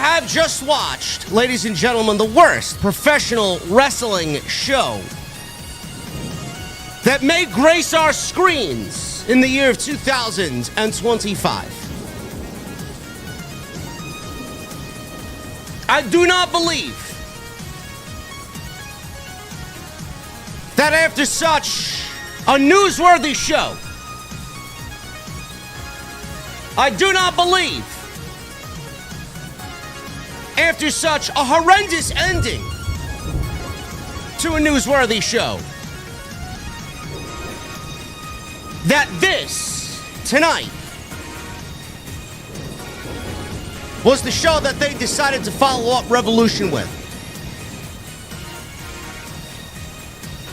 have just watched, ladies and gentlemen, the worst professional wrestling show that may grace our screens in the year of 2025. I do not believe that after such a newsworthy show, I do not believe after such a horrendous ending to a newsworthy show that this, tonight, was the show that they decided to follow up Revolution with.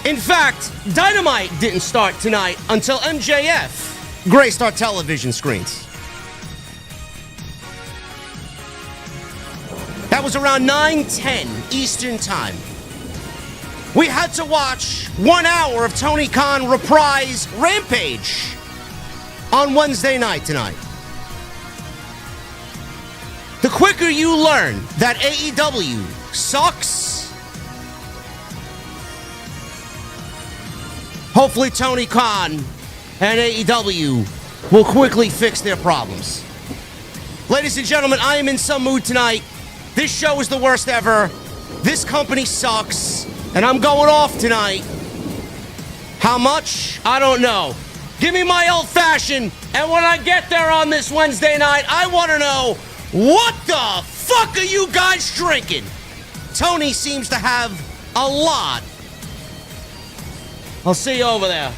In fact, Dynamite didn't start tonight until MJF graced our television screens. That was around 9:10 Eastern Time. We had to watch 1 hour of Tony Khan reprise Rampage on Wednesday night tonight. The quicker you learn that AEW sucks, hopefully Tony Khan and AEW will quickly fix their problems. Ladies and gentlemen, I am in some mood tonight. This show is the worst ever. This company sucks. And I'm going off tonight. How much? I don't know. Give me my old-fashioned, and when I get there on this Wednesday night, I want to know, what the fuck are you guys drinking? Tony seems to have a lot. I'll see you over there.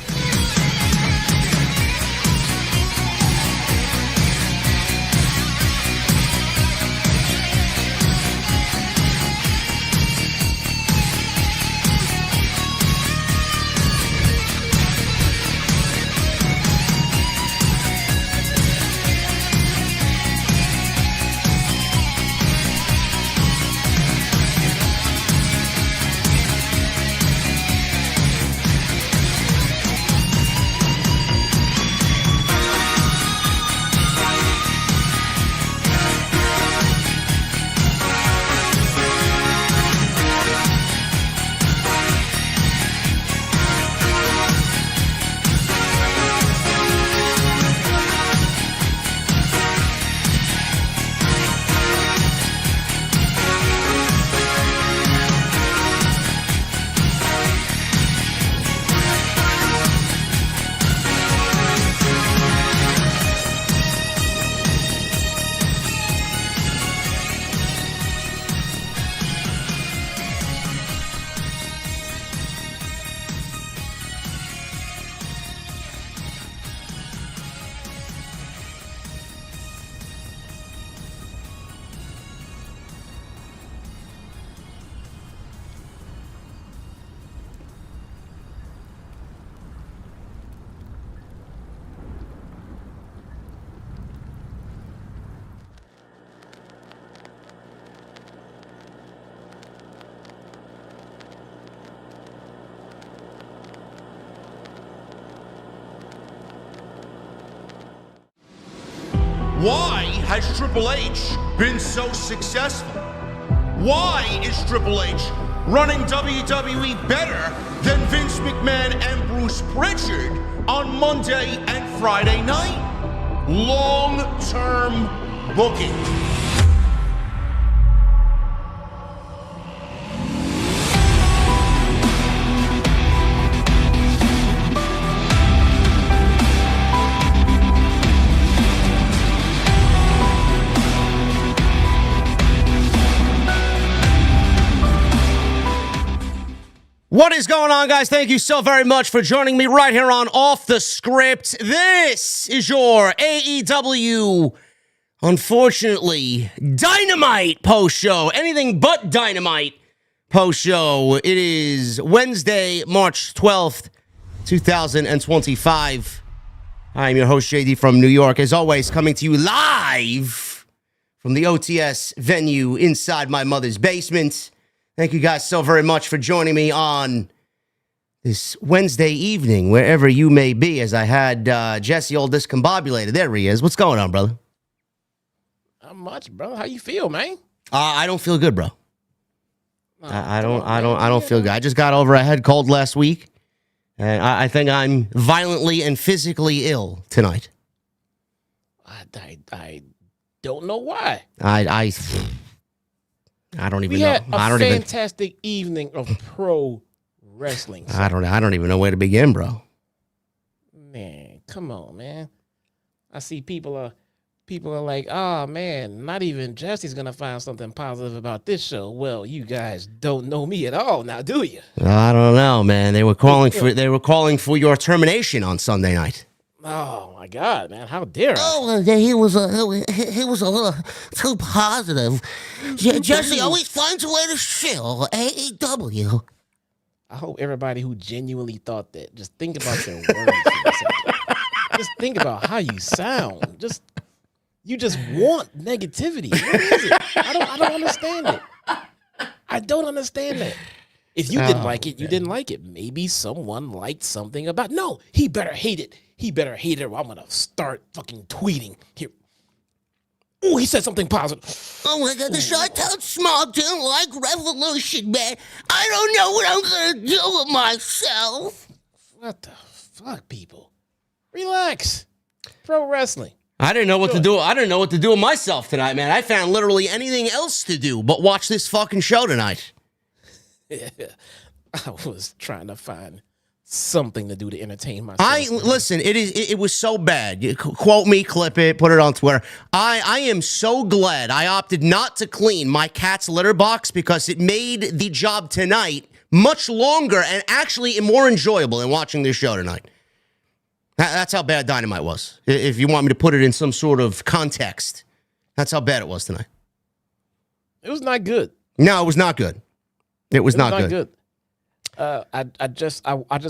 Why has Triple H been so successful? Why is Triple H running WWE better than Vince McMahon and Bruce Pritchard on Monday and Friday night? Long-term booking. What is going on, guys? Thank you so very much for joining me right here on Off the Script. This is your AEW, unfortunately, Dynamite Post Show. Anything but Dynamite Post Show. It is Wednesday, March 12th, 2025. I'm your host, JD from New York. As always, coming to you live from the OTS venue inside my mother's basement. Thank you guys so very much for joining me on this Wednesday evening, wherever you may be, as I had Jesse all discombobulated. There he is. What's going on, brother? Not much, bro. How you feel, man? I don't feel good, bro. I don't feel good. I just got over a head cold last week, and I think I'm violently and physically ill tonight. I don't know why. I don't even know. We had a fantastic evening of pro wrestling. I don't even know where to begin, bro. Man, come on, man. I see people are like, oh man, not even Jesse's gonna find something positive about this show. Well, you guys don't know me at all now, do you? I don't know, man. They were calling for your termination on Sunday night. Oh my God, man! How dare I? Oh, he was a little too positive. Jesse always finds a way to shill AEW. I hope everybody who genuinely thought that just think about their words. For a second. Just think about how you sound. You just want negativity. What is it? I don't understand it. I don't understand that. If you didn't like it, you didn't like it. Maybe someone liked something about. No, he better hate it. He better hate it, or I'm gonna start fucking tweeting here. Oh, he said something positive. Oh my God, the Shot-Town Smog didn't like Revolution, man. I don't know what I'm gonna do with myself. What the fuck, people? Relax. Pro wrestling. I didn't know what to do. I didn't know what to do with myself tonight, man. I found literally anything else to do but watch this fucking show tonight. I was trying to find something to do to entertain myself. Listen, it was so bad. Quote me, clip it, put it on Twitter. I am so glad I opted not to clean my cat's litter box because it made the job tonight much longer and actually more enjoyable than watching this show tonight. That's how bad Dynamite was. If you want me to put it in some sort of context, that's how bad it was tonight. It was not good. No, it was not good. It was not good. I just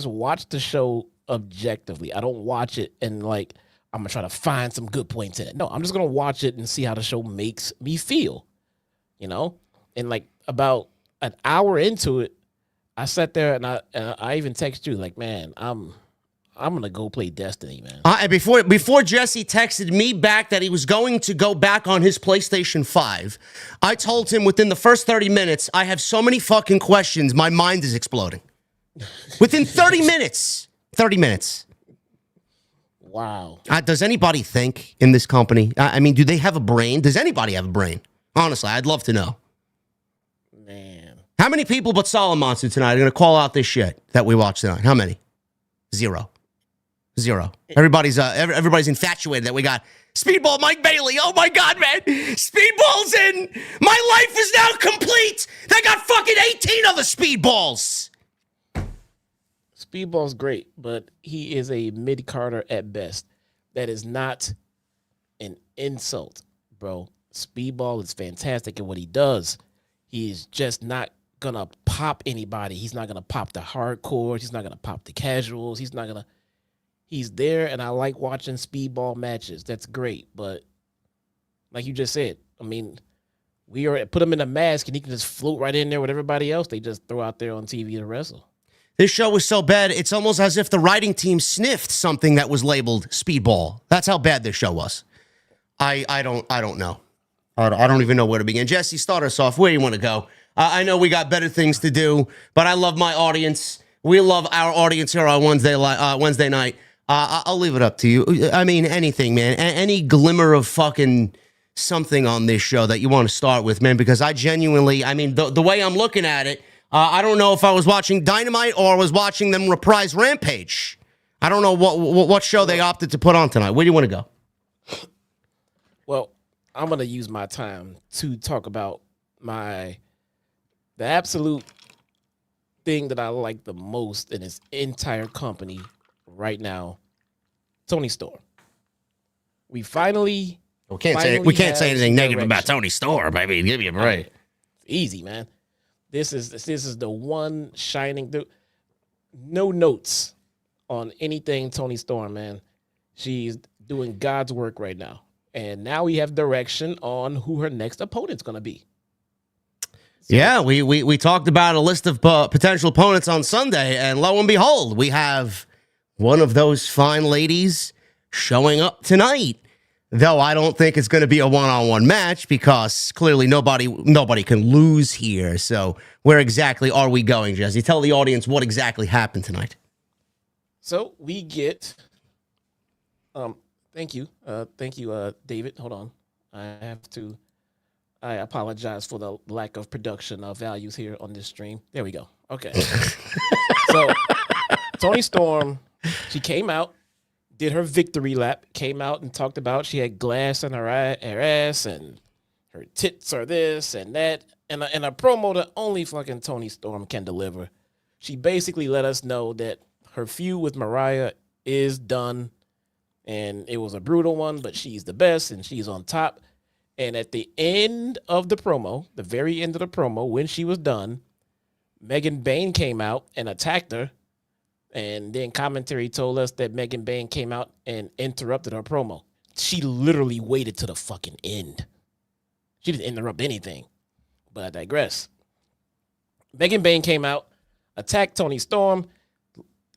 watch the show objectively. I don't watch it and like I'm gonna try to find some good points in it. No, I'm just gonna watch it and see how the show makes me feel. You know, and like about an hour into it, I sat there and I even text you like, man, I'm gonna go play Destiny, man. And before Jesse texted me back that he was going to go back on his PlayStation 5, I told him within the first 30 minutes, I have so many fucking questions, my mind is exploding. Within 30 minutes. 30 minutes. Wow. Does anybody think in this company? I mean, do they have a brain? Does anybody have a brain? Honestly, I'd love to know. Man. How many people but Solid Monster tonight are going to call out this shit that we watched tonight? How many? Zero. Everybody's infatuated that we got Speedball Mike Bailey. Oh my God, man. Speedball's in. My life is now complete. They got fucking 18 other Speedballs. Speedball's great, but he is a mid-carder at best. That is not an insult, bro. Speedball is fantastic at what he does. He's just not going to pop anybody. He's not going to pop the hardcore. He's not going to pop the casuals. He's there, and I like watching Speedball matches. That's great, but like you just said, I mean, put him in a mask, and he can just float right in there with everybody else they just throw out there on TV to wrestle. This show was so bad, it's almost as if the writing team sniffed something that was labeled Speedball. That's how bad this show was. I don't know. I don't even know where to begin. Jesse, start us off. Where do you want to go? I know we got better things to do, but I love my audience. We love our audience here on Wednesday night. I'll leave it up to you. I mean, anything, man. Any glimmer of fucking something on this show that you want to start with, man, because I genuinely, I mean, the way I'm looking at it, I don't know if I was watching Dynamite or I was watching them reprise Rampage. I don't know what show they opted to put on tonight. Where do you want to go? Well, I'm going to use my time to talk about the absolute thing that I like the most in his entire company right now, Tony Storm. We finally... We can't say anything negative about Tony Storm, baby. Give me a break. Easy, man. This is the one shining through. No notes on anything Tony Storm, man. She's doing God's work right now. And now we have direction on who her next opponent's going to be. So, yeah, we talked about a list of potential opponents on Sunday, and lo and behold, we have one of those fine ladies showing up tonight. though I don't think it's going to be a one-on-one match because clearly nobody can lose here. So where exactly are we going, Jesse? Tell the audience what exactly happened tonight. So we get, thank you, David. Hold on, I apologize for the lack of production values here on this stream. There we go. Okay. So Toni Storm, she came out, did her victory lap, came out and talked about she had glass in her ass and her tits are this and that, and a promo that only fucking Toni Storm can deliver. She basically let us know that her feud with Mariah is done, and it was a brutal one, but she's the best and she's on top. And at the end of the promo, the very end of the promo, when she was done, Megan Bayne came out and attacked her. And then commentary told us that Megan Bayne came out and interrupted her promo. She literally waited to the fucking end. She didn't interrupt anything. But I digress. Megan Bayne came out, attacked Toni Storm,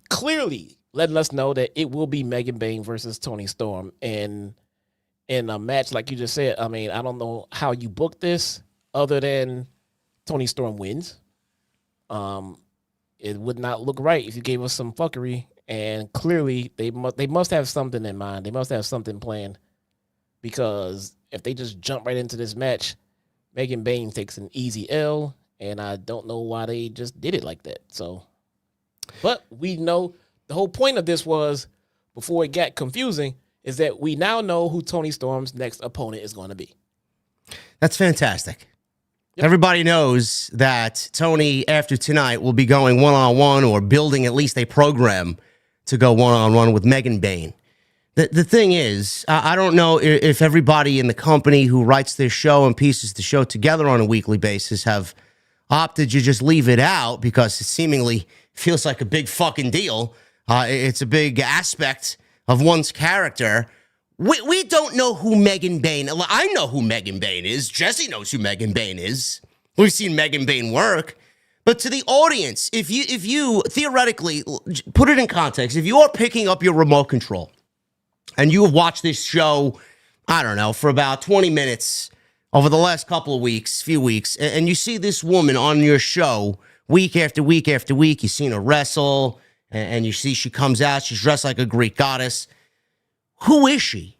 clearly letting us know that it will be Megan Bayne versus Toni Storm. And in a match, like you just said, I mean, I don't know how you book this other than Toni Storm wins. It would not look right if you gave us some fuckery, and clearly they must have something in mind. They must have something planned, because if they just jump right into this match, Megan Bayne takes an easy L, and I don't know why they just did it like that. So, but we know the whole point of this was, before it got confusing, is that we now know who Toni Storm's next opponent is going to be. That's fantastic. Yep. Everybody knows that Toni, after tonight, will be going one-on-one or building at least a program to go one-on-one with Megan Bayne. The thing is, I don't know if everybody in the company who writes this show and pieces the show together on a weekly basis have opted to just leave it out because it seemingly feels like a big fucking deal. It's a big aspect of one's character. We don't know who Megan Bayne. I know who Megan Bayne is. Jesse knows who Megan Bayne is. We've seen Megan Bayne work. But to the audience, if you theoretically put it in context, if you are picking up your remote control and you have watched this show, I don't know, for about 20 minutes over the last few weeks, and you see this woman on your show week after week after week, you've seen her wrestle, and you see she comes out, she's dressed like a Greek goddess. Who is she?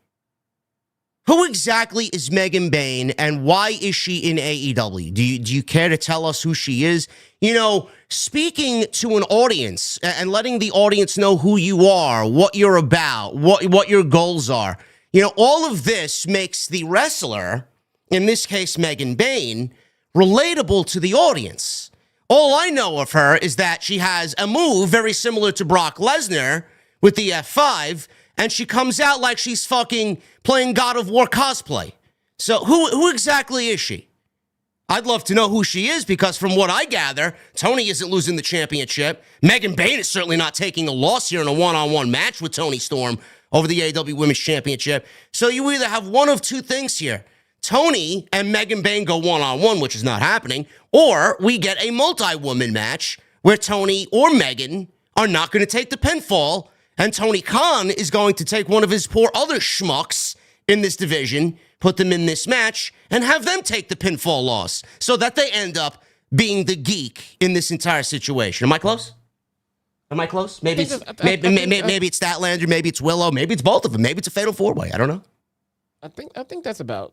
Who exactly is Megan Bayne, and why is she in AEW? Do you care to tell us who she is? You know, speaking to an audience and letting the audience know who you are, what you're about, what your goals are. You know, all of this makes the wrestler, in this case Megan Bayne, relatable to the audience. All I know of her is that she has a move very similar to Brock Lesnar with the F5, and she comes out like she's fucking playing God of War cosplay. So who exactly is she? I'd love to know who she is, because from what I gather, Toni isn't losing the championship. Megan Bayne is certainly not taking a loss here in a one-on-one match with Toni Storm over the AEW Women's Championship. So you either have one of two things here. Toni and Megan Bayne go one-on-one, which is not happening, or we get a multi-woman match where Toni or Megan are not going to take the pinfall, and Tony Khan is going to take one of his poor other schmucks in this division, put them in this match, and have them take the pinfall loss so that they end up being the geek in this entire situation. Am I close? Am I close? Maybe it's Statlander, maybe it's Willow, maybe it's both of them, maybe it's a fatal four-way. I don't know. I think that's about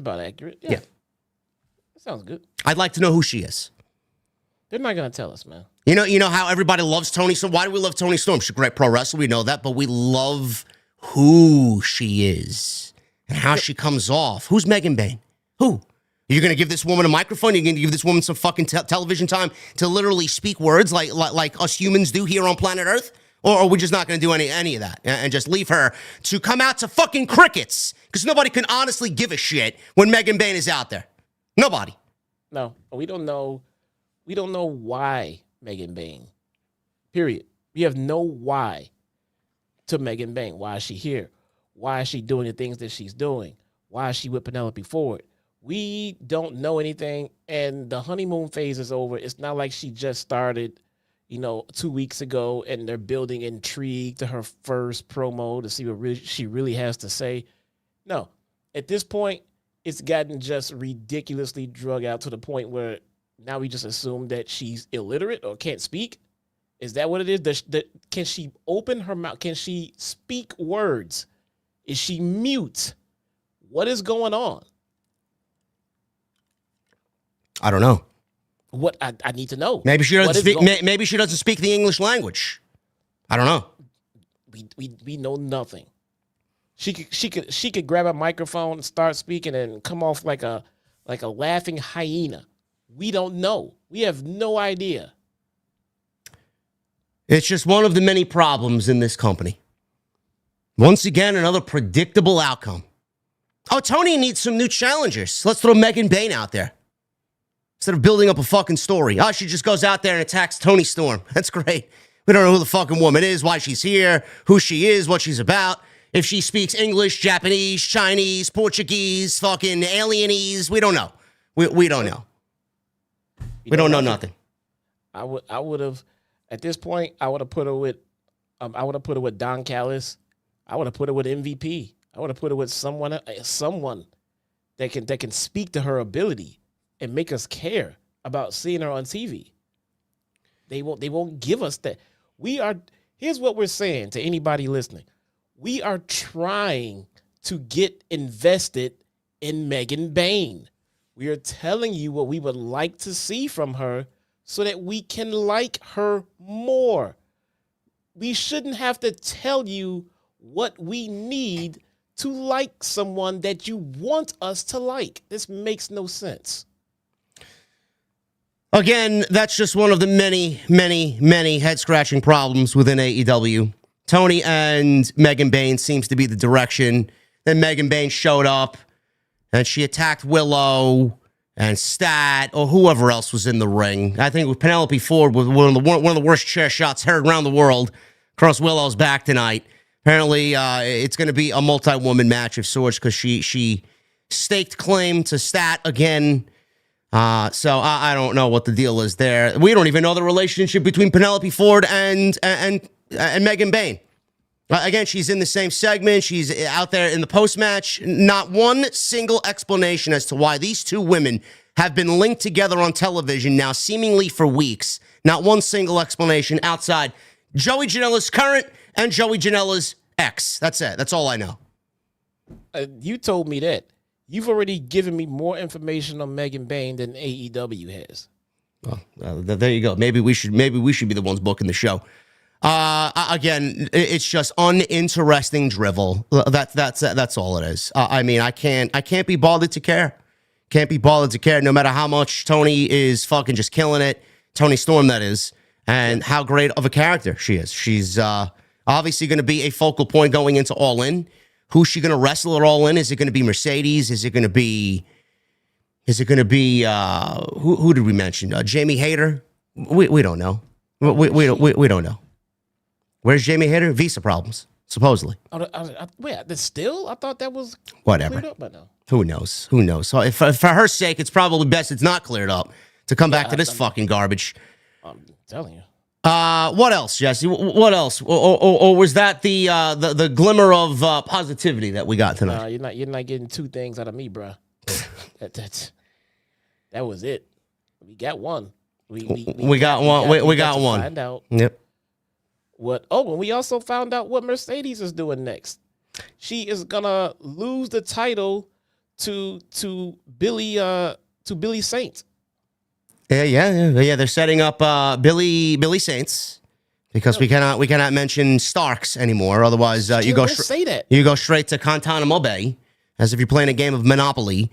accurate. Yeah. That sounds good. I'd like to know who she is. They're not gonna tell us, man. You know how everybody loves Toni Storm? Why do we love Toni Storm? She's a great pro wrestler, we know that, but we love who she is and how she comes off. Who's Megan Bayne? Who? You're going to give this woman a microphone? You're going to give this woman some fucking television time to literally speak words like us humans do here on planet Earth? Or are we just not going to do any of that and just leave her to come out to fucking crickets? Because nobody can honestly give a shit when Megan Bayne is out there. Nobody. No, we don't know. We don't know why Megan Bayne. Period. We have no why to Megan Bayne. Why is she here? Why is she doing the things that she's doing? Why is she with Penelope Ford? We don't know anything, and the honeymoon phase is over. It's not like she just started, 2 weeks ago, and they're building intrigue to her first promo to see what she really has to say. No. At this point, it's gotten just ridiculously drug out to the point where now we just assume that she's illiterate or can't speak. Is that what it is? Can she open her mouth? Can she speak words? Is she mute? What is going on? I don't know. What I need to know. Maybe she doesn't speak. Maybe she doesn't speak the English language. I don't know. We know nothing. She could grab a microphone and start speaking and come off like a laughing hyena. We don't know. We have no idea. It's just one of the many problems in this company. Once again, another predictable outcome. Oh, Tony needs some new challengers. Let's throw Megan Bain out there. Instead of building up a fucking story. Oh, she just goes out there and attacks Tony Storm. That's great. We don't know who the fucking woman is, why she's here, who she is, what she's about. If she speaks English, Japanese, Chinese, Portuguese, fucking alienese, we don't know. We don't know. We don't know nothing. I would have at this point. I would have put her with. I would have put her with Don Callis. I would have put her with MVP. I would have put her with someone that can speak to her ability and make us care about seeing her on TV. They won't give us that. Here's what we're saying to anybody listening. We are trying to get invested in Megan Bain. We are telling you what we would like to see from her so that we can like her more. We shouldn't have to tell you what we need to like someone that you want us to like. This makes no sense. Again, that's just one of the many, many, many head-scratching problems within AEW. Tony and Megan Bain seems to be the direction. Then Megan Bain showed up, and she attacked Willow and Stat or whoever else was in the ring. I think with Penelope Ford was one of the worst chair shots heard around the world across Willow's back tonight. Apparently, it's going to be a multi-woman match of sorts because she staked claim to Stat again. So I don't know what the deal is there. We don't even know the relationship between Penelope Ford and Megan Bain. Again, she's in the same segment. She's out there in the post-match. Not one single explanation as to why these two women have been linked together on television now seemingly for weeks. Not one single explanation outside Joey Janela's current and Joey Janela's ex. That's it. That's all I know. You told me that. You've already given me more information on Megan Bain than AEW has. Well, there you go. Maybe we should be the ones booking the show. Again, it's just uninteresting drivel. That's all it is. I mean, I can't be bothered to care. Can't be bothered to care no matter how much Tony is fucking just killing it. Tony Storm, that is, and how great of a character she is. She's obviously going to be a focal point going into All In. Who's she going to wrestle at All In? Is it going to be Mercedes? Is it going to be who did we mention? Jamie Hayter? We don't know. We don't know. Where's Jamie Hayter? Visa problems, supposedly. Wait, still? I thought that was whatever. Cleared up by now. Who knows? So if for her sake, it's probably best it's not cleared up to come back to this fucking garbage. I'm telling you. What else, Jesse? What else? Or was that the glimmer of positivity that we got tonight? You're not getting two things out of me, bro. that was it. We got one. We got one. We got one. Find out. Yep. What? Oh, and we also found out what Mercedes is doing next. She is gonna lose the title to Billy Saint. Yeah. They're setting up Billy Saints because we cannot mention Starks anymore. Otherwise, you go straight to Guantanamo Bay as if you're playing a game of Monopoly.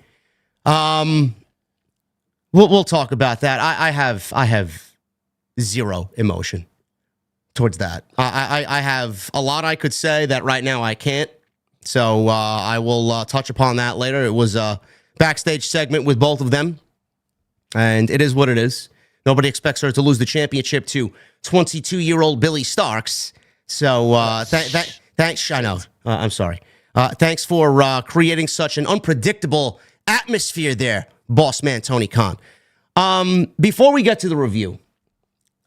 We'll talk about that. I have zero emotion towards that. I have a lot I could say that right now I can't. So I will touch upon that later. It was a backstage segment with both of them. And it is what it is. Nobody expects her to lose the championship to 22-year-old Billy Starks. So thanks. I know. I'm sorry. Thanks for creating such an unpredictable atmosphere there, boss man Tony Khan. Before we get to the review,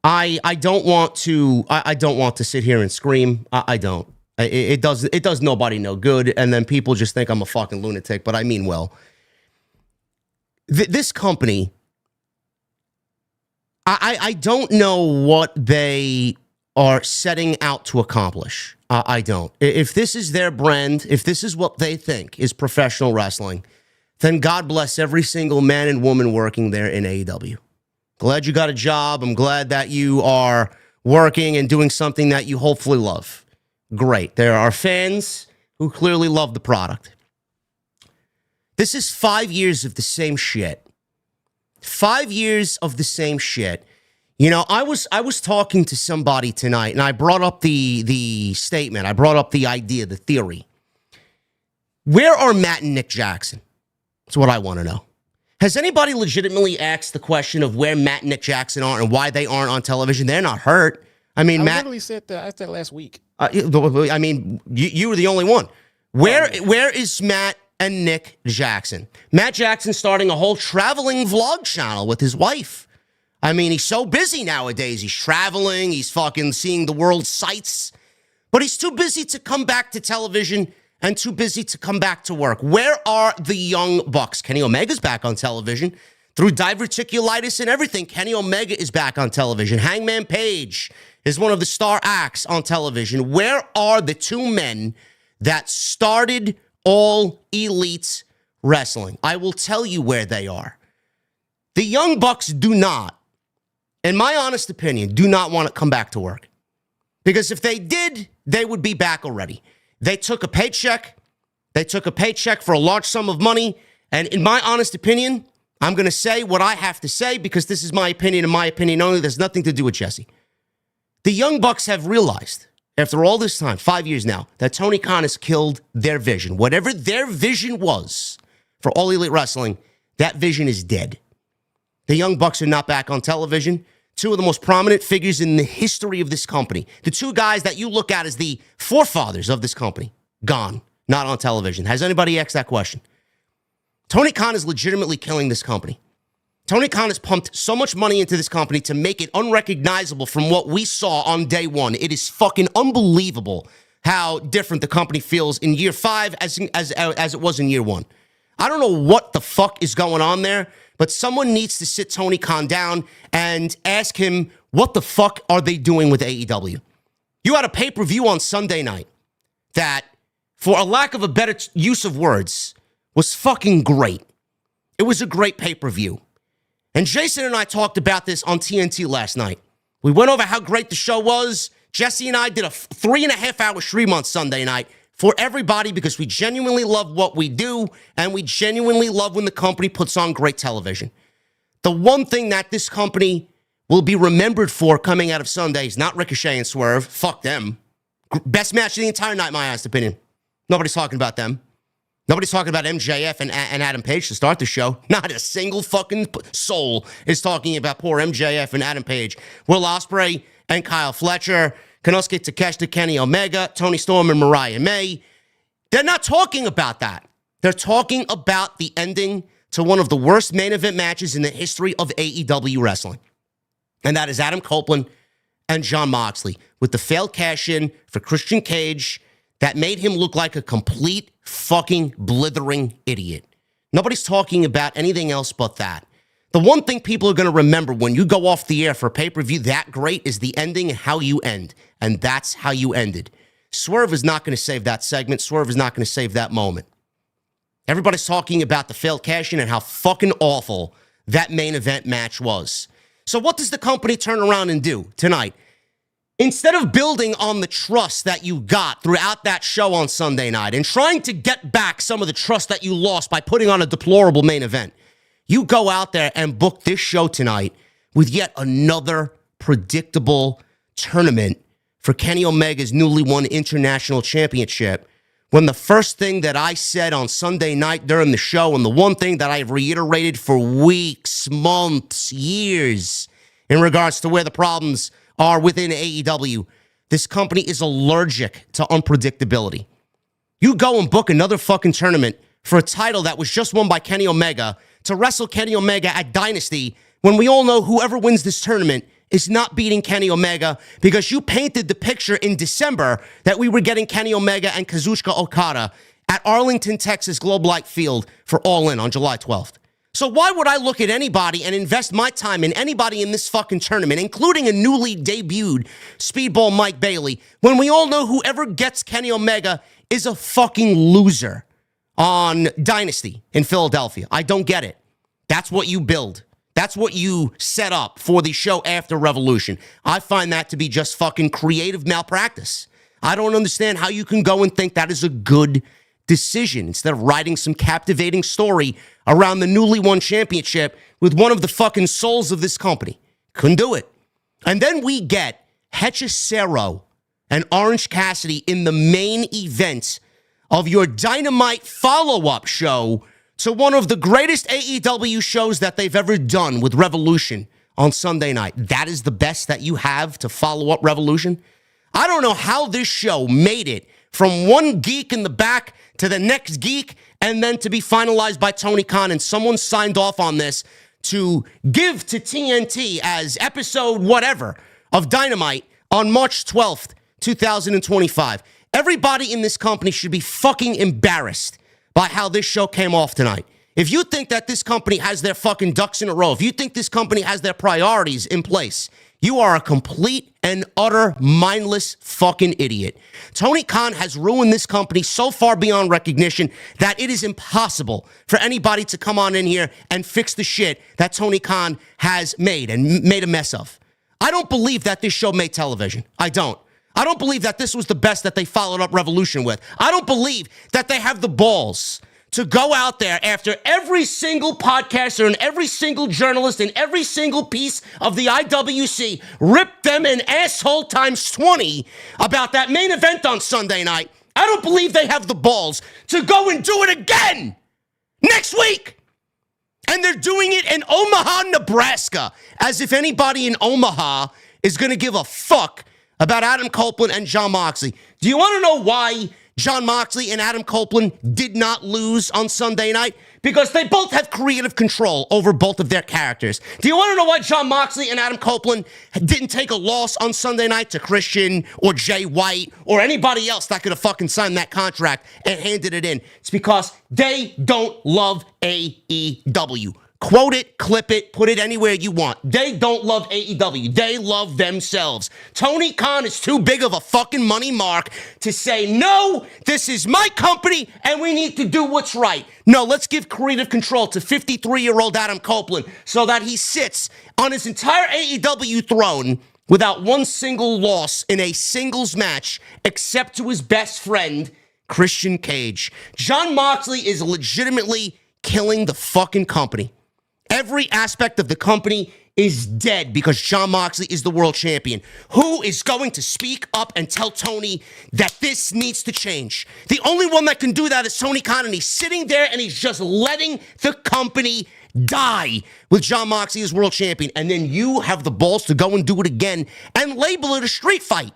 I don't want to sit here and scream. I don't. It does nobody no good, and then people just think I'm a fucking lunatic, but I mean well. This company, I don't know what they are setting out to accomplish. I don't. If this is their brand, if this is what they think is professional wrestling, then God bless every single man and woman working there in AEW. Glad you got a job. I'm glad that you are working and doing something that you hopefully love. Great. There are fans who clearly love the product. This is 5 years of the same shit. 5 years of the same shit. You know, I was talking to somebody tonight, and I brought up the statement. I brought up the idea, the theory. Where are Matt and Nick Jackson? That's what I want to know. Has anybody legitimately asked the question of where Matt and Nick Jackson are and why they aren't on television? They're not hurt. I mean, Matt literally said that. I said last week. I mean, you were the only one. Where is Matt and Nick Jackson? Matt Jackson starting a whole traveling vlog channel with his wife. I mean, he's so busy nowadays. He's traveling. He's fucking seeing the world's sights. But he's too busy to come back to television and too busy to come back to work. Where are the Young Bucks? Kenny Omega's back on television. Through diverticulitis and everything, Kenny Omega is back on television. Hangman Page is one of the star acts on television. Where are the two men that started All Elite Wrestling? I will tell you where they are. The Young Bucks do not, in my honest opinion, do not want to come back to work. Because if they did, they would be back already. They took a paycheck. They took a paycheck for a large sum of money. And in my honest opinion, I'm going to say what I have to say because this is my opinion and my opinion only. There's nothing to do with Jesse. The Young Bucks have realized, after all this time, 5 years now, that Tony Khan has killed their vision. Whatever their vision was for All Elite Wrestling, that vision is dead. The Young Bucks are not back on television. Two of the most prominent figures in the history of this company. The two guys that you look at as the forefathers of this company, gone, not on television. Has anybody asked that question? Tony Khan is legitimately killing this company. Tony Khan has pumped so much money into this company to make it unrecognizable from what we saw on day one. It is fucking unbelievable how different the company feels in year 5 as it was in year 1. I don't know what the fuck is going on there, but someone needs to sit Tony Khan down and ask him, what the fuck are they doing with AEW? You had a pay-per-view on Sunday night that, for a lack of a better use of words, was fucking great. It was a great pay-per-view. And Jason and I talked about this on TNT last night. We went over how great the show was. Jesse and I did a 3.5-hour stream on Sunday night for everybody because we genuinely love what we do and we genuinely love when the company puts on great television. The one thing that this company will be remembered for coming out of Sunday is not Ricochet and Swerve. Fuck them. Best match of the entire night, in my honest opinion. Nobody's talking about them. Nobody's talking about MJF and Adam Page to start the show. Not a single fucking soul is talking about poor MJF and Adam Page. Will Ospreay and Kyle Fletcher, Konosuke Takeshita, Kenny Omega, Tony Storm, and Mariah May. They're not talking about that. They're talking about the ending to one of the worst main event matches in the history of AEW wrestling. And that is Adam Copeland and Jon Moxley with the failed cash-in for Christian Cage that made him look like a complete fucking blithering idiot. Nobody's talking about anything else but that. The one thing people are going to remember when you go off the air for a pay-per-view that great is the ending and how you end. And that's how you ended. Swerve is not going to save that segment. Swerve is not going to save that moment. Everybody's talking about the failed cash-in and how fucking awful that main event match was. So what does the company turn around and do tonight? Instead of building on the trust that you got throughout that show on Sunday night and trying to get back some of the trust that you lost by putting on a deplorable main event, you go out there and book this show tonight with yet another predictable tournament for Kenny Omega's newly won international championship, when the first thing that I said on Sunday night during the show, and the one thing that I have reiterated for weeks, months, years, in regards to where the problems are within AEW, this company is allergic to unpredictability. You go and book another fucking tournament for a title that was just won by Kenny Omega to wrestle Kenny Omega at Dynasty when we all know whoever wins this tournament is not beating Kenny Omega because you painted the picture in December that we were getting Kenny Omega and Kazuchika Okada at Arlington, Texas Globe Life Field for All In on July 12th. So why would I look at anybody and invest my time in anybody in this fucking tournament, including a newly debuted Speedball Mike Bailey, when we all know whoever gets Kenny Omega is a fucking loser on Dynasty in Philadelphia? I don't get it. That's what you build. That's what you set up for the show after Revolution. I find that to be just fucking creative malpractice. I don't understand how you can go and think that is a good decision instead of writing some captivating story around the newly won championship with one of the fucking souls of this company. Couldn't do it. And then we get Hechicero and Orange Cassidy in the main event of your Dynamite follow-up show to one of the greatest AEW shows that they've ever done with Revolution on Sunday night. That is the best that you have to follow up Revolution? I don't know how this show made it from one geek in the back to the next geek and then to be finalized by Tony Khan, and someone signed off on this to give to TNT as episode whatever of Dynamite on March 12th, 2025. Everybody in this company should be fucking embarrassed by how this show came off tonight. If you think that this company has their fucking ducks in a row, if you think this company has their priorities in place, you are a complete and utter mindless fucking idiot. Tony Khan has ruined this company so far beyond recognition that it is impossible for anybody to come on in here and fix the shit that Tony Khan has made and made a mess of. I don't believe that this show made television. I don't. I don't believe that this was the best that they followed up Revolution with. I don't believe that they have the balls to go out there after every single podcaster and every single journalist and every single piece of the IWC rip them an asshole times 20 about that main event on Sunday night. I don't believe they have the balls to go and do it again next week. And they're doing it in Omaha, Nebraska, as if anybody in Omaha is going to give a fuck about Adam Copeland and Jon Moxley. Do you want to know why Jon Moxley and Adam Copeland did not lose on Sunday night? Because they both have creative control over both of their characters. Do you want to know why Jon Moxley and Adam Copeland didn't take a loss on Sunday night to Christian or Jay White or anybody else that could have fucking signed that contract and handed it in? It's because they don't love AEW. Quote it, clip it, put it anywhere you want. They don't love AEW. They love themselves. Tony Khan is too big of a fucking money mark to say, no, this is my company and we need to do what's right. No, let's give creative control to 53-year-old Adam Copeland so that he sits on his entire AEW throne without one single loss in a singles match except to his best friend, Christian Cage. Jon Moxley is legitimately killing the fucking company. Every aspect of the company is dead because Jon Moxley is the world champion. Who is going to speak up and tell Tony that this needs to change? The only one that can do that is Tony Khan, and he's sitting there and he's just letting the company die with Jon Moxley as world champion. And then you have the balls to go and do it again and label it a street fight.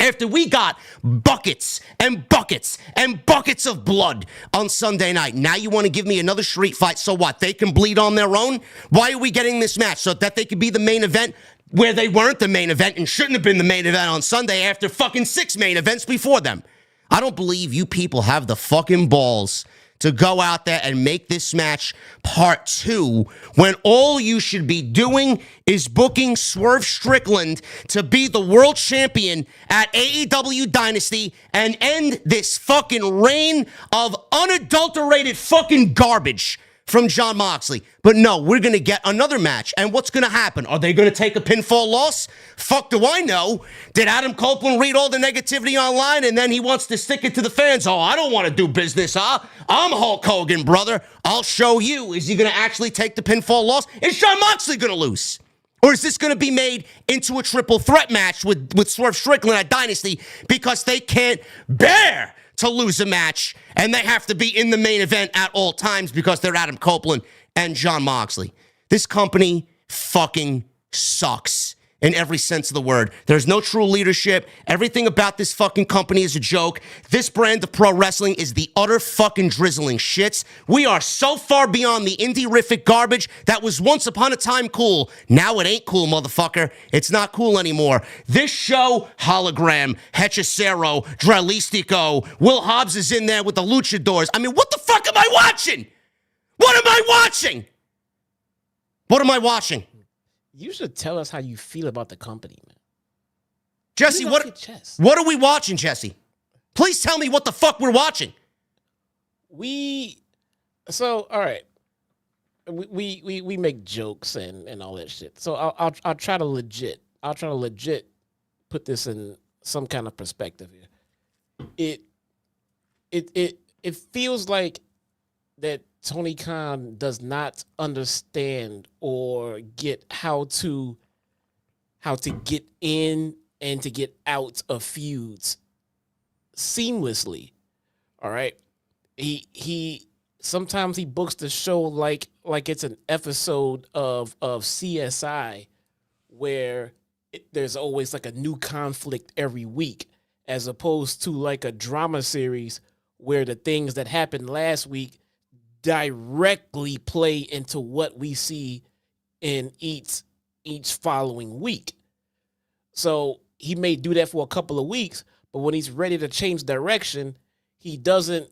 After we got buckets and buckets and buckets of blood on Sunday night. Now you want to give me another street fight. So what? They can bleed on their own? Why are we getting this match? So that they could be the main event where they weren't the main event and shouldn't have been the main event on Sunday after fucking 6 main events before them. I don't believe you people have the fucking balls to go out there and make this match part 2 when all you should be doing is booking Swerve Strickland to be the world champion at AEW Dynasty and end this fucking reign of unadulterated fucking garbage from Jon Moxley. But no, we're going to get another match. And what's going to happen? Are they going to take a pinfall loss? Fuck do I know? Did Adam Copeland read all the negativity online and then he wants to stick it to the fans? Oh, I don't want to do business, huh? I'm Hulk Hogan, brother. I'll show you. Is he going to actually take the pinfall loss? Is Jon Moxley going to lose? Or is this going to be made into a triple threat match with Swerve Strickland at Dynasty because they can't bear to lose a match and they have to be in the main event at all times because they're Adam Copeland and Jon Moxley? This company fucking sucks. in every sense of the word. There's no true leadership. Everything about this fucking company is a joke. This brand of pro wrestling is the utter fucking drizzling shits. We are so far beyond the indie-rific garbage that was once upon a time cool. Now it ain't cool, motherfucker. It's not cool anymore. This show, hologram, Hechicero, Dralistico, Will Hobbs is in there with the luchadors. I mean, what the fuck am I watching? What am I watching? What am I watching? You should tell us how you feel about the company, man. Jesse, what are we watching, Jesse? Please tell me what the fuck we're watching. All right. We make jokes and all that shit. So I'll try to legit put this in some kind of perspective here. It feels like that Tony Khan does not understand or get how to get in and to get out of feuds seamlessly. All right. He sometimes he books the show like it's an episode of CSI where there's always like a new conflict every week, as opposed to like a drama series where the things that happened last week directly play into what we see in each following week. So he may do that for a couple of weeks, but when he's ready to change direction, he doesn't.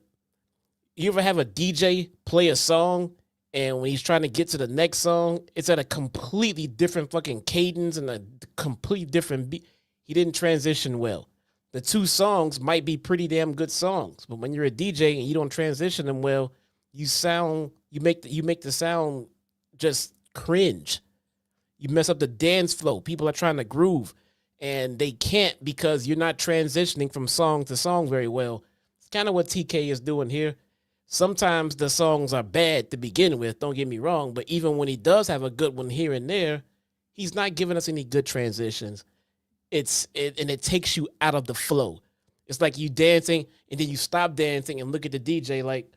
You ever have a DJ play a song, and when he's trying to get to the next song, it's at a completely different fucking cadence and a completely different beat? He didn't transition well. The two songs might be pretty damn good songs, but when you're a DJ and you don't transition them well, you make the sound just cringe. You mess up the dance flow. People are trying to groove, and they can't because you're not transitioning from song to song very well. It's kind of what TK is doing here. Sometimes the songs are bad to begin with, don't get me wrong, but even when he does have a good one here and there, he's not giving us any good transitions. And it takes you out of the flow. It's like you dancing, and then you stop dancing and look at the DJ like,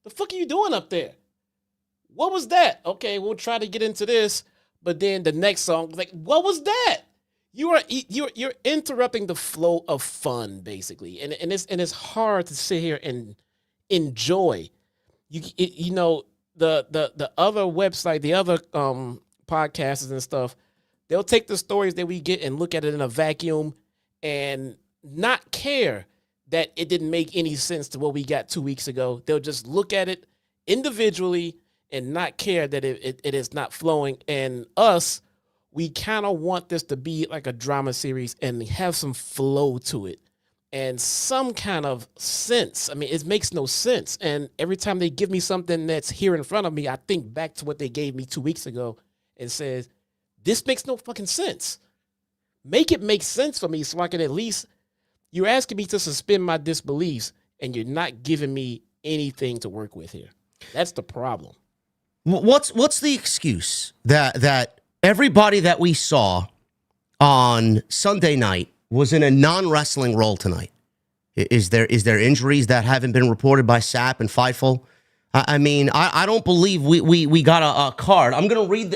the fuck are you doing up there? What was that? Okay, we'll try to get into this, but then the next song, like, what was that? You're interrupting the flow of fun, basically, and it's hard to sit here and enjoy. The other website, the other podcasters and stuff, they'll take the stories that we get and look at it in a vacuum and not care that it didn't make any sense to what we got 2 weeks ago. They'll just look at it individually and not care that it is not flowing. And us, we kind of want this to be like a drama series and have some flow to it and some kind of sense. I mean, it makes no sense. And every time they give me something that's here in front of me, I think back to what they gave me 2 weeks ago and says, this makes no fucking sense. Make it make sense for me so I can at least. You're asking me to suspend my disbeliefs, and you're not giving me anything to work with here. That's the problem. What's the excuse that everybody that we saw on Sunday night was in a non-wrestling role tonight? Is there injuries that haven't been reported by Sapp and Fightful? I mean, I don't believe we got a card. I'm gonna read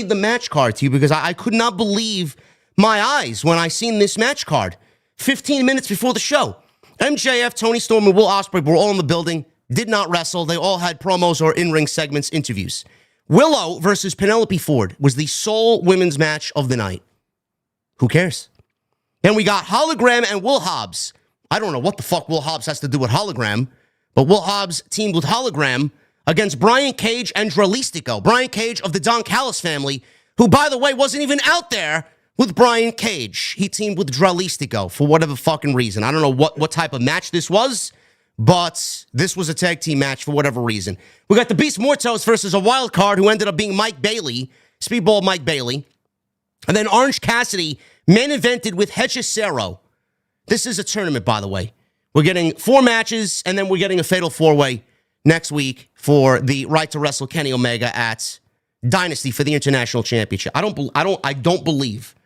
the match card to you because I could not believe my eyes when I seen this match card. 15 minutes before the show, MJF, Tony Storm, and Will Ospreay were all in the building, did not wrestle. They all had promos or in-ring segments, interviews. Willow versus Penelope Ford was the sole women's match of the night. Who cares? Then we got Hologram and Will Hobbs. I don't know what the fuck Will Hobbs has to do with Hologram, but Will Hobbs teamed with Hologram against Brian Cage and Dralistico. Brian Cage of the Don Callis family, who, by the way, wasn't even out there with Brian Cage. He teamed with Dralistico for whatever fucking reason. I don't know what type of match this was, but this was a tag team match for whatever reason. We got the Beast Mortos versus a wild card who ended up being Mike Bailey, Speedball Mike Bailey. And then Orange Cassidy main evented with Hechicero. This is a tournament, by the way. We're getting 4 matches, and then we're getting a fatal 4-way next week for the right to wrestle Kenny Omega at Dynasty for the International Championship. I don't believe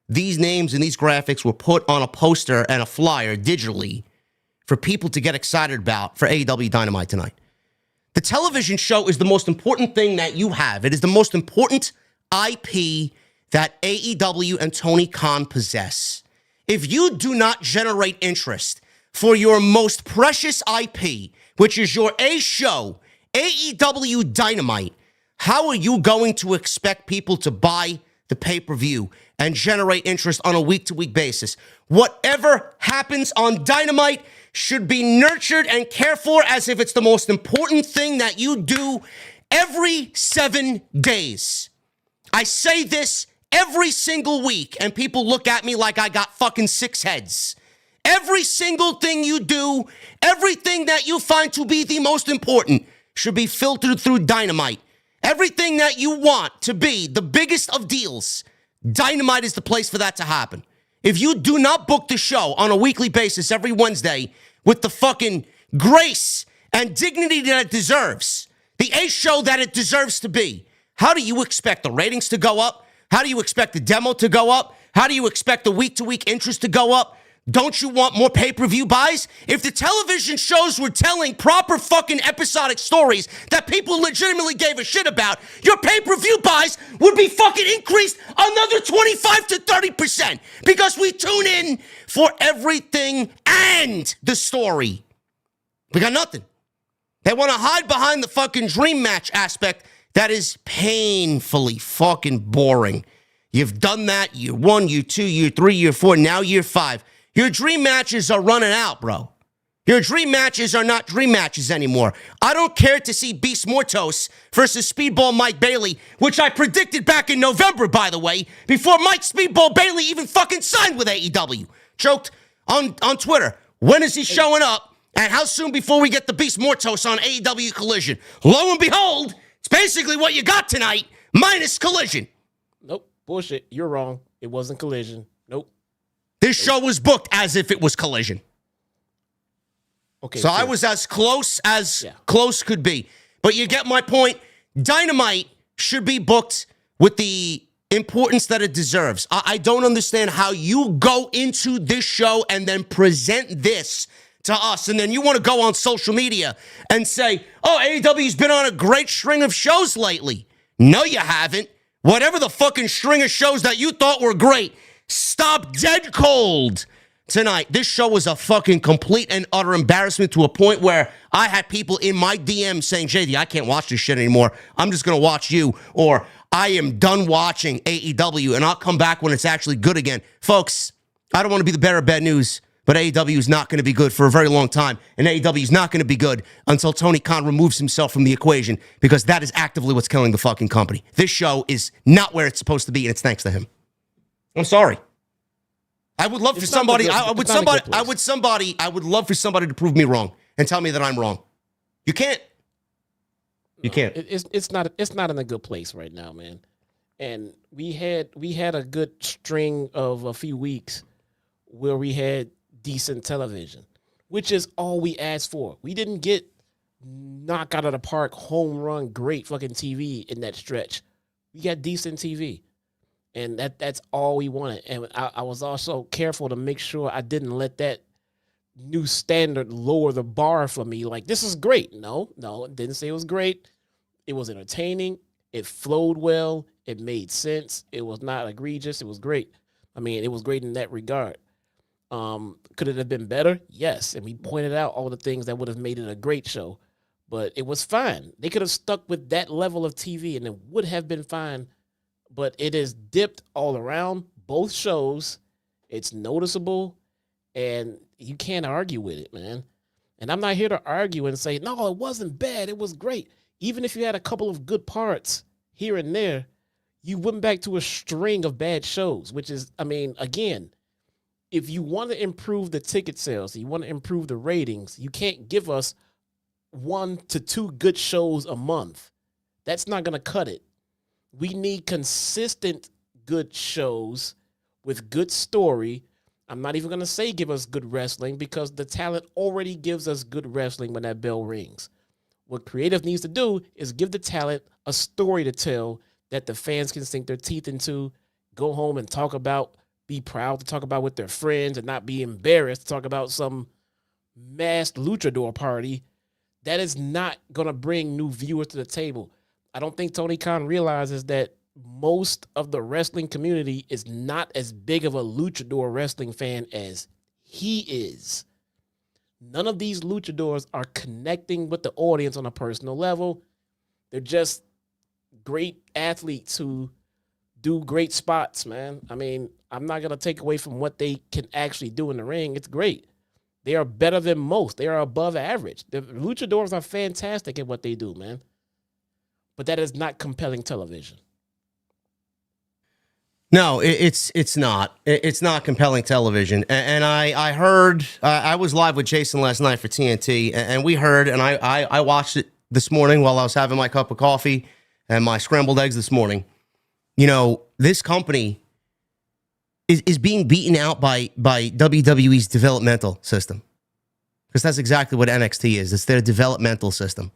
these names and these graphics were put on a poster and a flyer digitally for people to get excited about for AEW Dynamite tonight. The television show is the most important thing that you have. It is the most important IP that AEW and Tony Khan possess. If you do not generate interest for your most precious IP, which is your A show, AEW Dynamite, how are you going to expect people to buy the pay-per-view and generate interest on a week-to-week basis? Whatever happens on Dynamite should be nurtured and cared for as if it's the most important thing that you do every 7 days. I say this every single week, and people look at me like I got fucking 6 heads. Every single thing you do, everything that you find to be the most important should be filtered through Dynamite. Everything that you want to be the biggest of deals, Dynamite is the place for that to happen. If you do not book the show on a weekly basis every Wednesday with the fucking grace and dignity that it deserves, the A show that it deserves to be, how do you expect the ratings to go up? How do you expect the demo to go up? How do you expect the week-to-week interest to go up? Don't you want more pay-per-view buys? If the television shows were telling proper fucking episodic stories that people legitimately gave a shit about, your pay-per-view buys would be fucking increased another 25 to 30% because we tune in for everything and the story. We got nothing. They want to hide behind the fucking dream match aspect that is painfully fucking boring. You've done that year 1, year 2, year 3, year 4, now year 5. Your dream matches are running out, bro. Your dream matches are not dream matches anymore. I don't care to see Beast Mortos versus Speedball Mike Bailey, which I predicted back in November, by the way, before Mike Speedball Bailey even fucking signed with AEW. Joked on Twitter. When is he showing up? And how soon before we get the Beast Mortos on AEW Collision? Lo and behold, it's basically what you got tonight, minus Collision. Nope. Bullshit. You're wrong. It wasn't Collision. Nope. This show was booked as if it was Collision. Okay. So I was as close close could be. But you get my point. Dynamite should be booked with the importance that it deserves. I don't understand how you go into this show and then present this to us, and then you want to go on social media and say, oh, AEW's been on a great string of shows lately. No, you haven't. Whatever the fucking string of shows that you thought were great, stop dead cold tonight. This show was a fucking complete and utter embarrassment to a point where I had people in my DM saying, JD, I can't watch this shit anymore. I'm just going to watch you, or I am done watching AEW, and I'll come back when it's actually good again. Folks, I don't want to be the bearer of bad news, but AEW is not going to be good for a very long time, and AEW is not going to be good until Tony Khan removes himself from the equation, because that is actively what's killing the fucking company. This show is not where it's supposed to be, and it's thanks to him. I'm sorry. I would love for somebody. I would love for somebody to prove me wrong and tell me that I'm wrong. You can't. You can't. It's not in a good place right now, man. And we had a good string of a few weeks where we had decent television, which is all we asked for. We didn't get knock out of the park, home run, great fucking TV in that stretch. We got decent TV. And that's all we wanted. And I was also careful to make sure I didn't let that new standard lower the bar for me. Like, this is great. No, it didn't say it was great. It was entertaining. It flowed well. It made sense. It was not egregious. It was great. I mean, it was great in that regard. Could it have been better? Yes. And we pointed out all the things that would have made it a great show. But it was fine. They could have stuck with that level of TV and it would have been fine. But it is dipped all around both shows. It's noticeable, and you can't argue with it, man. And I'm not here to argue and say, no, it wasn't bad. It was great. Even if you had a couple of good parts here and there, you went back to a string of bad shows, which is, I mean, again, if you want to improve the ticket sales, you want to improve the ratings, you can't give us 1 to 2 good shows a month. That's not going to cut it. We need consistent good shows with good story. I'm not even going to say give us good wrestling because the talent already gives us good wrestling when that bell rings. What creative needs to do is give the talent a story to tell that the fans can sink their teeth into, go home and talk about, be proud to talk about with their friends and not be embarrassed to talk about some masked luchador party. That is not going to bring new viewers to the table. I don't think Tony Khan realizes that most of the wrestling community is not as big of a luchador wrestling fan as he is. None of these luchadors are connecting with the audience on a personal level. They're just great athletes who do great spots, man. I mean, I'm not going to take away from what they can actually do in the ring. It's great. They are better than most. They are above average. The luchadors are fantastic at what they do, man. But that is not compelling television. No, it's not. It's not compelling television. And I heard, I was live with Jason last night for TNT, and we heard, and I watched it this morning while I was having my cup of coffee and my scrambled eggs this morning. You know, this company is being beaten out by WWE's developmental system. Because that's exactly what NXT is. It's their developmental system.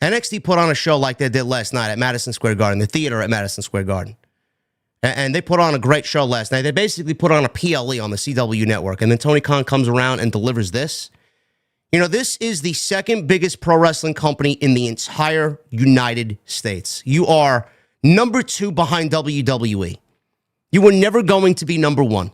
NXT put on a show like they did last night at Madison Square Garden, the theater at Madison Square Garden. And they put on a great show last night. They basically put on a PLE on the CW network. And then Tony Khan comes around and delivers this. You know, this is the second biggest pro wrestling company in the entire United States. You are number 2 behind WWE. You were never going to be number 1.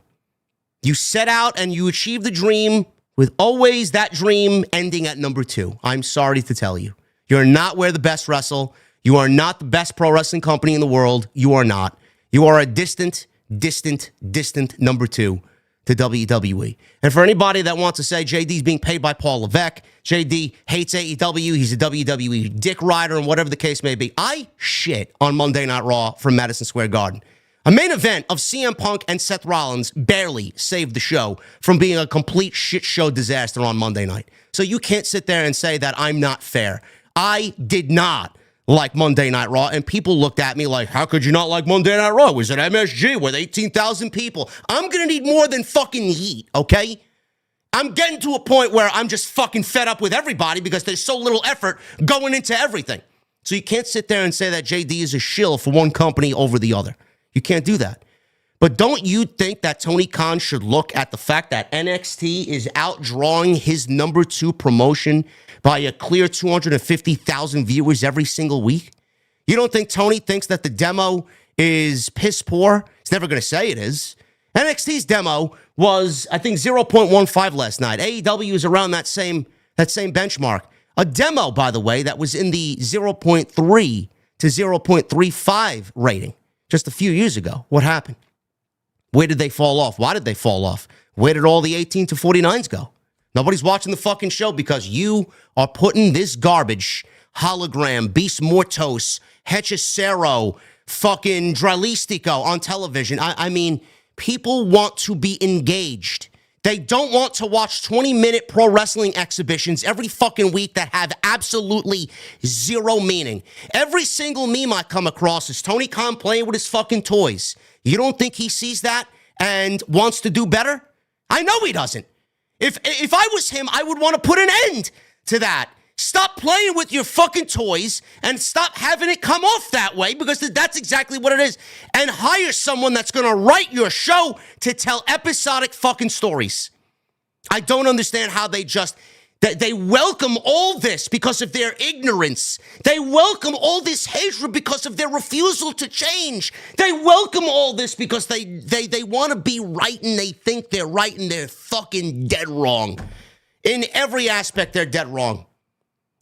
You set out and you achieved the dream with always that dream ending at number 2. I'm sorry to tell you. You're not where the best wrestle. You are not the best pro wrestling company in the world. You are not. You are a distant number 2 to WWE. And for anybody that wants to say JD's being paid by Paul Levesque, JD hates AEW, he's a WWE dick rider, and whatever the case may be, I shit on Monday Night Raw from Madison Square Garden. A main event of CM Punk and Seth Rollins barely saved the show from being a complete shit show disaster on Monday night. So you can't sit there and say that I'm not fair. I did not like Monday Night Raw, and people looked at me like, how could you not like Monday Night Raw? It was at MSG with 18,000 people. I'm going to need more than fucking heat, okay? I'm getting to a point where I'm just fucking fed up with everybody because there's so little effort going into everything. So you can't sit there and say that JD is a shill for one company over the other. You can't do that. But don't you think that Tony Khan should look at the fact that NXT is outdrawing his number 2 promotion by a clear 250,000 viewers every single week? You don't think Tony thinks that the demo is piss poor? He's never going to say it is. NXT's demo was, I think, 0.15 last night. AEW is around that same benchmark. A demo, by the way, that was in the 0.3 to 0.35 rating just a few years ago. What happened? Where did they fall off? Why did they fall off? Where did all the 18 to 49s go? Nobody's watching the fucking show because you are putting this garbage, hologram, Beast Mortos, Hechicero, fucking Dralistico on television. I mean, people want to be engaged. They don't want to watch 20-minute pro wrestling exhibitions every fucking week that have absolutely zero meaning. Every single meme I come across is Tony Khan playing with his fucking toys. You don't think he sees that and wants to do better? I know he doesn't. If I was him, I would want to put an end to that. Stop playing with your fucking toys and stop having it come off that way, because that's exactly what it is. And hire someone that's going to write your show to tell episodic fucking stories. I don't understand how they welcome all this because of their ignorance. They welcome all this hatred because of their refusal to change. They welcome all this because they want to be right, and they think they're right, and they're fucking dead wrong. In every aspect, they're dead wrong.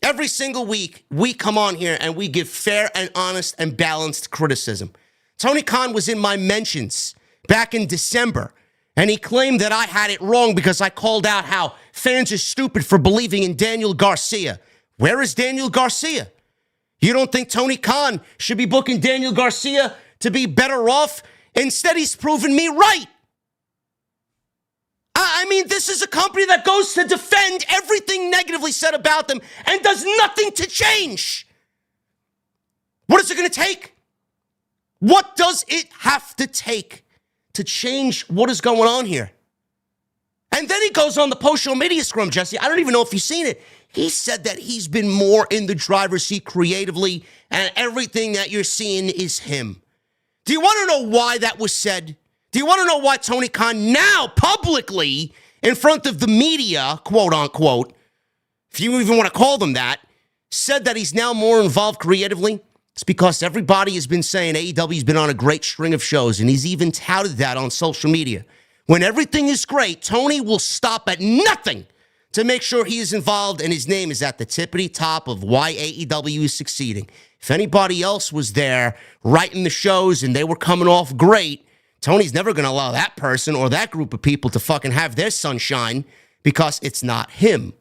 Every single week, we come on here and we give fair and honest and balanced criticism. Tony Khan was in my mentions back in December, and he claimed that I had it wrong because I called out how fans are stupid for believing in Daniel Garcia. Where is Daniel Garcia? You don't think Tony Khan should be booking Daniel Garcia to be better off? Instead, he's proven me right. I mean, this is a company that goes to defend everything negatively said about them and does nothing to change. What is it going to take? What does it have to take to change what is going on here? And then he goes on the post-show media scrum, Jesse. I don't even know if you've seen it. He said that he's been more in the driver's seat creatively, and everything that you're seeing is him. Do you want to know why that was said? Do you want to know why Tony Khan now publicly in front of the media, quote unquote, if you even want to call them that, said that he's now more involved creatively? It's because everybody has been saying AEW's been on a great string of shows, and he's even touted that on social media. When everything is great, Tony will stop at nothing to make sure he is involved, and his name is at the tippity top of why AEW is succeeding. If anybody else was there writing the shows and they were coming off great, Tony's never going to allow that person or that group of people to fucking have their sunshine because it's not him.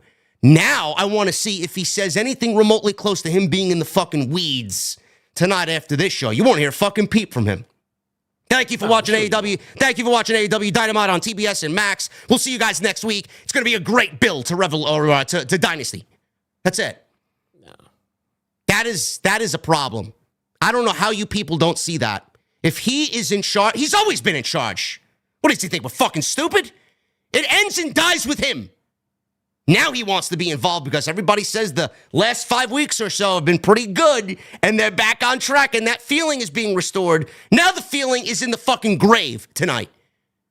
Now I want to see if he says anything remotely close to him being in the fucking weeds tonight after this show. You won't hear a fucking peep from him. Thank you for watching AEW. Thank you for watching AEW Dynamite on TBS and Max. We'll see you guys next week. It's going to be a great build to Dynasty. That's it. No. That is a problem. I don't know how you people don't see that. If he is in charge, he's always been in charge. What does he think? We're fucking stupid? It ends and dies with him. Now he wants to be involved because everybody says the last 5 weeks or so have been pretty good and they're back on track and that feeling is being restored. Now the feeling is in the fucking grave tonight.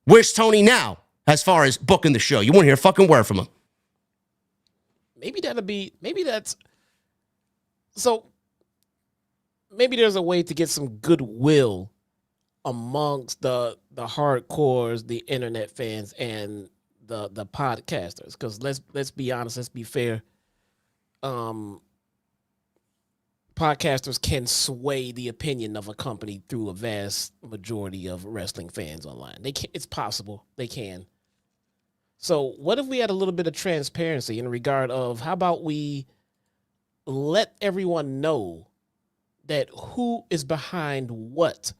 Where's Tony now as far as booking the show? You won't hear a fucking word from him. Maybe there's a way to get some goodwill amongst the hardcores, the internet fans, and the podcasters, because let's be honest, let's be fair. Podcasters can sway the opinion of a company through a vast majority of wrestling fans online. They can, it's possible they can. So what if we had a little bit of transparency in regard of how about we let everyone know that who is behind what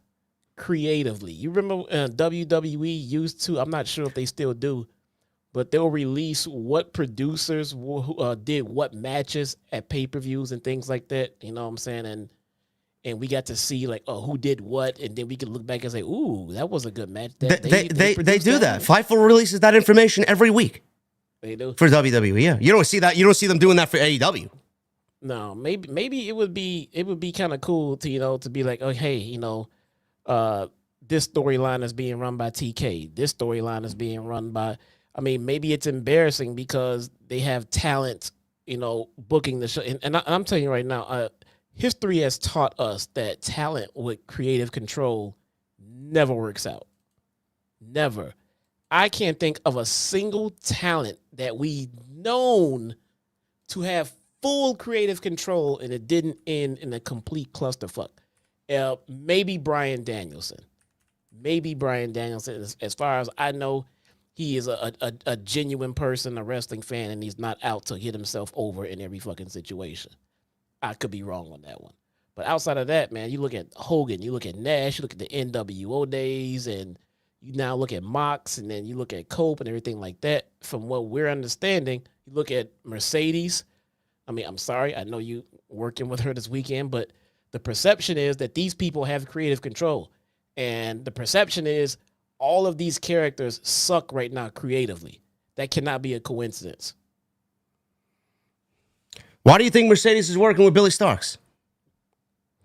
creatively? You remember WWE used to, I'm not sure if they still do, but they'll release what producers did what matches at pay-per-views and things like that. You know what I'm saying? And we got to see like, oh, who did what, and then we could look back and say, ooh, that was a good match. They do that. Fightful releases that information every week. They do for WWE. Yeah, you don't see that. You don't see them doing that for AEW. No, maybe it would be kind of cool to to be like, oh hey, this storyline is being run by TK. This storyline is being run by. I mean, maybe it's embarrassing because they have talent, booking the show. And I'm telling you right now, history has taught us that talent with creative control never works out. Never. I can't think of a single talent that we known to have full creative control and it didn't end in a complete clusterfuck. Maybe Bryan Danielson. As far as I know, he is a genuine person, a wrestling fan, and he's not out to hit himself over in every fucking situation. I could be wrong on that one. But outside of that, man, you look at Hogan, you look at Nash, you look at the NWO days, and you now look at Mox, and then you look at Cope and everything like that. From what we're understanding, you look at Mercedes. I mean, I'm sorry, I know you working with her this weekend, but the perception is that these people have creative control. And the perception is all of these characters suck right now creatively. That cannot be a coincidence. Why do you think Mercedes is working with Billy Starks?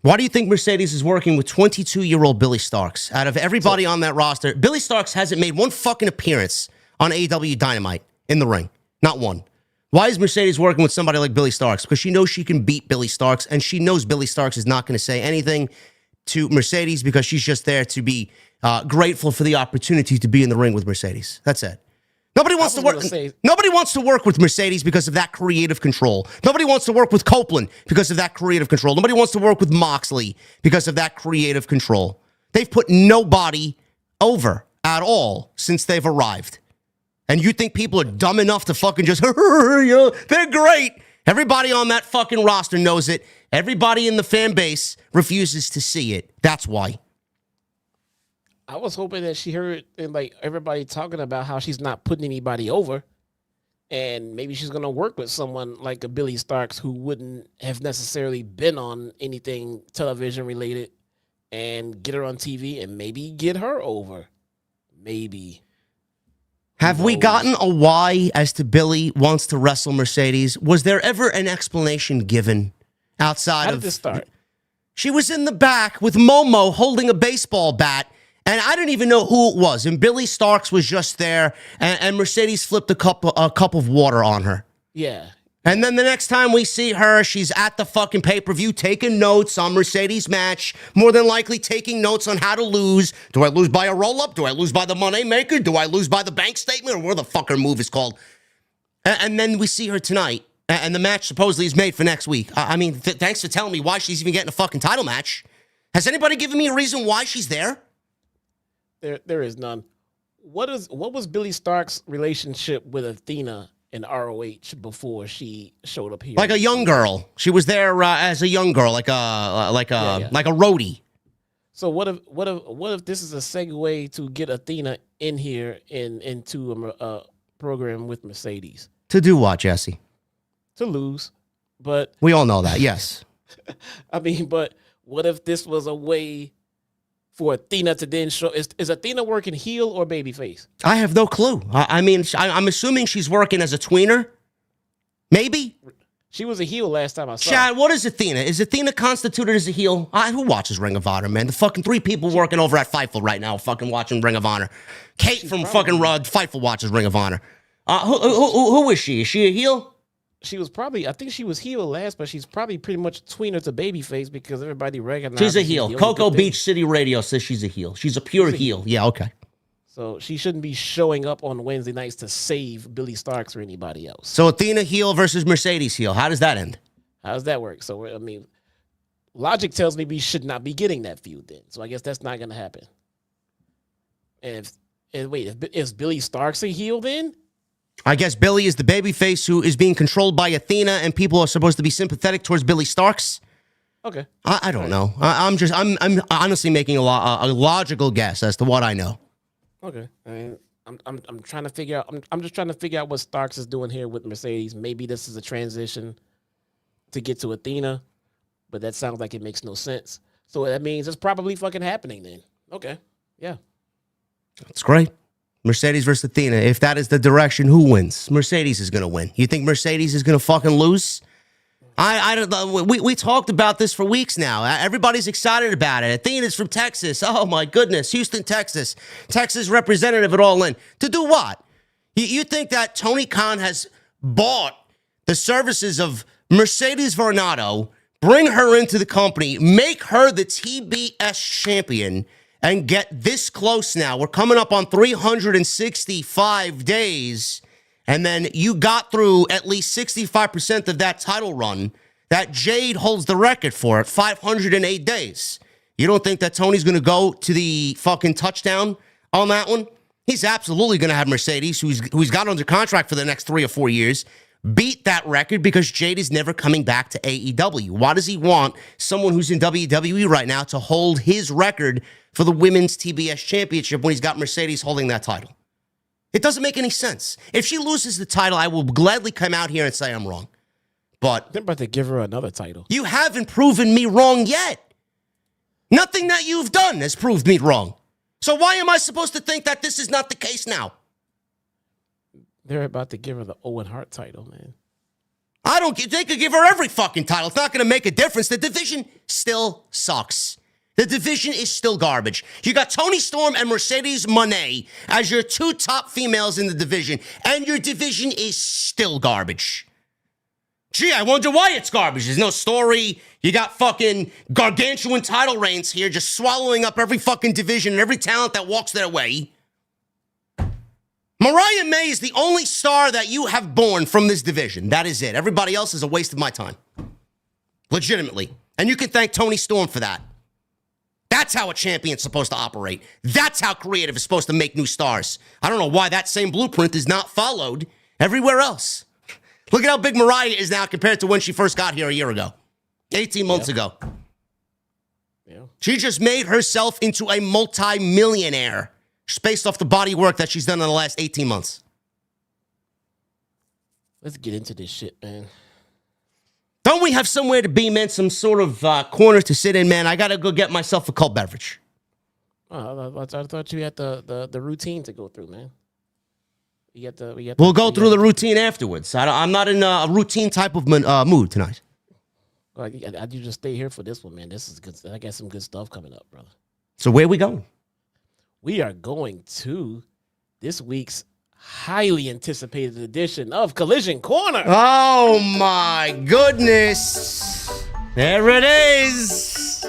Why do you think Mercedes is working with 22-year-old Billy Starks? Out of everybody on that roster, Billy Starks hasn't made one fucking appearance on AEW Dynamite in the ring. Not one. Why is Mercedes working with somebody like Billy Starks? Because she knows she can beat Billy Starks, and she knows Billy Starks is not going to say anything to Mercedes because she's just there to be grateful for the opportunity to be in the ring with Mercedes. That's it. Nobody wants to work with Mercedes because of that creative control. Nobody wants to work with Copeland because of that creative control. Nobody wants to work with Moxley because of that creative control. They've put nobody over at all since they've arrived. And you think people are dumb enough to fucking just, they're great. Everybody on that fucking roster knows it. Everybody in the fan base refuses to see it. That's why. I was hoping that she heard like everybody talking about how she's not putting anybody over, and maybe she's gonna work with someone like a Billy Starks who wouldn't have necessarily been on anything television related, and get her on TV and maybe get her over. Maybe. Have we gotten a why as to Billy wants to wrestle Mercedes? Was there ever an explanation given outside How of did this start? She was in the back with Momo holding a baseball bat. And I didn't even know who it was. And Billy Starks was just there. And Mercedes flipped a cup of water on her. Yeah. And then the next time we see her, she's at the fucking pay-per-view taking notes on Mercedes' match, more than likely taking notes on how to lose. Do I lose by a roll-up? Do I lose by the money maker? Do I lose by the bank statement? Or what the fuck her move is called? And then we see her tonight, and the match supposedly is made for next week. I mean, thanks for telling me why she's even getting a fucking title match. Has anybody given me a reason why she's there? There is none. What was Billy Stark's relationship with Athena in ROH before she showed up here? Like a young girl. She was there as a young girl, like a roadie. So what if this is a segue to get Athena in here into a program with Mercedes? To do what, Jesse? To lose, but we all know that. Yes. I mean, but what if this was a way for Athena to then show? Is Athena working heel or babyface? I have no clue. I'm assuming she's working as a tweener. Maybe. She was a heel last time I saw. Chad, what is Athena? Is Athena constituted as a heel? Who watches Ring of Honor, man? The fucking 3 people working over at Fightful right now fucking watching Ring of Honor. Kate from fucking Fightful watches Ring of Honor. Who is she? Is she a heel? She was probably, I think she was heel last, but she's probably pretty much a tweener to babyface because everybody recognizes she's a heel. Cocoa Beach City Radio says she's a heel. She's a pure heel. Yeah, okay. So she shouldn't be showing up on Wednesday nights to save Billy Starks or anybody else. So Athena heel versus Mercedes heel. How does that end? How does that work? So, I mean, logic tells me we should not be getting that feud then. So I guess that's not going to happen. And is Billy Starks a heel then? I guess Billy is the babyface who is being controlled by Athena, and people are supposed to be sympathetic towards Billy Starks. Okay. I don't know. I'm honestly making a logical guess as to what I know. Okay. I mean, I'm trying to figure out. I'm just trying to figure out what Starks is doing here with Mercedes. Maybe this is a transition to get to Athena, but that sounds like it makes no sense. So that means it's probably fucking happening then. Okay. Yeah. That's great. Mercedes versus Athena. If that is the direction, who wins? Mercedes is going to win. You think Mercedes is going to fucking lose? I don't know. We talked about this for weeks now. Everybody's excited about it. Athena's from Texas. Oh, my goodness. Houston, Texas. Texas representative at All In. To do what? You think that Tony Khan has bought the services of Mercedes Varnado, bring her into the company, make her the TBS champion, and get this close now? We're coming up on 365 days, and then you got through at least 65% of that title run that Jade holds the record for at 508 days. You don't think that Tony's going to go to the fucking touchdown on that one? He's absolutely going to have Mercedes, who's got under contract for the next 3 or 4 years, beat that record because Jade is never coming back to AEW. Why does he want someone who's in WWE right now to hold his record for the women's TBS championship when he's got Mercedes holding that title? It doesn't make any sense. If she loses the title, I will gladly come out here and say I'm wrong. But they're about to give her another title. You haven't proven me wrong yet. Nothing that you've done has proved me wrong. So why am I supposed to think that this is not the case now? They're about to give her the Owen Hart title, man. They could give her every fucking title. It's not going to make a difference. The division still sucks. The division is still garbage. You got Toni Storm and Mercedes Moné as your 2 top females in the division, and your division is still garbage. Gee, I wonder why it's garbage. There's no story. You got fucking gargantuan title reigns here, just swallowing up every fucking division and every talent that walks their way. Mariah May is the only star that you have born from this division. That is it. Everybody else is a waste of my time. Legitimately. And you can thank Toni Storm for that. That's how a champion's supposed to operate. That's how creative is supposed to make new stars. I don't know why that same blueprint is not followed everywhere else. Look at how big Mariah is now compared to when she first got here a year ago. 18 months ago. Yeah. She just made herself into a multi-millionaire just based off the body work that she's done in the last 18 months. Let's get into this shit, man. Don't we have somewhere to be, man? Some sort of corner to sit in, man? I got to go get myself a cold beverage. Oh, I thought you had the routine to go through, man. We'll go through the routine afterwards. I'm not in a routine type of mood tonight. I do just stay here for this one, man. This is good. I got some good stuff coming up, brother. So where are we going? We are going to this week's highly anticipated edition of Collision Corner. Oh my goodness. There it is.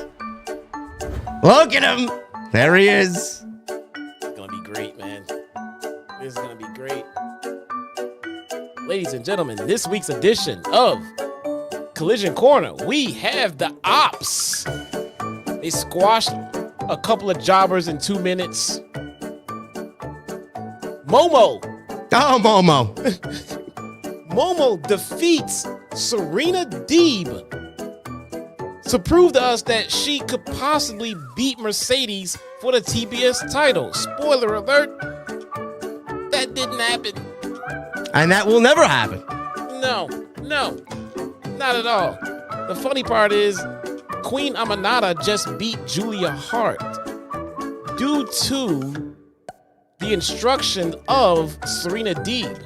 Look at him. There he is. It's going to be great, man. This is going to be great. Ladies and gentlemen, this week's edition of Collision Corner, we have the Ops. They squashed a couple of jobbers in 2 minutes. Momo. Oh, Momo. Momo defeats Serena Deeb to prove to us that she could possibly beat Mercedes for the TBS title. Spoiler alert, that didn't happen. And that will never happen. No, not at all. The funny part is Queen Amanada just beat Julia Hart due to the instruction of Serena Deeb.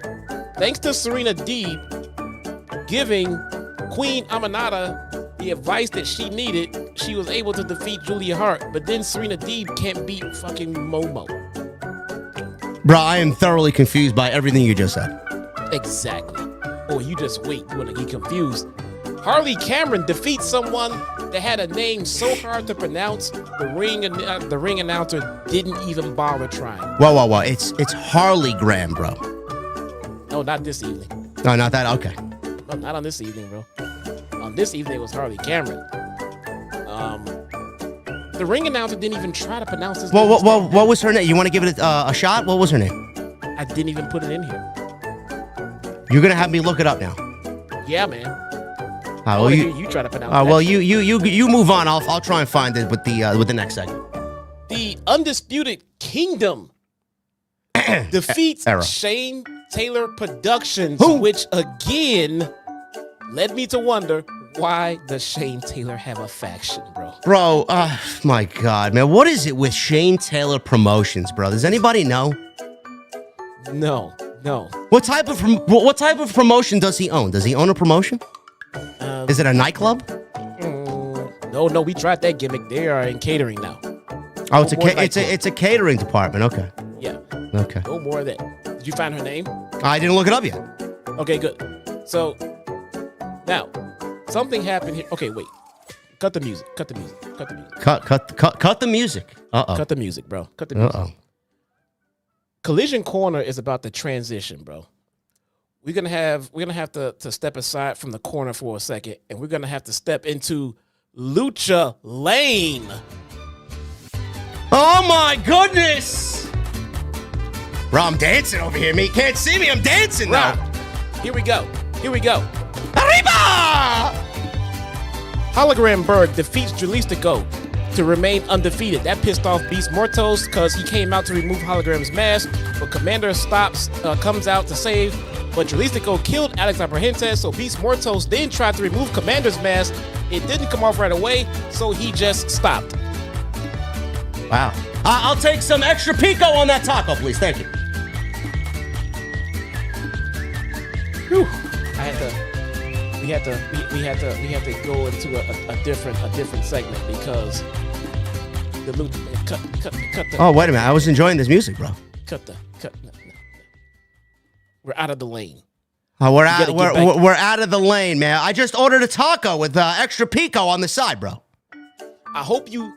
Thanks to Serena Deeb giving Queen Amanada the advice that she needed, she was able to defeat Julia Hart. But then Serena Deeb can't beat fucking Momo. Bro, I am thoroughly confused by everything you just said. Exactly. Or you just wait, you want to get confused. Harley Cameron defeats someone that had a name so hard to pronounce, the ring announcer didn't even bother trying. Whoa. It's Harley Graham, bro. No, not this evening. No, not that. Okay. No, not on this evening, bro. On this evening, it was Harley Cameron. The ring announcer didn't even try to pronounce his name. What was her name? You want to give it a shot? What was her name? I didn't even put it in here. You're gonna have me look it up now. Yeah, man. Well, you try to pronounce it. Well, you move on. I'll try and find it with the next segment. The Undisputed Kingdom defeats Shane Taylor Productions, which again led me to wonder, why does Shane Taylor have a faction, bro? Bro, my God, man, what is it with Shane Taylor Promotions, bro? Does anybody know? No. What type of promotion does he own? Does he own a promotion? Is it a nightclub? No, we tried that gimmick. They are in catering now. Oh, it's a catering department. Okay. Yeah. Okay. No more of that. Did you find her name? I didn't look it up yet. Okay, good. So now something happened here. Okay, wait. Cut the music. Cut the music. Cut the music. Cut the music, bro. Cut the music. Collision Corner is about the transition, bro. We're gonna have to step aside from the corner for a second, and we're gonna have to step into Lucha Lane. Oh my goodness! Bro, I'm dancing over here. You can't see me. I'm dancing now. Here we go. Arriba! Hologram Bird defeats Jalisco to remain undefeated. That pissed off Beast Mortos because he came out to remove Hologram's mask, but Commander comes out to save. But Jalisco killed Alex Abrahantes, so Beast Mortos then tried to remove Commander's mask. It didn't come off right away, so he just stopped. Wow. I'll take some extra pico on that taco, please. Thank you. Whew. We had to go into a different segment because the cut the. Oh, wait a minute! I was enjoying this music, bro. Cut. No. We're out of the lane. Oh, we're out of the lane, man. I just ordered a taco with extra pico on the side, bro. I hope you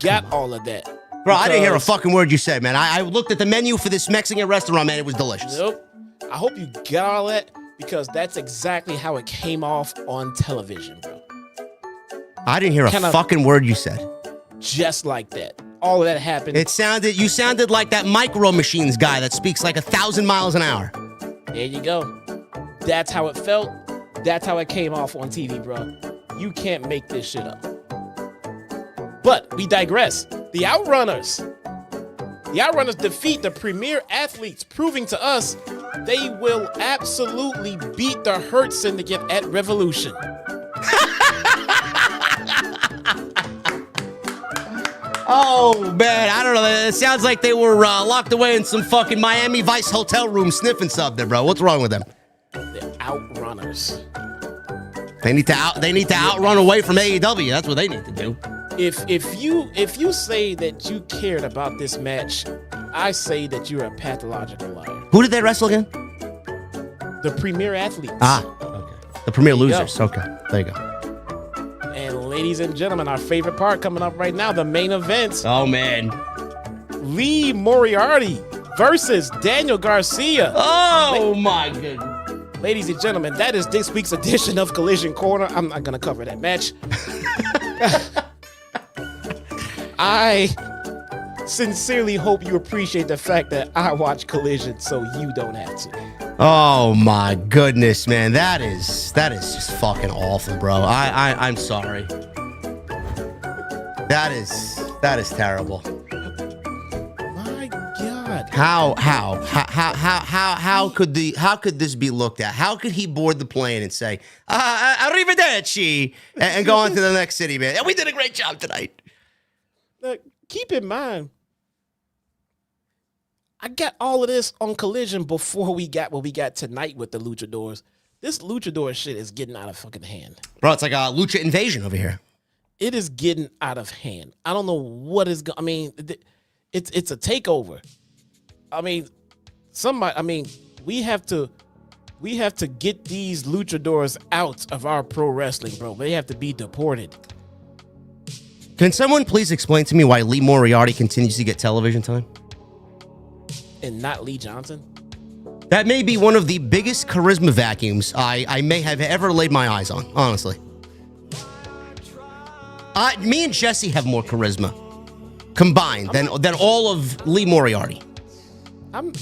got all of that. Bro, I didn't hear a fucking word you said, man. I looked at the menu for this Mexican restaurant, man. It was delicious. Nope. I hope you got all that because that's exactly how it came off on television, bro. I didn't hear a fucking word you said. Just like that. All of that happened. You sounded like that Micro Machines guy that speaks like 1,000 miles an hour. There you go. That's how it felt. That's how it came off on TV, bro. You can't make this shit up. But we digress. The Outrunners. The Outrunners defeat the Premier Athletes, proving to us they will absolutely beat the Hurt Syndicate at Revolution. Oh, man, I don't know. It sounds like they were locked away in some fucking Miami Vice hotel room sniffing something, bro. What's wrong with them? The Outrunners. They need to outrun away from AEW. That's what they need to do. If you say that you cared about this match, I say that you're a pathological liar. Who did they wrestle again? The premier athletes. Okay. The premier losers. go. Okay, there you go. And ladies and gentlemen, our favorite part coming up right now, the main event. Oh, man. Lee Moriarty versus Daniel Garcia. Oh, my goodness. Ladies and gentlemen, that is this week's edition of Collision Corner. I'm not going to cover that match. I sincerely hope you appreciate the fact that I watch Collision so you don't have to. Oh, my goodness, man. That is just fucking awful, bro. I'm sorry. That is terrible. My God. How could this be looked at? How could he board the plane and say, arrivederci, and go on to the next city, man? And we did a great job tonight. Now, keep in mind, I got all of this on Collision before we got what we got tonight with the Luchadors. This Luchador shit is getting out of fucking hand. Bro, it's like a lucha invasion over here. It is getting out of hand. I don't know what is going. I mean, it's a takeover. I mean, we have to get these luchadors out of our pro wrestling, bro. They have to be deported. Can someone please explain to me why Lee Moriarty continues to get television time? And not Lee Johnson. That may be one of the biggest charisma vacuums I may have ever laid my eyes on, honestly. Me and Jesse have more charisma combined than all of Lee Moriarty. I'm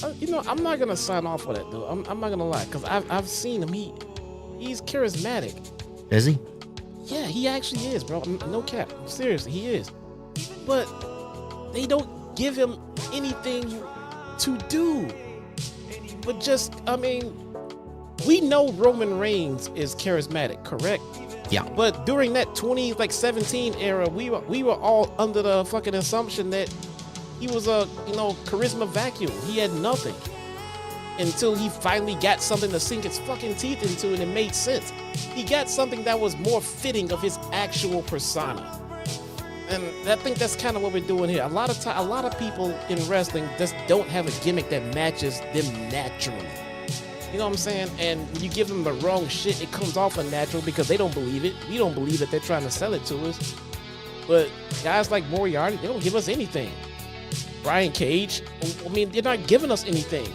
not gonna sign off for that, though. I'm not gonna lie, because I've seen him. He's charismatic. Is he? Yeah, he actually is, bro. No cap. Seriously, he is. But they don't give him anything to do. But we know Roman Reigns is charismatic, correct? Yeah. But during that 2017 era, we were all under the fucking assumption that he was a charisma vacuum. He had nothing until he finally got something to sink his fucking teeth into, and it made sense. He got something that was more fitting of his actual persona. And I think that's kind of what we're doing here. A lot of people in wrestling just don't have a gimmick that matches them naturally. You know what I'm saying? And when you give them the wrong shit, it comes off unnatural because they don't believe it. We don't believe that they're trying to sell it to us. But guys like Moriarty, they don't give us anything. Brian Cage, they're not giving us anything.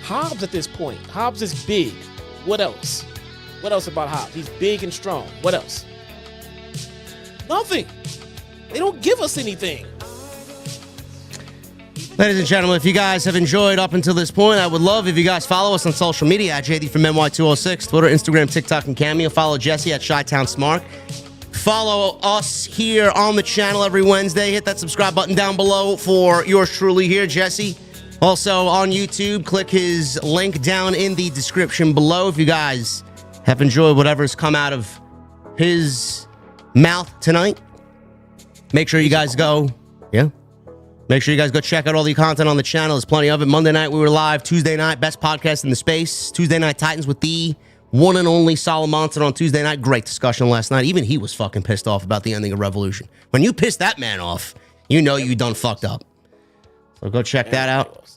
Hobbs at this point. Hobbs is big. What else? What else about Hobbs? He's big and strong. What else? Nothing. They don't give us anything. Ladies and gentlemen, if you guys have enjoyed up until this point, I would love if you guys follow us on social media at JDfromNY206, Twitter, Instagram, TikTok, and Cameo. Follow Jesse at Chi-Town Smart. Follow us here on the channel every Wednesday. Hit that subscribe button down below for yours truly here, Jesse. Also on YouTube, click his link down in the description below if you guys have enjoyed whatever's come out of his mouth tonight. Make sure you guys go. Yeah. Make sure you guys go check out all the content on the channel. There's plenty of it. Monday night, we were live. Tuesday night, best podcast in the space. Tuesday Night Titans with the one and only Solomon on Tuesday night. Great discussion last night. Even he was fucking pissed off about the ending of Revolution. When you piss that man off, you know you done fucked up. So go check that out.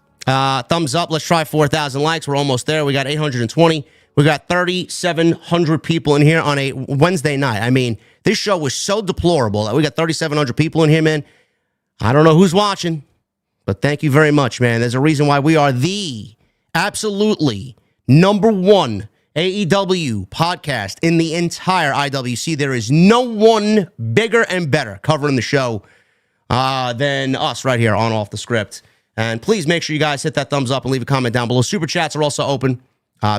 Thumbs up. Let's try 4,000 likes. We're almost there. We got 820. We got 3,700 people in here on a Wednesday night. I mean, this show was so deplorable that we got 3,700 people in here, man. I don't know who's watching, but thank you very much, man. There's a reason why we are the absolutely number one AEW podcast in the entire IWC. There is no one bigger and better covering the show than us right here on Off the Script. And please make sure you guys hit that thumbs up and leave a comment down below. Super chats are also open.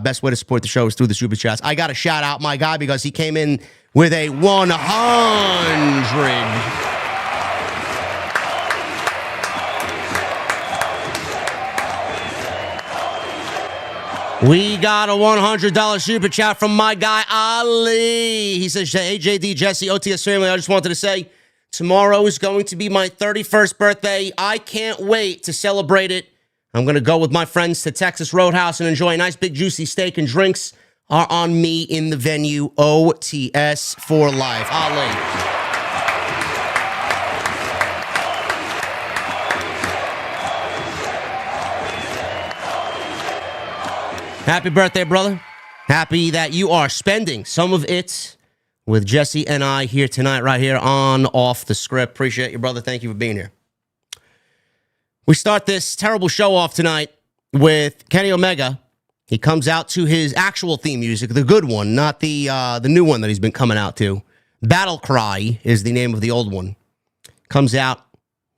Best way to support the show is through the super chats. I got to shout out my guy because he came in with a 100. We got a $100 super chat from my guy, Ali. He says, hey, JD, Jesse, OTS family, I just wanted to say, tomorrow is going to be my 31st birthday. I can't wait to celebrate it. I'm going to go with my friends to Texas Roadhouse and enjoy a nice big juicy steak, and drinks are on me in the venue. OTS for life. Ali. Happy birthday, brother. Happy that you are spending some of it with Jesse and I here tonight, right here on Off the Script. Appreciate you, brother. Thank you for being here. We start this terrible show off tonight with Kenny Omega. He comes out to his actual theme music, the good one, not the new one that he's been coming out to. Battle Cry is the name of the old one. Comes out.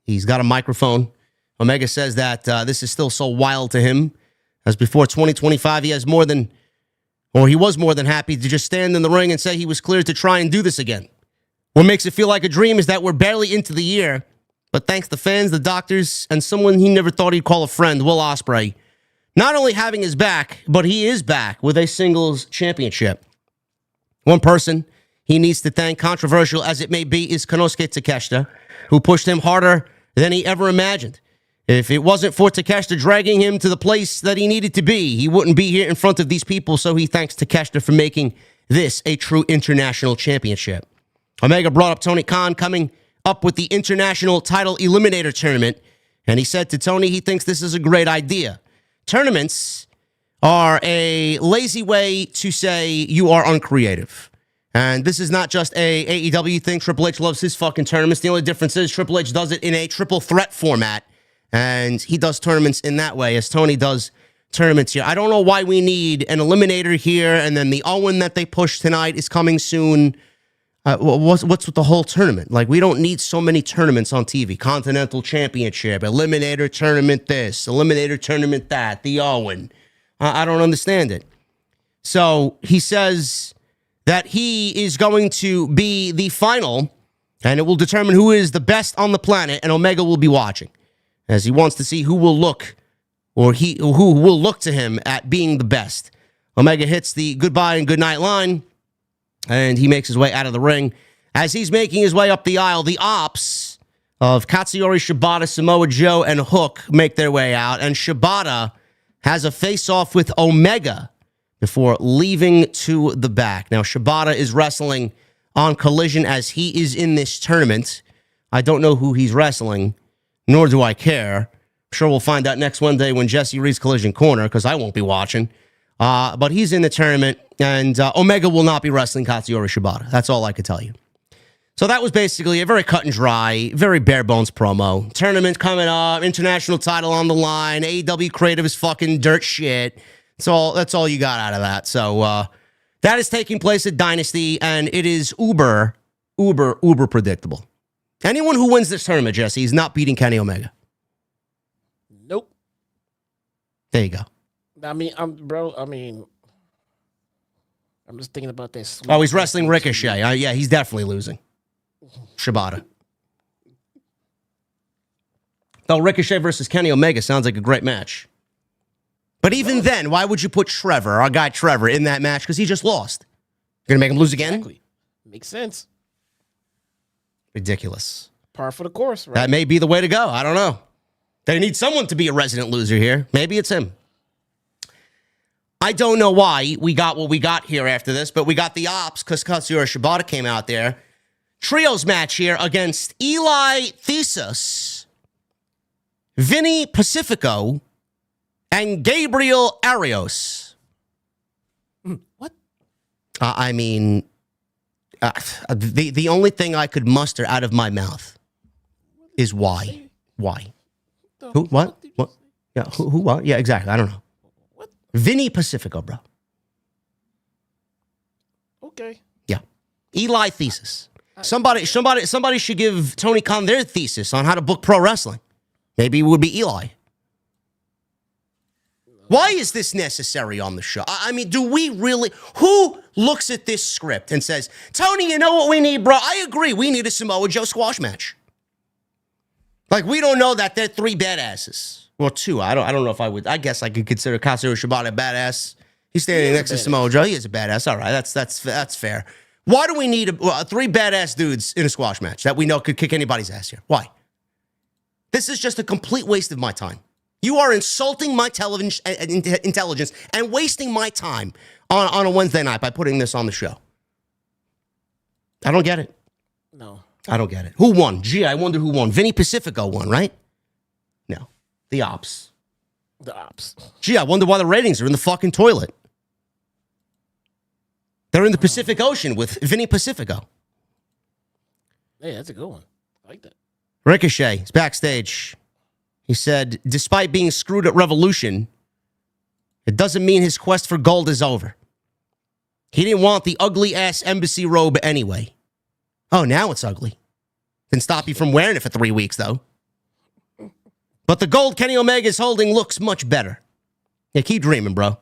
He's got a microphone. Omega says that this is still so wild to him. As before 2025, he was more than happy to just stand in the ring and say he was cleared to try and do this again. What makes it feel like a dream is that we're barely into the year, but thanks to fans, the doctors, and someone he never thought he'd call a friend, Will Ospreay, not only having his back, but he is back with a singles championship. One person he needs to thank, controversial as it may be, is Konosuke Takeshita, who pushed him harder than he ever imagined. If it wasn't for Takeshita dragging him to the place that he needed to be, he wouldn't be here in front of these people, so he thanks Takeshita for making this a true international championship. Omega brought up Tony Khan coming up with the International Title Eliminator Tournament, and he said to Tony he thinks this is a great idea. Tournaments are a lazy way to say you are uncreative. And this is not just a AEW thing. Triple H loves his fucking tournaments. The only difference is Triple H does it in a triple threat format. And he does tournaments in that way, as Tony does tournaments here. I don't know why we need an eliminator here, and then the Owen that they push tonight is coming soon. What's with the whole tournament? Like, we don't need so many tournaments on TV. Continental Championship, eliminator tournament this, eliminator tournament that, the Owen. I don't understand it. So he says that he is going to be the final, and it will determine who is the best on the planet, and Omega will be watching, as he wants to see who will look to him at being the best. Omega hits the goodbye and goodnight line, and he makes his way out of the ring. As he's making his way up the aisle, the ops of Katsuyori Shibata, Samoa Joe, and Hook make their way out, and Shibata has a face-off with Omega before leaving to the back. Now, Shibata is wrestling on Collision as he is in this tournament. I don't know who he's wrestling, nor do I care. I'm sure we'll find out next Wednesday when Jesse reads Collision Corner, because I won't be watching. But he's in the tournament, and Omega will not be wrestling Katsuyori Shibata. That's all I can tell you. So that was basically a very cut and dry, very bare bones promo. Tournament coming up, international title on the line, AEW creative is fucking dirt shit. That's all you got out of that. So that is taking place at Dynasty, and it is uber predictable. Anyone who wins this tournament, Jesse, is not beating Kenny Omega. Nope. There you go. I'm just thinking about this. Oh, he's wrestling Ricochet. Yeah, he's definitely losing. Shibata. Though Ricochet versus Kenny Omega sounds like a great match. But even then, why would you put Trevor, our guy Trevor, in that match? Because he just lost. You're going to make him lose again? Exactly. Makes sense. Ridiculous. Par for the course, right? That may be the way to go. I don't know. They need someone to be a resident loser here. Maybe it's him. I don't know why we got what we got here after this, but we got the ops because Katsuyori Shibata came out there. Trios match here against Eli Thesis, Vinny Pacifico, and Gabriel Arios. What? The only thing I could muster out of my mouth is why. Why? Who? What? What? Yeah. Who? What? Yeah. Exactly. I don't know. What? Vinny Pacifico, bro. Okay. Yeah. Eli Thesis. Somebody should give Tony Khan their thesis on how to book pro wrestling. Maybe it would be Eli. Why is this necessary on the show? I mean, do we really... Who looks at this script and says, Tony, you know what we need, bro? I agree. We need a Samoa Joe squash match. Like, we don't know that they're three badasses. Well, two. I don't know if I would... I guess I could consider Katsuyori Shibata a badass. He's standing next to Samoa Joe. He is a badass. All right, that's fair. Why do we need three badass dudes in a squash match that we know could kick anybody's ass here? Why? This is just a complete waste of my time. You are insulting my intelligence and wasting my time on a Wednesday night by putting this on the show. I don't get it. No. I don't get it. Who won? Gee, I wonder who won. Vinny Pacifico won, right? No. The Ops. The ops. Gee, I wonder why the ratings are in the fucking toilet. They're in the Pacific Ocean with Vinny Pacifico. Hey, that's a good one. I like that. Ricochet is backstage. He said, despite being screwed at Revolution, it doesn't mean his quest for gold is over. He didn't want the ugly-ass embassy robe anyway. Oh, now it's ugly. Didn't stop you from wearing it for 3 weeks, though. But the gold Kenny Omega's holding looks much better. Yeah, keep dreaming, bro.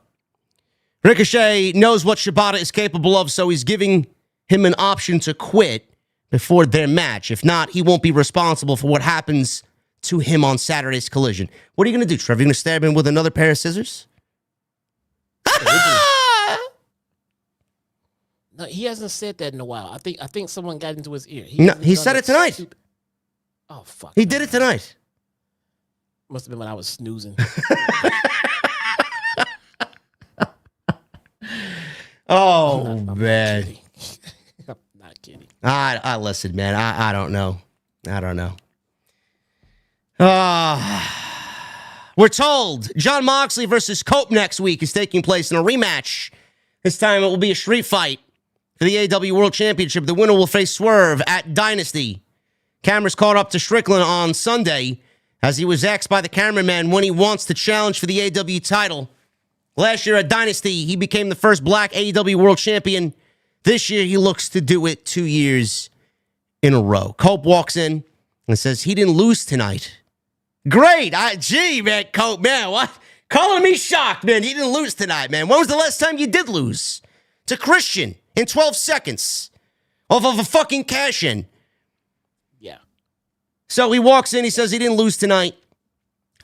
Ricochet knows what Shibata is capable of, so he's giving him an option to quit before their match. If not, he won't be responsible for what happens to him on Saturday's Collision. What are you going to do, Trevor? You going to stab him with another pair of scissors? No, he hasn't said that in a while. I think someone got into his ear. No, he said it tonight. Oh, fuck. He did it tonight. Must have been when I was snoozing. Oh, man. Kidding. I'm not kidding. I listen, man. I don't know. We're told Jon Moxley versus Cope next week is taking place in a rematch. This time it will be a street fight for the AEW World Championship. The winner will face Swerve at Dynasty. Cameras caught up to Strickland on Sunday as he was asked by the cameraman when he wants to challenge for the AEW title. Last year at Dynasty, he became the first black AEW World Champion. This year, he looks to do it 2 years in a row. Cope walks in and says he didn't lose tonight. Great. Gee, man, Cope, man, what? Calling me shocked, man. He didn't lose tonight, man. When was the last time you did lose? To Christian in 12 seconds off of a fucking cash-in. Yeah. So he walks in, he says he didn't lose tonight.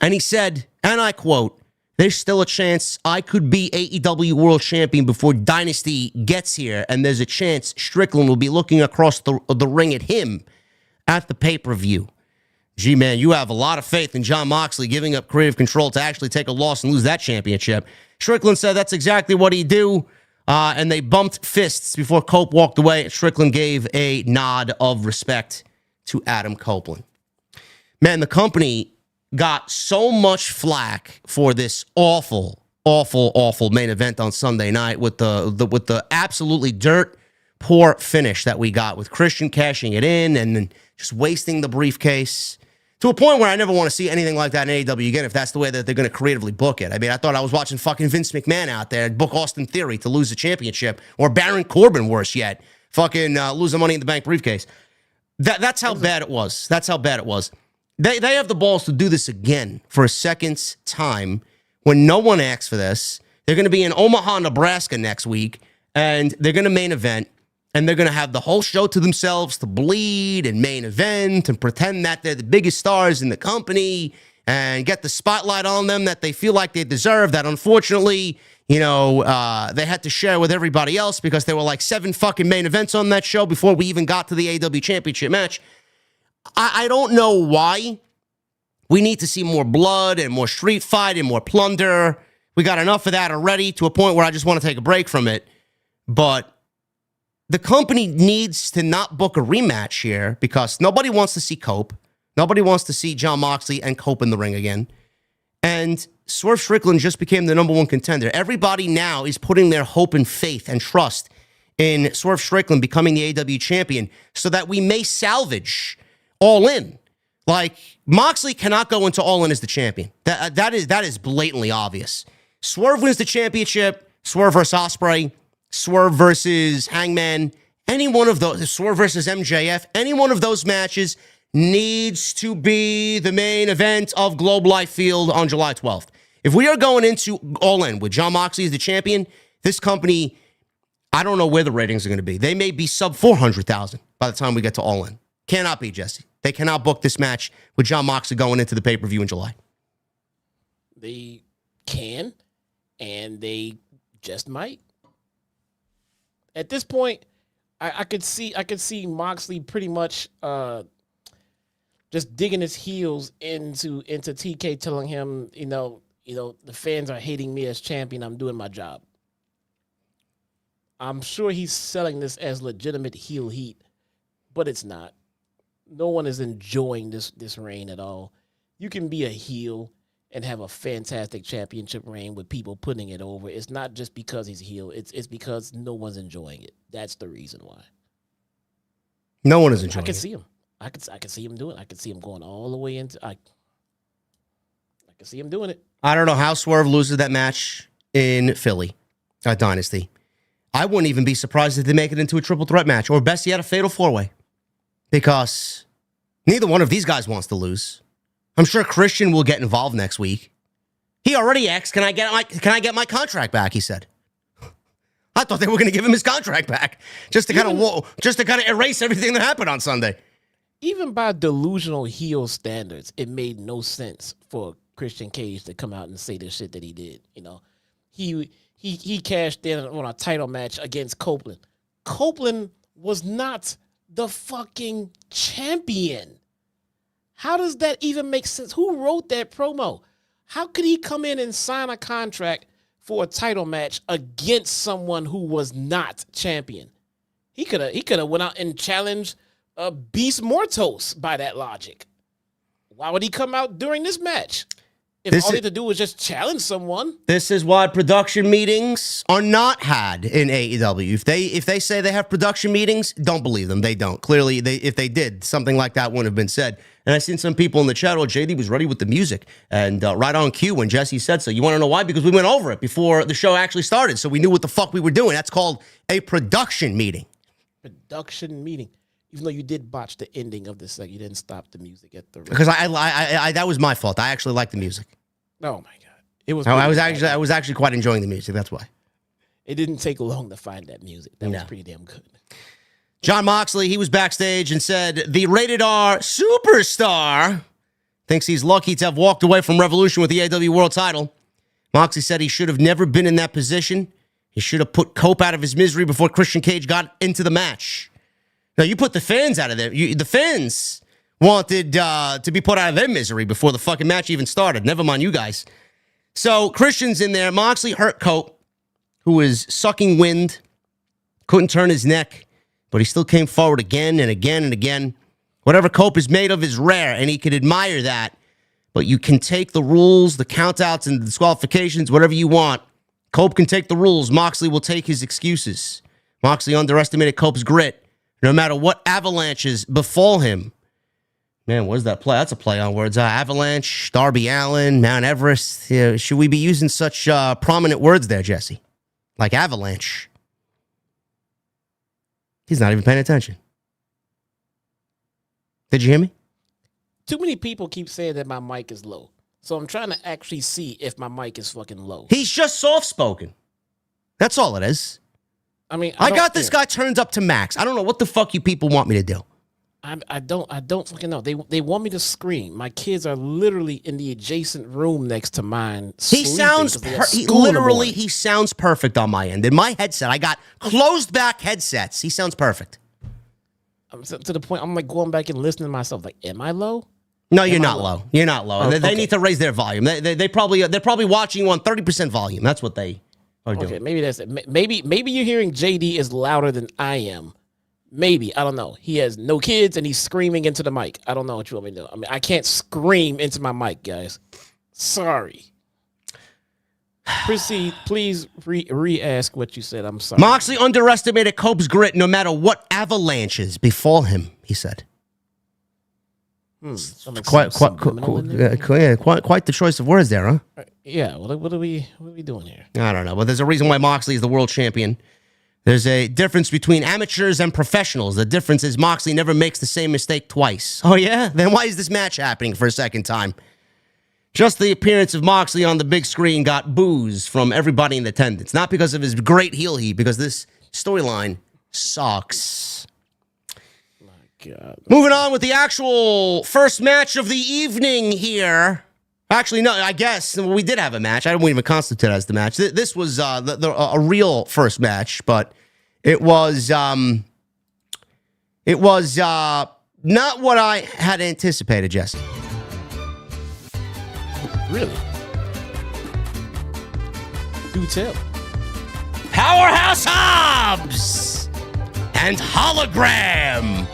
And he said, and I quote, there's still a chance I could be AEW World Champion before Dynasty gets here, and there's a chance Strickland will be looking across the ring at him at the pay-per-view. Gee, man, you have a lot of faith in Jon Moxley giving up creative control to actually take a loss and lose that championship. Strickland said that's exactly what he'd do, and they bumped fists before Cope walked away. Strickland gave a nod of respect to Adam Copeland. Man, the company got so much flack for this awful main event on Sunday night with the absolutely dirt poor finish that we got with Christian cashing it in and then just wasting the briefcase to a point where I never want to see anything like that in AEW again if that's the way that they're going to creatively book it. I mean, I thought I was watching fucking Vince McMahon out there book Austin Theory to lose the championship, or Baron Corbin, worse yet, fucking lose the Money in the Bank briefcase. That's how bad it was. That's how bad it was. They have the balls to do this again for a second time when no one asks for this. They're going to be in Omaha, Nebraska next week, and they're going to main event, and they're going to have the whole show to themselves to bleed and main event and pretend that they're the biggest stars in the company and get the spotlight on them that they feel like they deserve, that unfortunately, they had to share with everybody else because there were like 7 fucking main events on that show before we even got to the AEW Championship match. I don't know why we need to see more blood and more street fight and more plunder. We got enough of that already to a point where I just want to take a break from it. But the company needs to not book a rematch here because nobody wants to see Cope. Nobody wants to see Jon Moxley and Cope in the ring again. And Swerve Strickland just became the number 1 contender. Everybody now is putting their hope and faith and trust in Swerve Strickland becoming the AEW champion so that we may salvage All In. Like, Moxley cannot go into All In as the champion. That is blatantly obvious. Swerve wins the championship. Swerve versus Ospreay. Swerve versus Hangman. Any one of those. Swerve versus MJF. Any one of those matches needs to be the main event of Globe Life Field on July 12th. If we are going into All In with Jon Moxley as the champion, this company, I don't know where the ratings are going to be. They may be sub 400,000 by the time we get to All In. Cannot be, Jesse. They cannot book this match with Jon Moxley going into the pay-per-view in July. They can, and they just might. At this point, I could see Moxley pretty much just digging his heels into TK, telling him, the fans are hating me as champion. I'm doing my job. I'm sure he's selling this as legitimate heel heat, but it's not. No one is enjoying this reign at all. You can be a heel and have a fantastic championship reign with people putting it over. It's not just because he's a heel. It's because no one's enjoying it. That's the reason why. No one is enjoying it. I can see him. I can see him doing it. I can see him going all the way into. I can see him doing it. I don't know how Swerve loses that match in Philly at Dynasty. I wouldn't even be surprised if they make it into a triple threat match, or best yet, a fatal 4-way, because neither one of these guys wants to lose. I'm sure Christian will get involved next week. He already asked, "Can I get my contract back?" He said. I thought they were going to give him his contract back just to kind of erase everything that happened on Sunday. Even by delusional heel standards, it made no sense for Christian Cage to come out and say the shit that he did. You know, he cashed in on a title match against Copeland. Copeland was not the fucking champion. How does that even make sense? Who wrote that promo? How could he come in and sign a contract for a title match against someone who was not champion? He could have went out and challenged Beast Mortos by that logic. Why would he come out during this match? If all he had to do was just challenge someone. This is why production meetings are not had in AEW. If they say they have production meetings, don't believe them. They don't. Clearly, if they did, something like that wouldn't have been said. And I've seen some people in the chat, JD was ready with the music. And right on cue when Jesse said so. You want to know why? Because we went over it before the show actually started. So we knew what the fuck we were doing. That's called a production meeting. Production meeting. Even though you did botch the ending of this segment, you didn't stop the music at the because I that was my fault. I actually liked the music. Oh my god, it was. I was actually quite enjoying the music. That's why. It didn't take long to find that music. That was pretty damn good. Jon Moxley, he was backstage and said the rated R superstar thinks he's lucky to have walked away from Revolution with the AEW World Title. Moxley said he should have never been in that position. He should have put Cope out of his misery before Christian Cage got into the match. Now, you put the fans out of there. The fans wanted to be put out of their misery before the fucking match even started. Never mind you guys. So, Christian's in there. Moxley hurt Cope, who was sucking wind, couldn't turn his neck, but he still came forward again and again and again. Whatever Cope is made of is rare, and he could admire that. But you can take the rules, the countouts, and the disqualifications, whatever you want. Cope can take the rules. Moxley will take his excuses. Moxley underestimated Cope's grit. No matter what avalanches befall him. Man, what is that play? That's a play on words. Avalanche, Darby Allin, Mount Everest. Yeah, should we be using such prominent words there, Jesse? Like avalanche. He's not even paying attention. Did you hear me? Too many people keep saying that my mic is low. So I'm trying to actually see if my mic is fucking low. He's just soft-spoken. That's all it is. I mean, I got this guy turned up to max. I don't know what the fuck you people want me to do. I don't fucking know. They want me to scream. My kids are literally in the adjacent room next to mine. He sounds he sounds perfect on my end. In my headset, I got closed back headsets. He sounds perfect. To the point I'm like going back and listening to myself. Like, am I low? No, you're not low. You're not low. Oh, they need to raise their volume. They're probably watching you on 30% volume. That's what they are doing. Okay, maybe that's it. Maybe you're hearing JD is louder than I am. Maybe. I don't know. He has no kids and he's screaming into the mic. I don't know what you want me to do. I mean, I can't scream into my mic, guys. Sorry. Proceed. Please re-ask what you said. I'm sorry. Moxley underestimated Cope's grit no matter what avalanches befall him, he said. Quite the choice of words there, huh? Yeah. What are we doing here? I don't know, but there's a reason why Moxley is the world champion. There's a difference between amateurs and professionals. The difference is Moxley never makes the same mistake twice. Oh, yeah? Then why is this match happening for a second time? Just the appearance of Moxley on the big screen got boos from everybody in attendance. Not because of his great heel heat, because this storyline sucks. God. Moving on with the actual first match of the evening here. Actually, no, I guess we did have a match. I don't even constitute it as the match. This was a real first match, but it was not what I had anticipated, Jesse. Really? Do tell. Powerhouse Hobbs and Hologram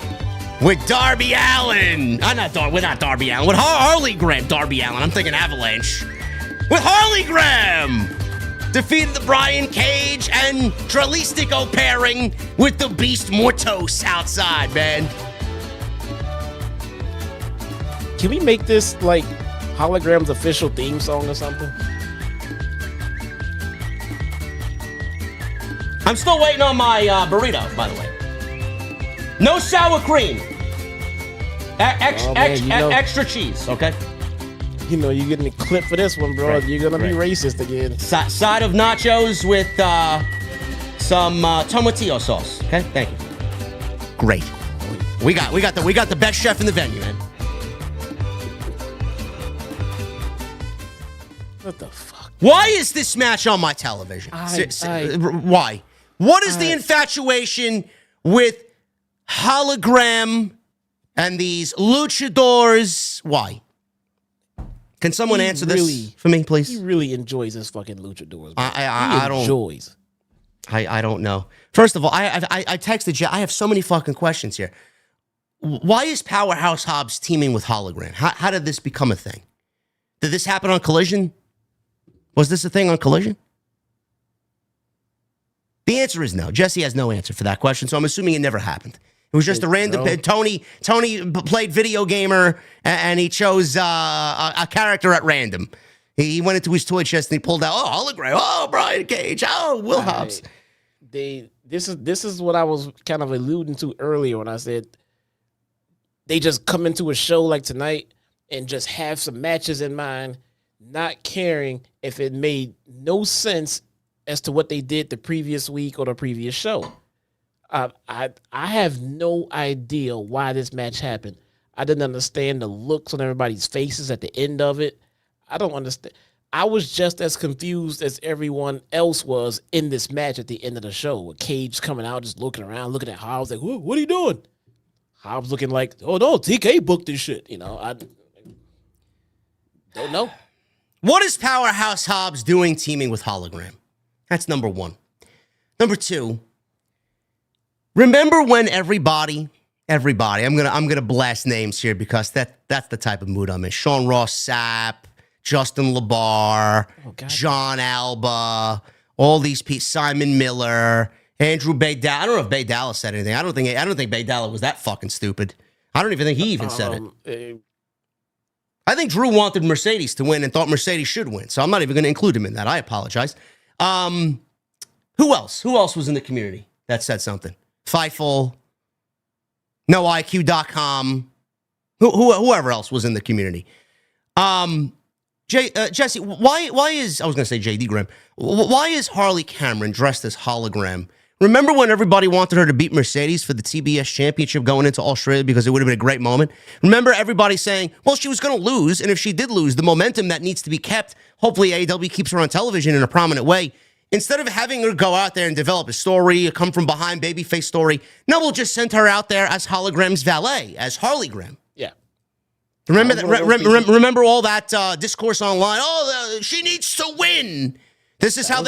with Darby Allin. We're not Darby Allin. With Harley Graham. Darby Allin. I'm thinking Avalanche. With Harley Graham. Defeated the Brian Cage and Dralistico pairing with the Beast Mortos outside, man. Can we make this like Hologram's official theme song or something? I'm still waiting on my burrito, by the way. No sour cream. Extra cheese, okay? You know, you're getting a clip for this one, bro. Right. You're going to be racist again. Side of nachos with some tomatillo sauce, okay? Thank you. Great. We got the best chef in the venue, man. What the fuck? Why is this match on my television? Why? What is the infatuation with hologram and these luchadors? Why? Can someone answer this for me, please? He really enjoys his fucking luchadors. I don't. Enjoys. I don't know. First of all, I texted you. I have so many fucking questions here. Why is Powerhouse Hobbs teaming with Hologram? How did this become a thing? Did this happen on Collision? Was this a thing on Collision? The answer is no. Jesse has no answer for that question, so I'm assuming it never happened. It was just a random. Tony played video gamer, and he chose a character at random. He went into his toy chest and he pulled out, hologram, Brian Cage, Will Hobbs. This is what I was kind of alluding to earlier when I said they just come into a show like tonight and just have some matches in mind, not caring if it made no sense as to what they did the previous week or the previous show. I have no idea why this match happened. I didn't understand the looks on everybody's faces at the end of it. I don't understand. I was just as confused as everyone else was in this match at the end of the show, with Cage coming out, just looking around, looking at Hobbs like, what are you doing? Hobbs looking like, oh no, TK booked this shit. I don't know. What is Powerhouse Hobbs doing teaming with Hologram? That's number one. Number two, remember when everybody, I'm gonna blast names here because that's the type of mood I'm in. Sean Ross Sapp, Justin LeBar, John Alba, all these people, Simon Miller, Andrew Bay. I don't know if Bay Dallas said anything. I don't think Bay Dallas was that fucking stupid. I don't even think he even said it. I think Drew wanted Mercedes to win and thought Mercedes should win, so I'm not even going to include him in that. I apologize. Who else? Who else was in the community that said something? Fightful, NoIQ.com, whoever else was in the community. Jesse, why is, I was going to say JD Graham, why is Harley Cameron dressed as hologram? Remember when everybody wanted her to beat Mercedes for the TBS championship going into Australia because it would have been a great moment? Remember everybody saying, well, she was going to lose, and if she did lose, the momentum that needs to be kept, hopefully AEW keeps her on television in a prominent way. Instead of having her go out there and develop a story, a come from behind babyface story, no, we'll just send her out there as Hologram's valet, as Harley Graham. Yeah. Remember that? Remember all that discourse online? She needs to win. This is how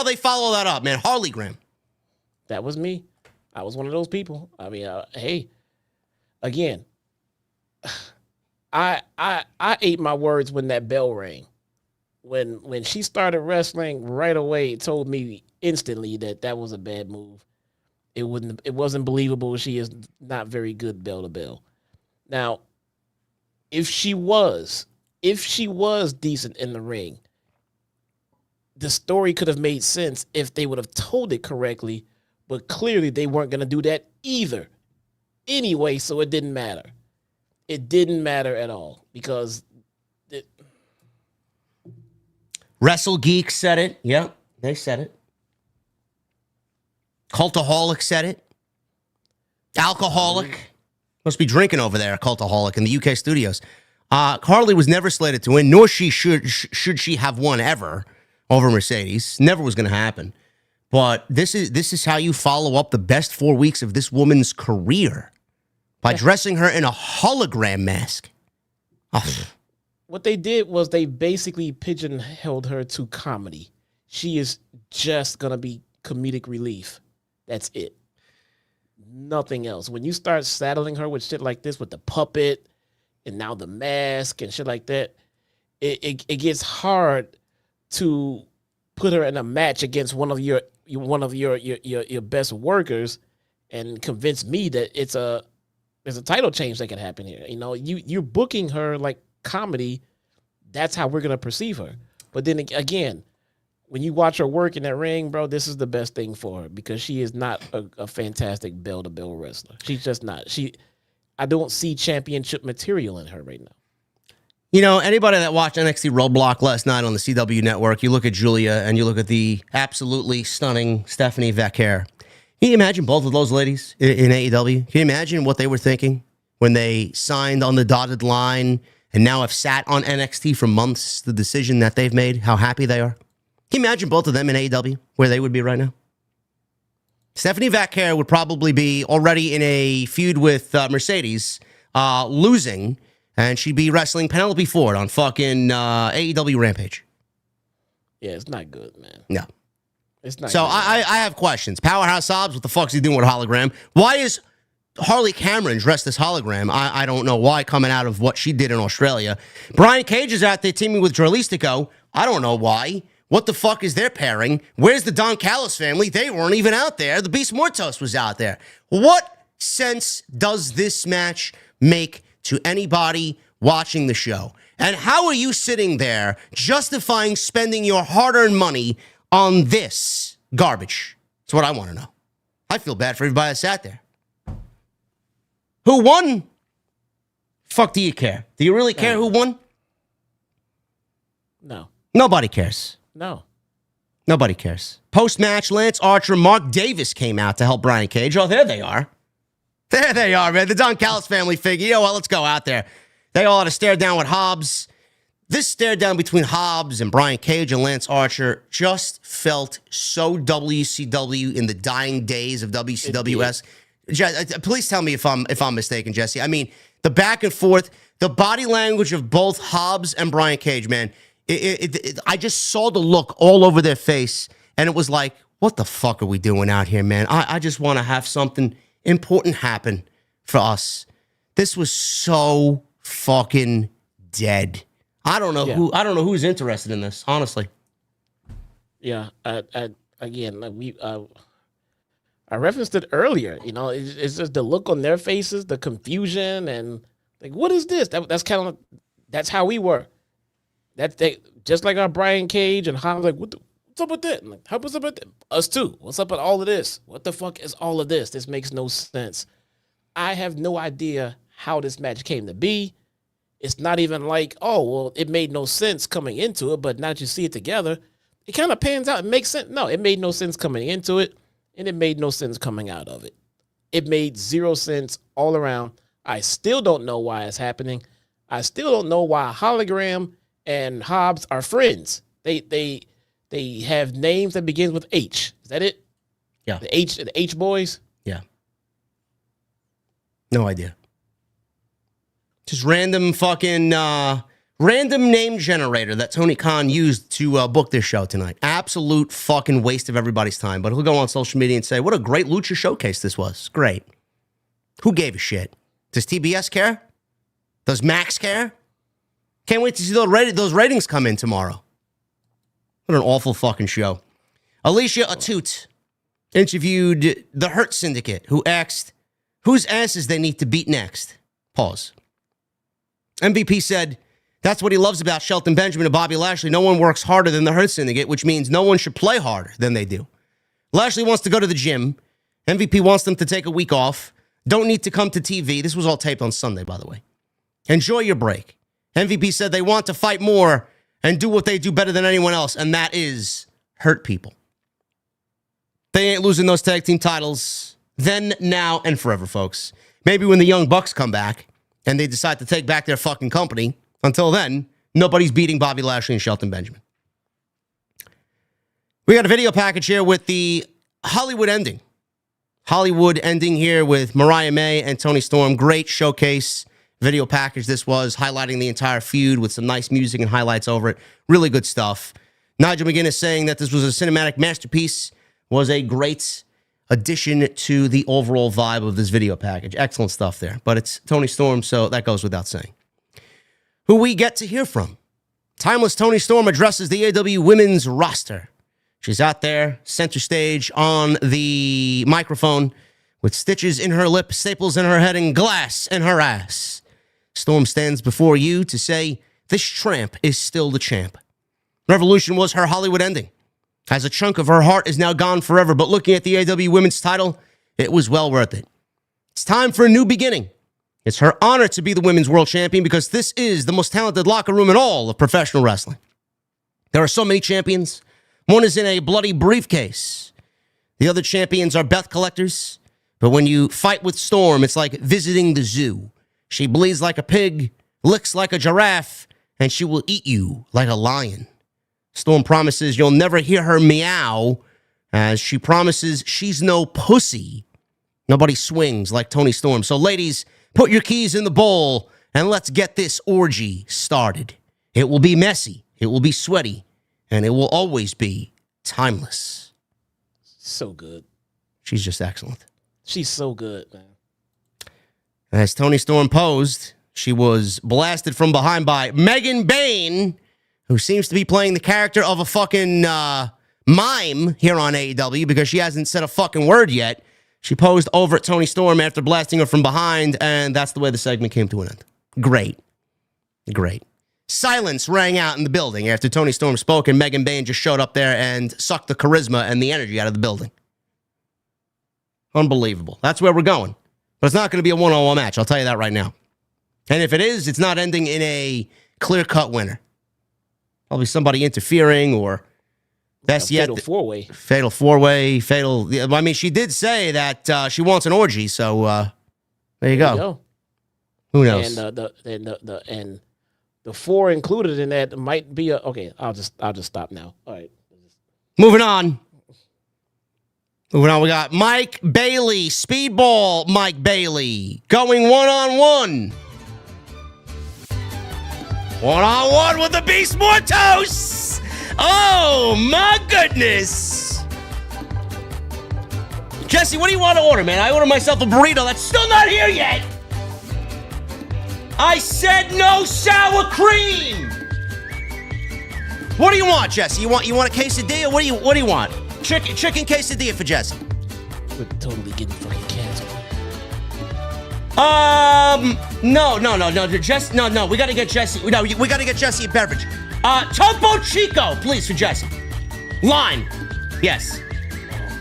they follow that up, man. Harley Graham. That was me. I was one of those people. I mean, hey, again, I ate my words when that bell rang. When she started wrestling, right away, it told me instantly that was a bad move. It wasn't believable. She is not very good bell to bell. Now, if she was decent in the ring, the story could have made sense if they would have told it correctly, but clearly they weren't going to do that either. Anyway, so it didn't matter. It didn't matter at all because Wrestle Geek said it. Yep, they said it. Cultaholic said it. Alcoholic. Must be drinking over there, Cultaholic, in the UK studios. Harley was never slated to win, nor should she have won ever over Mercedes. Never was going to happen. But this is how you follow up the best 4 weeks of this woman's career, by dressing her in a hologram mask. Oh. What they did was they basically pigeonholed her to comedy. She is just going to be comedic relief. That's it. nothing else. When you start saddling her with shit like this, with the puppet and now the mask and shit like that, it gets hard to put her in a match against one of your best workers and convince me that there's a title change that can happen here. You know, you're booking her like comedy. That's how we're gonna perceive her. But then again, when you watch her work in that ring, bro, this is the best thing for her because she is not a fantastic bell-to-bell wrestler. She's just not. I don't see championship material in her right now. You know, anybody that watched NXT Roadblock last night on the CW network, you look at Julia and you look at the absolutely stunning Stephanie Vacquer. Can you imagine both of those ladies in AEW? Can you imagine what they were thinking when they signed on the dotted line and now have sat on NXT for months, the decision that they've made, how happy they are? Can you imagine both of them in AEW, where they would be right now? Stephanie Vacquer would probably be already in a feud with Mercedes, losing, and she'd be wrestling Penelope Ford on fucking AEW Rampage. Yeah, it's not good, man. No. It's not So good. I have questions. Powerhouse Hobbs, what the fuck's he doing with Hologram? Why is Harley Cameron dressed as Hologram? I don't know why, coming out of what she did in Australia. Brian Cage is out there teaming with Dralistico. I don't know why. What the fuck is their pairing? Where's the Don Callis family? They weren't even out there. The Beast Mortos was out there. What sense does this match make to anybody watching the show? And how are you sitting there justifying spending your hard-earned money on this garbage? That's what I want to know. I feel bad for everybody that sat there. Who won? Fuck do you care? Do you really care who won? No. Nobody cares. No. Nobody cares. Post-match, Lance Archer, Mark Davis came out to help Brian Cage. Oh, there they are. There they are, man. The Don Callis family figure. You know what? Let's go out there. They all had a stare down with Hobbs. This stare down between Hobbs and Brian Cage and Lance Archer just felt so WCW in the dying days of WCWS. Please tell me if I'm mistaken, Jesse. I mean, the back and forth, the body language of both Hobbs and Brian Cage, man. I just saw the look all over their face, and it was like, what the fuck are we doing out here, man? I just want to have something important happen for us. This was so fucking dead. I don't know who's interested in this, honestly. Yeah, I referenced it earlier. You know, it's just the look on their faces, the confusion, and like, what is this? That's how we were. That they just like our Brian Cage and Hobbs, like, what's up with that? Like, what's up with that? Us too. What's up with all of this? What the fuck is all of this? This makes no sense. I have no idea how this match came to be. It's not even like, oh, well, it made no sense coming into it, but now that you see it together, it kind of pans out. It makes sense. No, it made no sense coming into it, and it made no sense coming out of it. It made zero sense all around. I still don't know why it's happening. I still don't know why Hologram and Hobbs are friends. They have names that begins with H. Is that it? Yeah. The H boys? Yeah. No idea. Just random fucking random name generator that Tony Khan used to book this show tonight. Absolute fucking waste of everybody's time. But he'll go on social media and say, what a great Lucha showcase this was. Great. Who gave a shit? Does TBS care? Does Max care? Can't wait to see those ratings come in tomorrow. What an awful fucking show. Alicia Atut interviewed the Hurt Syndicate, who asked whose asses they need to beat next. Pause. MVP said, that's what he loves about Shelton Benjamin and Bobby Lashley. No one works harder than the Hurt Syndicate, which means no one should play harder than they do. Lashley wants to go to the gym. MVP wants them to take a week off. Don't need to come to TV. This was all taped on Sunday, by the way. Enjoy your break. MVP said they want to fight more and do what they do better than anyone else, and that is hurt people. They ain't losing those tag team titles then, now, and forever, folks. Maybe when the Young Bucks come back and they decide to take back their fucking company. Until then, nobody's beating Bobby Lashley and Shelton Benjamin. We got a video package here with the Hollywood ending. Hollywood ending here with Mariah May and Tony Storm. Great showcase video package this was, highlighting the entire feud with some nice music and highlights over it. Really good stuff. Nigel McGuinness saying that this was a cinematic masterpiece, was a great addition to the overall vibe of this video package. Excellent stuff there. But it's Toni Storm, so that goes without saying. Who we get to hear from. Timeless Toni Storm addresses the AEW women's roster. She's out there, center stage, on the microphone, with stitches in her lip, staples in her head, and glass in her ass. Storm stands before you to say, this tramp is still the champ. Revolution was her Hollywood ending, as a chunk of her heart is now gone forever, but looking at the AEW women's title, it was well worth it. It's time for a new beginning. It's her honor to be the women's world champion because this is the most talented locker room in all of professional wrestling. There are so many champions. One is in a bloody briefcase. The other champions are Beth collectors. But when you fight with Storm, it's like visiting the zoo. She bleeds like a pig, licks like a giraffe, and she will eat you like a lion. Storm promises you'll never hear her meow, as she promises she's no pussy. Nobody swings like Toni Storm. So ladies, put your keys in the bowl and let's get this orgy started. It will be messy, it will be sweaty, and it will always be timeless. So good. She's just excellent. She's so good, man. As Toni Storm posed, she was blasted from behind by Megan Bain, who seems to be playing the character of a fucking mime here on AEW because she hasn't said a fucking word yet. She posed over at Toni Storm after blasting her from behind, and that's the way the segment came to an end. Great. Great. Silence rang out in the building after Toni Storm spoke, and Megan Bain just showed up there and sucked the charisma and the energy out of the building. Unbelievable. That's where we're going. But it's not going to be a one-on-one match, I'll tell you that right now. And if it is, it's not ending in a clear-cut winner. Probably somebody interfering or best yet. Fatal four-way. Fatal four-way. Fatal. I mean, she did say that she wants an orgy, so there you go. Who knows? And the four included in that might be a okay. I'll just stop now. All right. Moving on. We got Mike Bailey, Speedball Mike Bailey, going one-on-one. One-on-one with the Beast Mortos. Oh, my goodness. Jesse, what do you want to order, man? I ordered myself a burrito that's still not here yet. I said no sour cream. What do you want, Jesse? You want a quesadilla? What do you want? Chicken quesadilla for Jesse. We're totally getting fucking canceled. No. We gotta get Jesse. No, we gotta get Jesse a beverage. Topo Chico, please, for Jesse. Lime. Yes.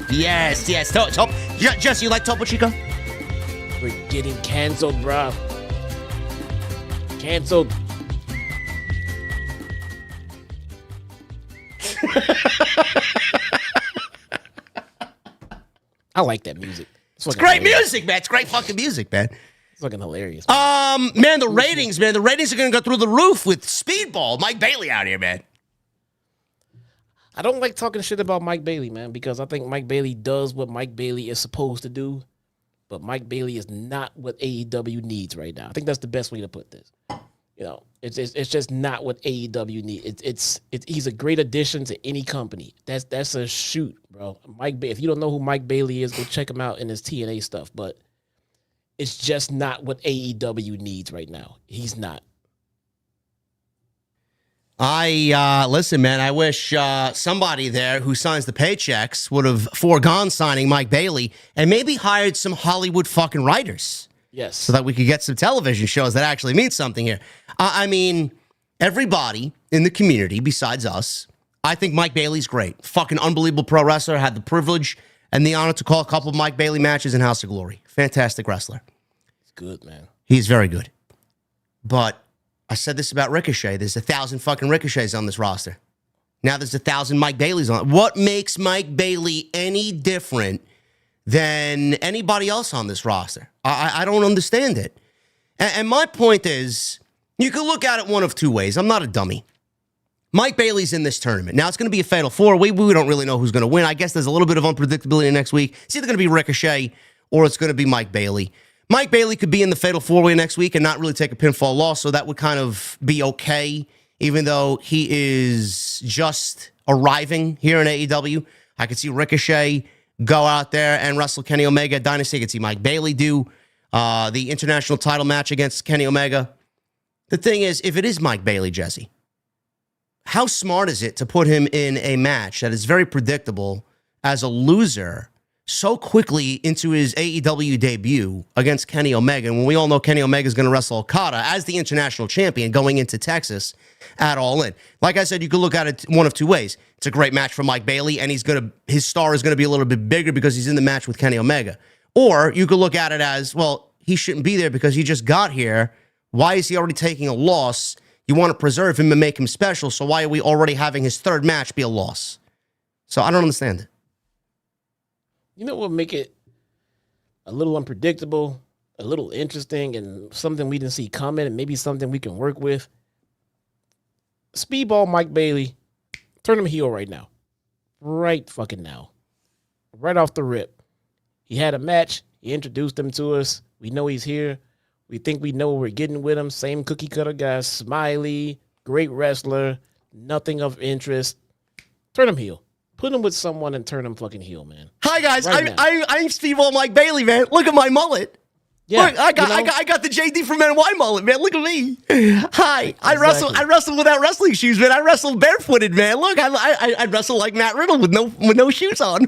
Jesse, you like Topo Chico? We're getting canceled, bro. Canceled. I like that music. It's great music, man. It's great fucking music, man. It's fucking hilarious. Man, the ratings are gonna go through the roof with Speedball Mike Bailey out here, man. I don't like talking shit about Mike Bailey, man, because I think Mike Bailey does what Mike Bailey is supposed to do, but Mike Bailey is not what AEW needs right now. I think that's the best way to put this. You know, it's just not what AEW needs. He's a great addition to any company. That's a shoot, bro. If you don't know who Mike Bailey is, go check him out in his TNA stuff. But it's just not what AEW needs right now. He's not. Listen, man, I wish somebody there who signs the paychecks would have foregone signing Mike Bailey and maybe hired some Hollywood fucking writers. Yes. So that we could get some television shows that actually mean something here. I mean, everybody in the community besides us, I think Mike Bailey's great. Fucking unbelievable pro wrestler. Had the privilege and the honor to call a couple of Mike Bailey matches in House of Glory. Fantastic wrestler. He's good, man. He's very good. But I said this about Ricochet. There's 1,000 fucking Ricochets on this roster. Now there's 1,000 Mike Baileys on. What makes Mike Bailey any different than anybody else on this roster? I don't understand it. And my point is, you can look at it one of two ways. I'm not a dummy. Mike Bailey's in this tournament. Now, it's going to be a fatal four-way. We don't really know who's going to win. I guess there's a little bit of unpredictability next week. It's either going to be Ricochet or it's going to be Mike Bailey. Mike Bailey could be in the fatal four-way next week and not really take a pinfall loss, so that would kind of be okay, even though he is just arriving here in AEW. I could see Ricochet go out there and wrestle Kenny Omega at Dynasty. I could see Mike Bailey do the international title match against Kenny Omega. The thing is, if it is Mike Bailey, Jesse, how smart is it to put him in a match that is very predictable as a loser so quickly into his AEW debut against Kenny Omega? And when we all know Kenny Omega is going to wrestle Okada as the international champion going into Texas at All In. Like I said, you could look at it one of two ways. It's a great match for Mike Bailey, and his star is going to be a little bit bigger because he's in the match with Kenny Omega. Or you could look at it as, well, he shouldn't be there because he just got here. Why is he already taking a loss? You want to preserve him and make him special, so why are we already having his third match be a loss? So I don't understand it. You know what would make it a little unpredictable, a little interesting, and something we didn't see coming, and maybe something we can work with? Speedball Mike Bailey, turn him heel right now. Right fucking now. Right off the rip. He had a match. He introduced him to us. We know he's here. We think we know what we're getting with him. Same cookie cutter guy. Smiley. Great wrestler. Nothing of interest. Turn him heel. Put him with someone and turn him fucking heel, man. Hi, guys. Right I'm Speedball Mike Bailey, man. Look at my mullet. Yeah, look, I got the JD from NY mullet, man. Look at me. Hi. I wrestle without wrestling shoes, man. I wrestle barefooted, man. Look, I wrestle like Matt Riddle with no shoes on.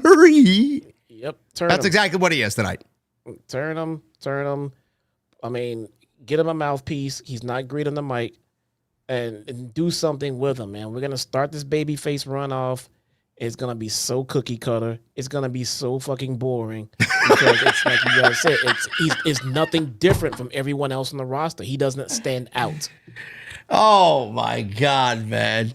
Yep. That's exactly what he is tonight. Turn him. I mean, get him a mouthpiece. He's not great on the mic. And do something with him, man. We're going to start this babyface run off. It's going to be so cookie cutter. It's going to be so fucking boring. Because it's like you guys said, it's nothing different from everyone else on the roster. He doesn't stand out. Oh, my God, man.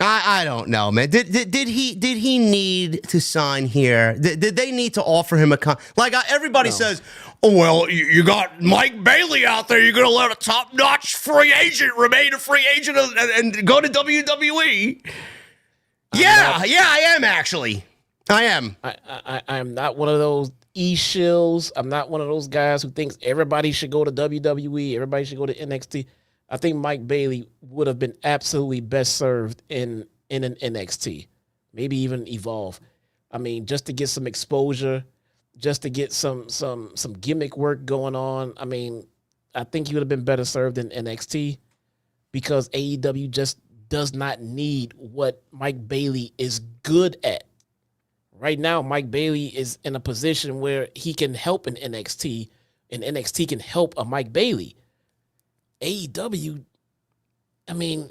I don't know, man. Did he need to sign here? Did they need to offer him everybody says, oh, well, you got Mike Bailey out there. You're going to let a top-notch free agent remain a free agent and go to WWE. I am actually. I am. I am not one of those e-shills. I'm not one of those guys who thinks everybody should go to WWE. Everybody should go to NXT. I think Mike Bailey would have been absolutely best served in an NXT, maybe even Evolve. I mean, just to get some exposure, just to get some gimmick work going on. I mean, I think he would have been better served in NXT because AEW just does not need what Mike Bailey is good at. Right now, Mike Bailey is in a position where he can help in NXT, and NXT can help a Mike Bailey. AEW, I mean,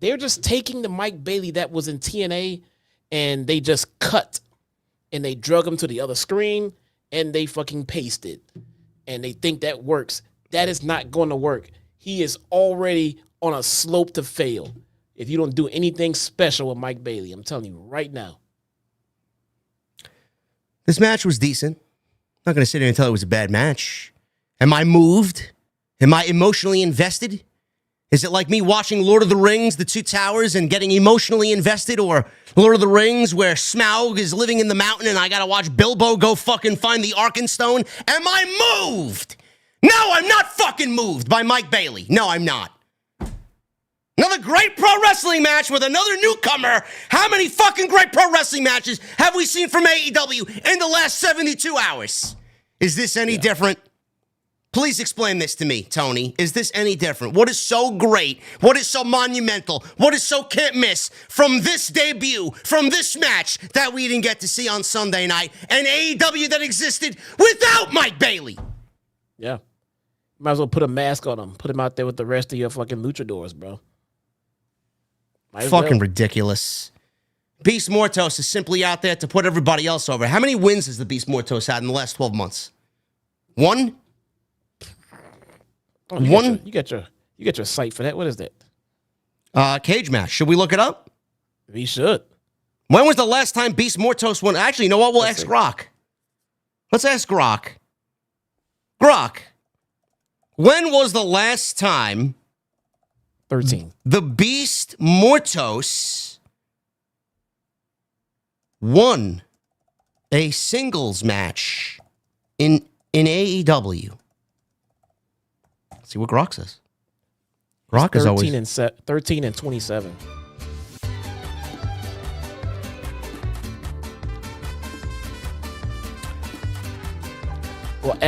they're just taking the Mike Bailey that was in TNA and they just cut and they drug him to the other screen and they fucking pasted and they think that works. That is not going to work. He is already on a slope to fail if you don't do anything special with Mike Bailey. I'm telling you right now. This match was decent. I'm not going to sit here and tell it was a bad match. Am I moved? Am I emotionally invested? Is it like me watching Lord of the Rings, The Two Towers, and getting emotionally invested? Or Lord of the Rings, where Smaug is living in the mountain and I got to watch Bilbo go fucking find the Arkenstone? Am I moved? No, I'm not fucking moved by Mike Bailey. No, I'm not. Another great pro wrestling match with another newcomer. How many fucking great pro wrestling matches have we seen from AEW in the last 72 hours? Is this any different? Please explain this to me, Tony. Is this any different? What is so great? What is so monumental? What is so can't miss from this debut, from this match that we didn't get to see on Sunday night, and AEW that existed without Mike Bailey? Yeah. Might as well put a mask on him. Put him out there with the rest of your fucking luchadors, bro. Fucking ridiculous. Beast Mortos is simply out there to put everybody else over. How many wins has the Beast Mortos had in the last 12 months? One? Oh, you get your site for that. What is that? Cage match. Should we look it up? We should. When was the last time Beast Mortos won? Actually, you know what? We'll ask Grok. Let's ask Grok. Grok, when was the last time 13 the Beast Mortos won a singles match in AEW? See what Grok says. Grok is always 13 and 27. Well,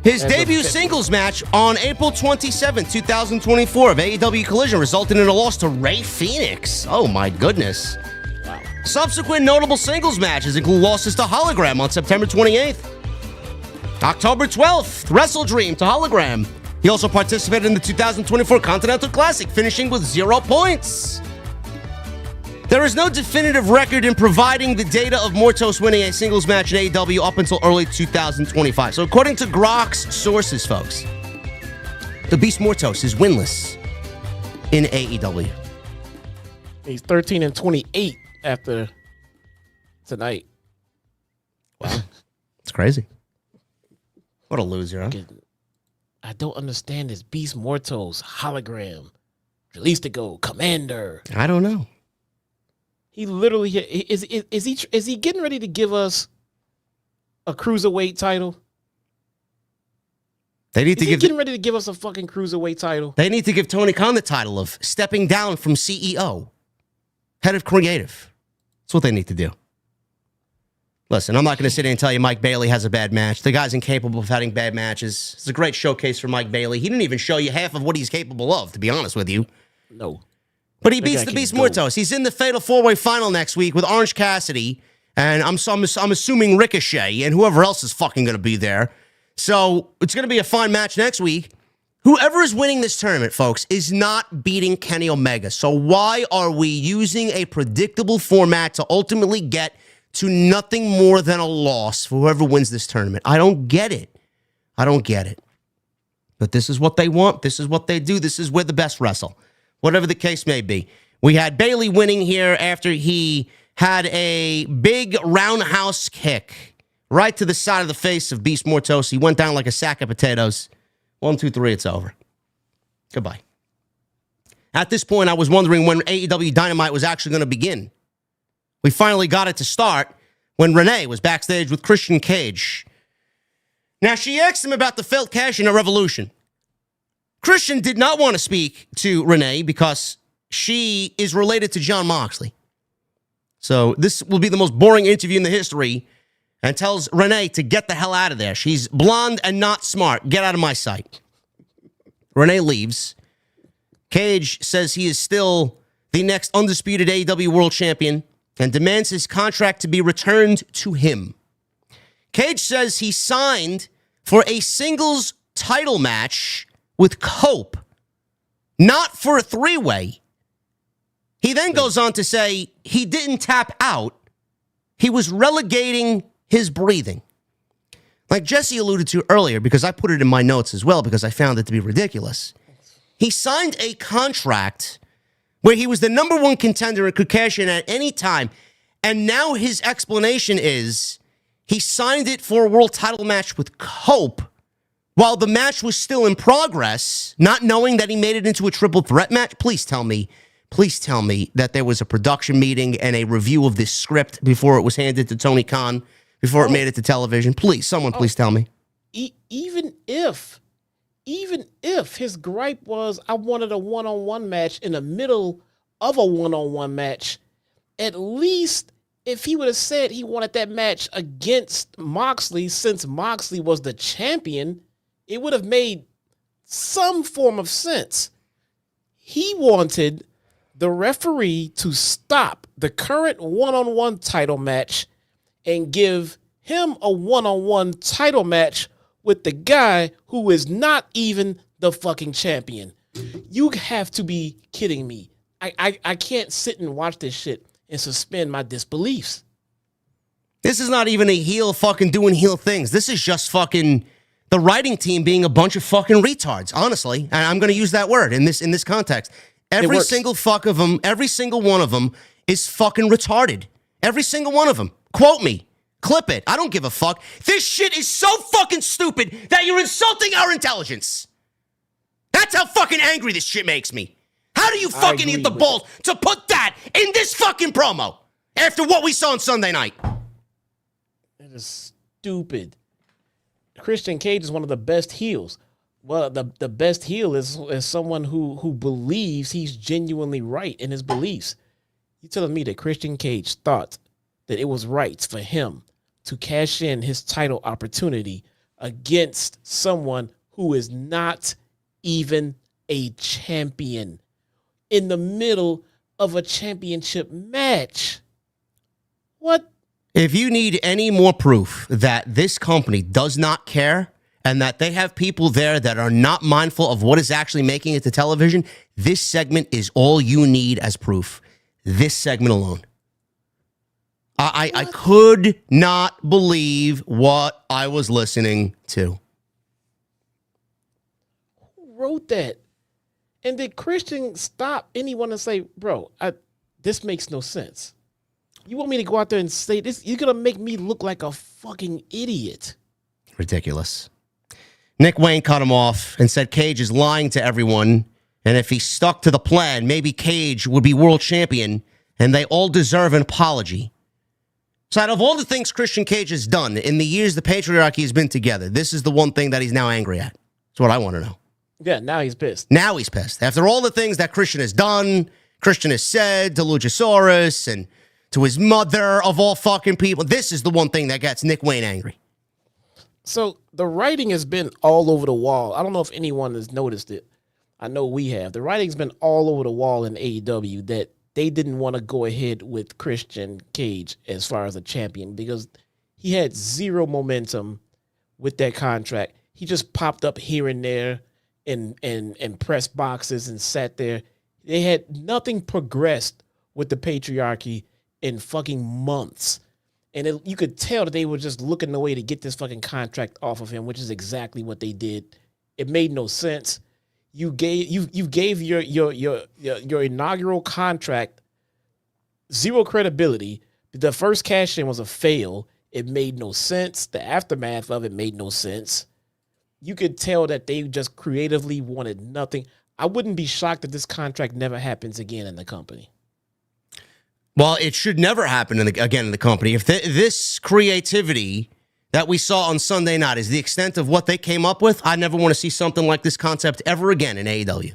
his debut singles match on April 27, 2024 of AEW Collision resulted in a loss to Rey Fenix. Oh my goodness. Wow. Subsequent notable singles matches include losses to Hologram on September 28th. October 12th, Wrestle Dream to Hologram. He also participated in the 2024 Continental Classic, finishing with 0 points. There is no definitive record in providing the data of Mortos winning a singles match in AEW up until early 2025. So according to Grok's sources, folks, the Beast Mortos is winless in AEW. He's 13-28 after tonight. Wow. It's crazy. What a loser, huh? I don't understand this Beast Mortos Hologram. Release to go, Commander. I don't know. He literally is he getting ready to give us a cruiserweight title? They need to give getting ready to give us a fucking cruiserweight title. They need to give Tony Khan the title of stepping down from CEO, head of creative. That's what they need to do. Listen, I'm not going to sit here and tell you Mike Bailey has a bad match. The guy's incapable of having bad matches. It's a great showcase for Mike Bailey. He didn't even show you half of what he's capable of, to be honest with you. No. But he beats the Beast Mortos. He's in the Fatal 4-Way Final next week with Orange Cassidy, and I'm assuming Ricochet, and whoever else is fucking going to be there. So it's going to be a fine match next week. Whoever is winning this tournament, folks, is not beating Kenny Omega. So why are we using a predictable format to ultimately get to nothing more than a loss for whoever wins this tournament? I don't get it. I don't get it. But this is what they want. This is what they do. This is where the best wrestle. Whatever the case may be. We had Bailey winning here after he had a big roundhouse kick right to the side of the face of Beast Mortos. He went down like a sack of potatoes. 1, 2, 3, it's over. Goodbye. At this point, I was wondering when AEW Dynamite was actually going to begin. We finally got it to start when Renee was backstage with Christian Cage. Now, she asked him about the failed cash-in at Revolution. Christian did not want to speak to Renee because she is related to Jon Moxley. So this will be the most boring interview in the history, and tells Renee to get the hell out of there. She's blonde and not smart. Get out of my sight. Renee leaves. Cage says he is still the next undisputed AEW World Champion and demands his contract to be returned to him. Cage says he signed for a singles title match with Cope, not for a 3-way. He then goes on to say he didn't tap out. He was relegating his breathing. Like Jesse alluded to earlier, because I put it in my notes as well because I found it to be ridiculous. He signed a contract where he was the number 1 contender and could cash in at any time. And now his explanation is he signed it for a world title match with Cope while the match was still in progress, not knowing that he made it into a triple threat match. Please tell me that there was a production meeting and a review of this script before it was handed to Tony Khan, before it made it to television. Please, someone please tell me. Even if his gripe was, I wanted a one-on-one match in the middle of a one-on-one match, at least if he would have said he wanted that match against Moxley, since Moxley was the champion, it would have made some form of sense. He wanted the referee to stop the current one-on-one title match and give him a one-on-one title match with the guy who is not even the fucking champion. You have to be kidding me. I can't sit and watch this shit and suspend my disbeliefs. This is not even a heel fucking doing heel things. This is just fucking the writing team being a bunch of fucking retards, honestly. And I'm going to use that word in this context. Every single fuck of them, every single one of them is fucking retarded. Every single one of them. Quote me. Clip it. I don't give a fuck. This shit is so fucking stupid that you're insulting our intelligence. That's how fucking angry this shit makes me. How do you fucking get the balls to put that in this fucking promo after what we saw on Sunday night? It is stupid. Christian Cage is one of the best heels. Well, the best heel is someone who believes he's genuinely right in his beliefs. You telling me that Christian Cage thought that it was right for him to cash in his title opportunity against someone who is not even a champion in the middle of a championship match. What? If you need any more proof that this company does not care and that they have people there that are not mindful of what is actually making it to television, this segment is all you need as proof. This segment alone. I could not believe what I was listening to. Who wrote that? And did Christian stop anyone and say, bro, this makes no sense? You want me to go out there and say this? You're going to make me look like a fucking idiot. Ridiculous. Nick Wayne cut him off and said Cage is lying to everyone. And if he stuck to the plan, maybe Cage would be world champion and they all deserve an apology. So out of all the things Christian Cage has done in the years the patriarchy has been together, this is the one thing that he's now angry at. That's what I want to know. Yeah, now he's pissed. Now he's pissed. After all the things that Christian has done, Christian has said to Luchasaurus and to his mother of all fucking people, this is the one thing that gets Nick Wayne angry. So the writing has been all over the wall. I don't know if anyone has noticed it. I know we have. The writing's been all over the wall in AEW that they didn't want to go ahead with Christian Cage as far as a champion because he had zero momentum with that contract. He just popped up here and there in press boxes and sat there. They had nothing progressed with the patriarchy in fucking months. And you could tell that they were just looking the way to get this fucking contract off of him, which is exactly what they did. It made no sense. You gave your inaugural contract zero credibility. The first cash in was a fail. It made no sense. The aftermath of it made no sense. You could tell that they just creatively wanted nothing. I wouldn't be shocked if this contract never happens again in the company. Well, it should never happen again in the company. If this creativity that we saw on Sunday night is the extent of what they came up with, I never want to see something like this concept ever again in AEW.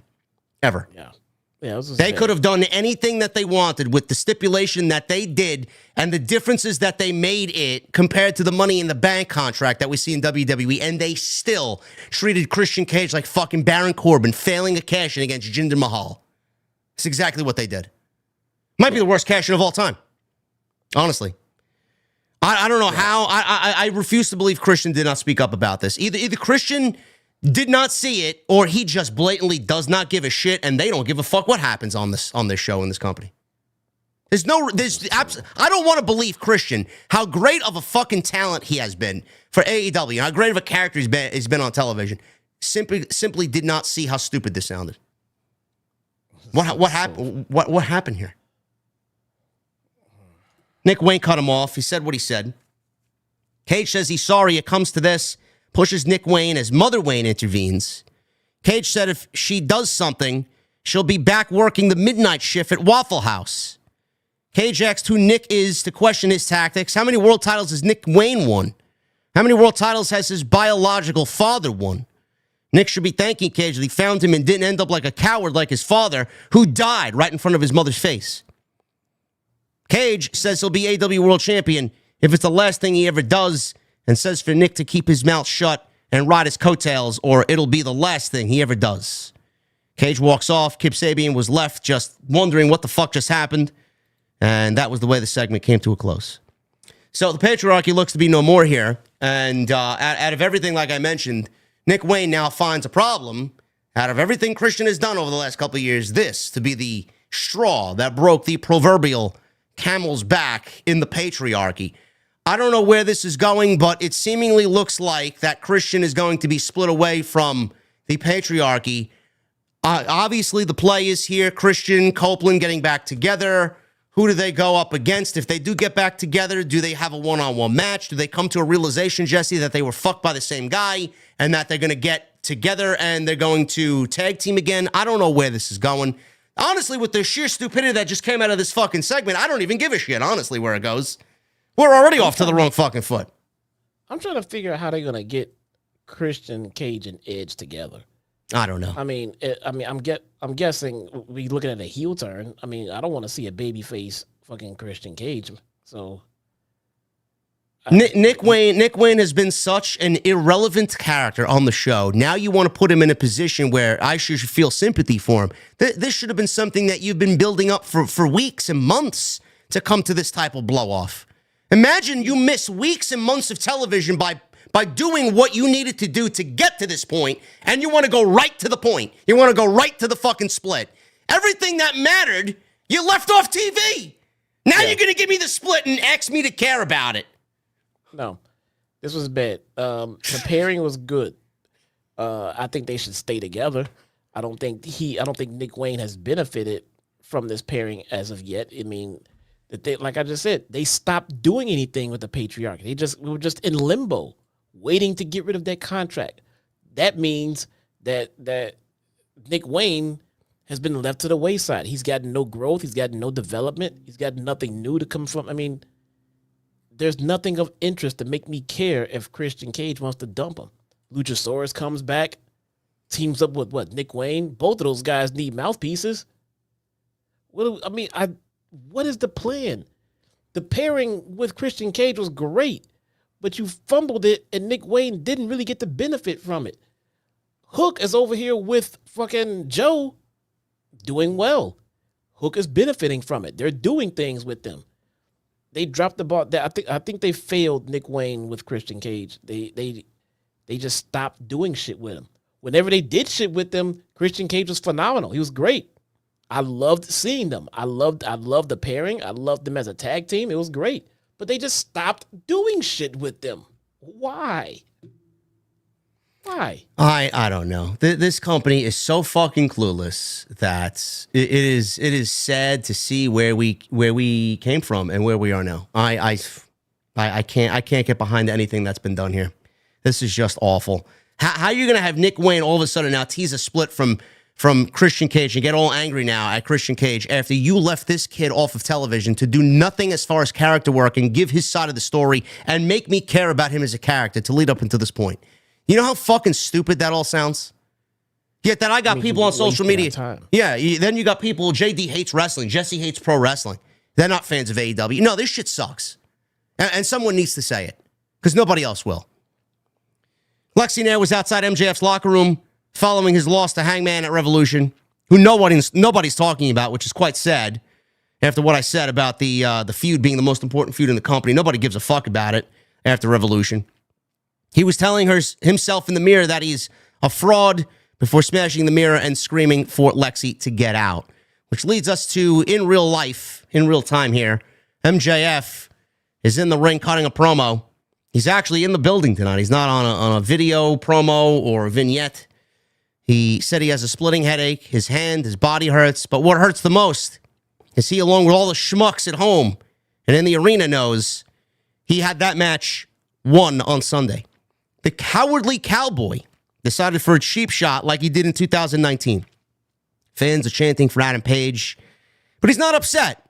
Ever. Yeah. They could have done anything that they wanted with the stipulation that they did and the differences that they made it compared to the Money in the Bank contract that we see in WWE, and they still treated Christian Cage like fucking Baron Corbin, failing a cash-in against Jinder Mahal. It's exactly what they did. Might be the worst cash-in of all time. Honestly. I don't know how. I refuse to believe Christian did not speak up about this. Either Christian did not see it, or he just blatantly does not give a shit, and they don't give a fuck what happens on this show in this company. I don't want to believe Christian how great of a fucking talent he has been for AEW, how great of a character he's been on television. Simply did not see how stupid this sounded. What happened? What happened here? Nick Wayne cut him off. He said what he said. Cage says he's sorry it comes to this. Pushes Nick Wayne as Mother Wayne intervenes. Cage said if she does something, she'll be back working the midnight shift at Waffle House. Cage asked who Nick is to question his tactics. How many world titles has Nick Wayne won? How many world titles has his biological father won? Nick should be thanking Cage that he found him and didn't end up like a coward like his father, who died right in front of his mother's face. Cage says he'll be AEW World Champion if it's the last thing he ever does, and says for Nick to keep his mouth shut and ride his coattails, or it'll be the last thing he ever does. Cage walks off. Kip Sabian was left just wondering what the fuck just happened, and that was the way the segment came to a close. So the patriarchy looks to be no more here, and out of everything, like I mentioned, Nick Wayne now finds a problem. Out of everything Christian has done over the last couple of years, this to be the straw that broke the proverbial camel's back in the patriarchy. I don't know where this is going, but it seemingly looks like that Christian is going to be split away from the patriarchy. Obviously, the play is here. Christian, Copeland getting back together. Who do they go up against? If they do get back together, do they have a one-on-one match? Do they come to a realization, Jesse, that they were fucked by the same guy and that they're going to get together and they're going to tag team again? I don't know where this is going. Honestly, with the sheer stupidity that just came out of this fucking segment, I don't even give a shit, honestly, where it goes. We're already off to the wrong fucking foot. I'm trying to figure out how they're gonna get Christian Cage and Edge together. I don't know. I'm guessing we looking at a heel turn. I mean, I don't want to see a babyface fucking Christian Cage. So Nick Wayne has been such an irrelevant character on the show. Now you want to put him in a position where I should feel sympathy for him. This should have been something that you've been building up for weeks and months to come to this type of blow-off. Imagine you miss weeks and months of television by doing what you needed to do to get to this point, and you want to go right to the point. You want to go right to the fucking split. Everything that mattered, you left off TV. Now you're going to give me the split and ask me to care about it. No, this was bad. The pairing was good. I think they should stay together. I don't think Nick Wayne has benefited from this pairing as of yet. I mean, like I just said, they stopped doing anything with the patriarch. We were just in limbo, waiting to get rid of that contract. That means that Nick Wayne has been left to the wayside. He's gotten no growth. He's gotten no development. He's got nothing new to come from. I mean, there's nothing of interest to make me care if Christian Cage wants to dump him. Luchasaurus comes back, teams up with Nick Wayne. Both of those guys need mouthpieces. What is the plan? The pairing with Christian Cage was great, but you fumbled it, and Nick Wayne didn't really get the benefit from it. Hook is over here with fucking Joe doing well. Hook is benefiting from it. They're doing things with them. They dropped the ball. I think they failed Nick Wayne with Christian Cage. They just stopped doing shit with him. Whenever they did shit with them, Christian Cage was phenomenal. He was great. I loved seeing them. I loved the pairing. I loved them as a tag team. It was great. But they just stopped doing shit with them. Why? I don't know. This company is so fucking clueless that it is sad to see where we came from and where we are now. I can't get behind anything that's been done here. This is just awful. How are you gonna have Nick Wayne all of a sudden now tease a split from Christian Cage and get all angry now at Christian Cage after you left this kid off of television to do nothing as far as character work and give his side of the story and make me care about him as a character to lead up until this point? You know how fucking stupid that all sounds? Yet that I got people on social media. Yeah, then you got people, JD hates wrestling. Jesse hates pro wrestling. They're not fans of AEW. No, this shit sucks. And someone needs to say it because nobody else will. Lexi Nair was outside MJF's locker room following his loss to Hangman at Revolution, who nobody's talking about, which is quite sad after what I said about the feud being the most important feud in the company. Nobody gives a fuck about it after Revolution. He was telling himself in the mirror that he's a fraud before smashing the mirror and screaming for Lexi to get out, which leads us to, in real life, in real time here, MJF is in the ring cutting a promo. He's actually in the building tonight. He's not on a video promo or a vignette. He said he has a splitting headache. His hand, his body hurts. But what hurts the most is he, along with all the schmucks at home and in the arena, knows he had that match won on Sunday. The cowardly cowboy decided for a cheap shot like he did in 2019. Fans are chanting for Adam Page, but he's not upset.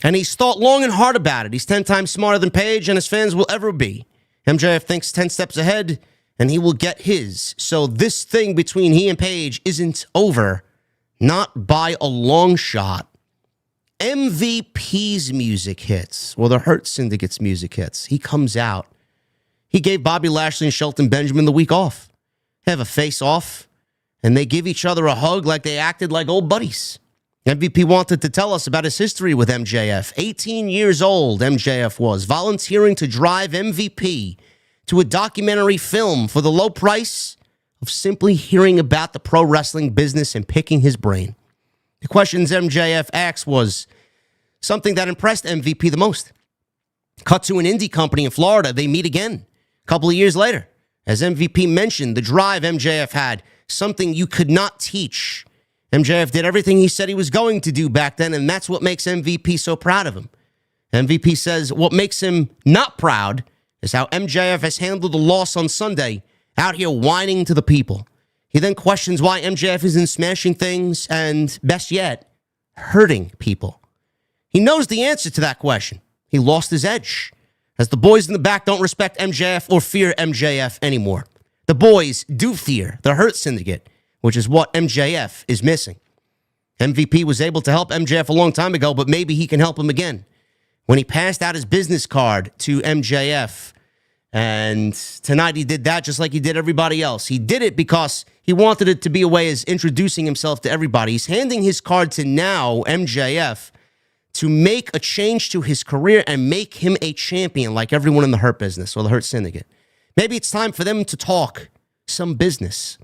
And he's thought long and hard about it. He's 10 times smarter than Page and his fans will ever be. MJF thinks 10 steps ahead, and he will get his. So this thing between he and Page isn't over, not by a long shot. MVP's music hits. Well, the Hurt Syndicate's music hits. He comes out. He gave Bobby Lashley and Shelton Benjamin the week off. They have a face-off, and they give each other a hug like they acted like old buddies. MVP wanted to tell us about his history with MJF. 18 years old, MJF was, volunteering to drive MVP to a documentary film for the low price of simply hearing about the pro wrestling business and picking his brain. The questions MJF asked was something that impressed MVP the most. Cut to an indie company in Florida. They meet again a couple of years later. As MVP mentioned, the drive MJF had, something you could not teach. MJF did everything he said he was going to do back then, and that's what makes MVP so proud of him. MVP says what makes him not proud is how MJF has handled the loss on Sunday, out here whining to the people. He then questions why MJF isn't smashing things and, best yet, hurting people. He knows the answer to that question. He lost his edge, as the boys in the back don't respect MJF or fear MJF anymore. The boys do fear the Hurt Syndicate, which is what MJF is missing. MVP was able to help MJF a long time ago, but maybe he can help him again. When he passed out his business card to MJF And tonight he did that just like he did everybody else. He did it because he wanted it to be a way of introducing himself to everybody. He's handing his card to now MJF to make a change to his career and make him a champion like everyone in the Hurt Business or the Hurt Syndicate. Maybe it's time for them to talk some business.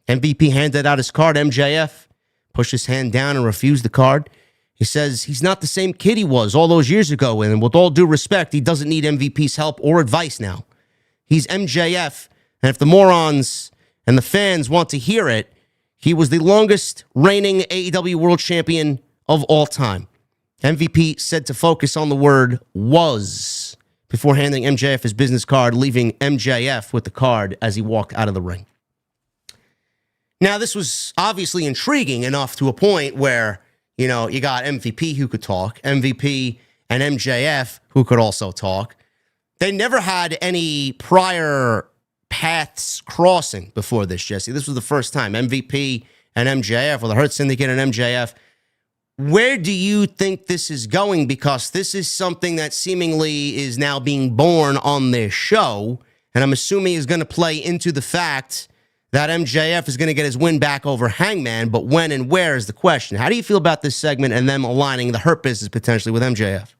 MVP handed out his card. MJF pushed his hand down and refused the card. He says he's not the same kid he was all those years ago, and with all due respect, he doesn't need MVP's help or advice now. He's MJF, and if the morons and the fans want to hear it, he was the longest reigning AEW World Champion of all time. MVP said to focus on the word was before handing MJF his business card, leaving MJF with the card as he walked out of the ring. Now, this was obviously intriguing enough to a point where, you know, you got MVP who could talk, MVP and MJF who could also talk. They never had any prior paths crossing before this, Jesse. This was the first time. MVP and MJF, or the Hurt Syndicate and MJF. Where do you think this is going? Because this is something that seemingly is now being born on this show, and I'm assuming is going to play into the fact that MJF is going to get his win back over Hangman, but when and where is the question. How do you feel about this segment and them aligning the Hurt Business potentially with MJF?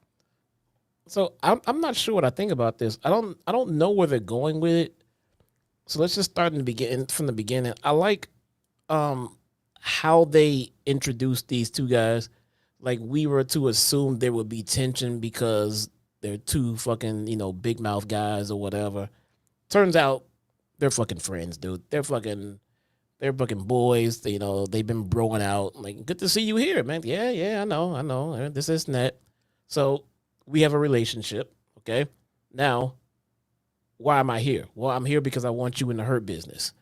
So I'm not sure what I think about this. I don't know where they're going with it. So let's just start from the beginning. I like how they introduced these two guys. Like, we were to assume there would be tension because they're two fucking, big mouth guys or whatever. Turns out they're fucking friends, dude. They're fucking boys. They've been broing out. Like, good to see you here, man. Yeah, I know. This and that. So we have a relationship, okay? Now, why am I here? Well, I'm here because I want you in the Hurt Business.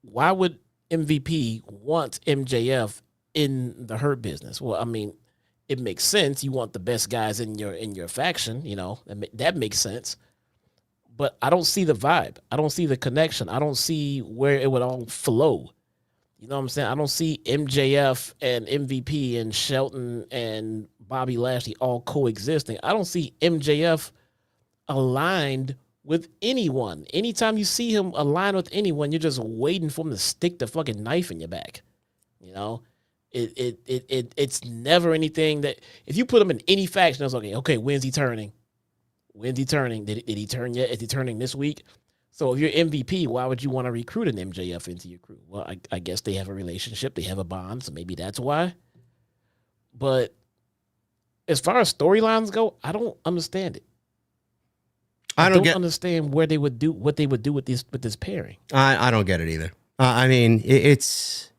Why would MVP want MJF in the Hurt Business? Well, I mean, it makes sense. You want the best guys in your faction, that makes sense. But I don't see the vibe. I don't see the connection. I don't see where it would all flow. You know what I'm saying? I don't see MJF and MVP and Shelton and Bobby Lashley all coexisting. I don't see MJF aligned with anyone. Anytime you see him aligned with anyone, you're just waiting for him to stick the fucking knife in your back. It's never anything that if you put him in any faction, it's okay, when's he turning? When's he turning? Did he turn yet? Is he turning this week? So if you're MVP, why would you want to recruit an MJF into your crew? Well, I guess they have a relationship. They have a bond, so maybe that's why. But as far as storylines go, I don't understand it. I don't understand what they would do with this pairing. I don't get it either. I mean, it's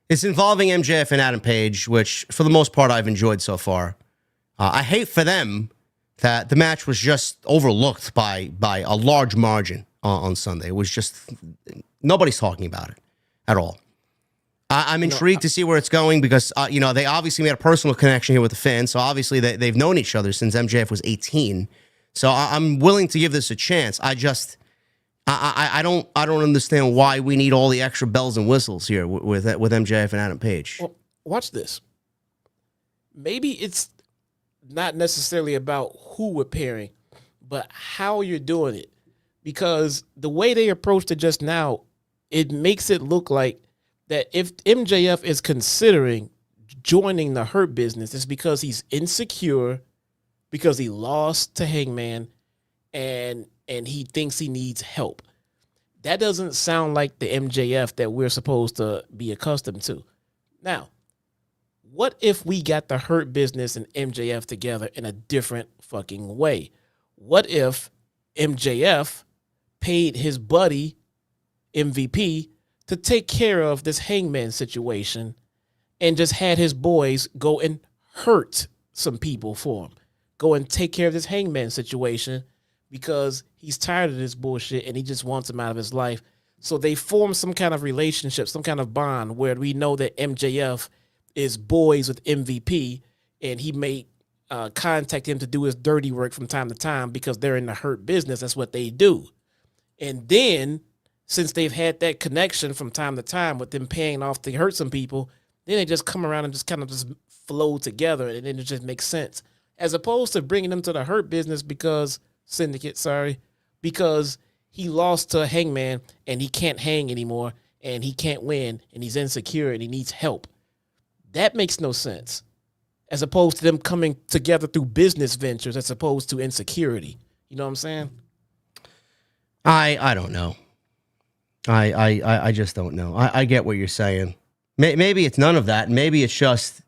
involving MJF and Adam Page, which for the most part I've enjoyed so far. I hate for them that the match was just overlooked by a large margin on Sunday. It was just nobody's talking about it at all. I'm intrigued to see where it's going because they obviously made a personal connection here with the fans. So obviously they've known each other since MJF was 18. So I'm willing to give this a chance. I don't understand why we need all the extra bells and whistles here with MJF and Adam Page. Well, watch this. Maybe it's not necessarily about who we're pairing, but how you're doing it. Because the way they approached it just now, it makes it look like that if MJF is considering joining the Hurt Business, it's because he's insecure, because he lost to Hangman, and he thinks he needs help. That doesn't sound like the MJF that we're supposed to be accustomed to. Now, what if we got the Hurt Business and MJF together in a different fucking way? What if MJF paid his buddy MVP to take care of this Hangman situation and just had his boys go and hurt some people for him? Go and take care of this Hangman situation because he's tired of this bullshit and he just wants him out of his life. So they form some kind of relationship, some kind of bond where we know that MJF is boys with MVP and he may contact him to do his dirty work from time to time because they're in the Hurt Business. That's what they do. And then since they've had that connection from time to time with them paying off to hurt some people, then they just come around and just kind of just flow together and then it just makes sense. As opposed to bringing them to the Hurt Business because Syndicate, sorry, because he lost to Hangman and he can't hang anymore and he can't win and he's insecure and he needs help. That makes no sense. As opposed to them coming together through business ventures as opposed to insecurity. You know what I'm saying? I don't know. I just don't know. I get what you're saying. Maybe it's none of that. Maybe it's just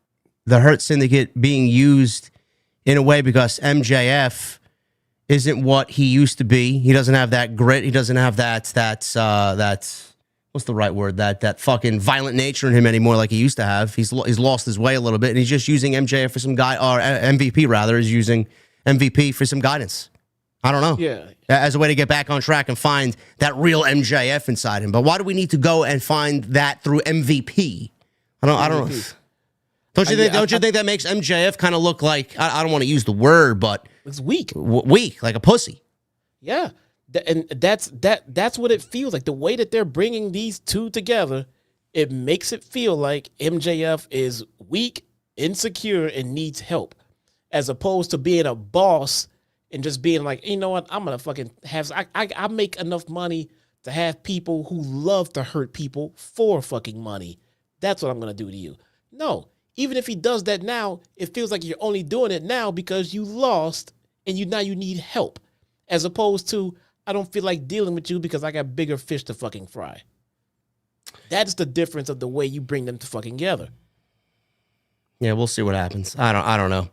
the Hurt Syndicate being used in a way because MJF isn't what he used to be. He doesn't have that grit. He doesn't have that what's the right word? That fucking violent nature in him anymore like he used to have. He's lost his way a little bit, and he's just using MJF for some or MVP rather, is using MVP for some guidance. I don't know. Yeah. As a way to get back on track and find that real MJF inside him. But why do we need to go and find that through MVP? I don't know. Don't you think that makes MJF kind of look like, I don't want to use the word, but it's weak. Weak, like a pussy. Yeah. And that's what it feels like. The way that they're bringing these two together, it makes it feel like MJF is weak, insecure, and needs help, as opposed to being a boss and just being like, you know what, I'm gonna fucking have. I make enough money to have people who love to hurt people for fucking money. That's what I'm gonna do to you. No, even if he does that now, it feels like you're only doing it now because you lost and you need help, as opposed to, I don't feel like dealing with you because I got bigger fish to fucking fry. That's the difference of the way you bring them to fucking together. Yeah, we'll see what happens. I don't know.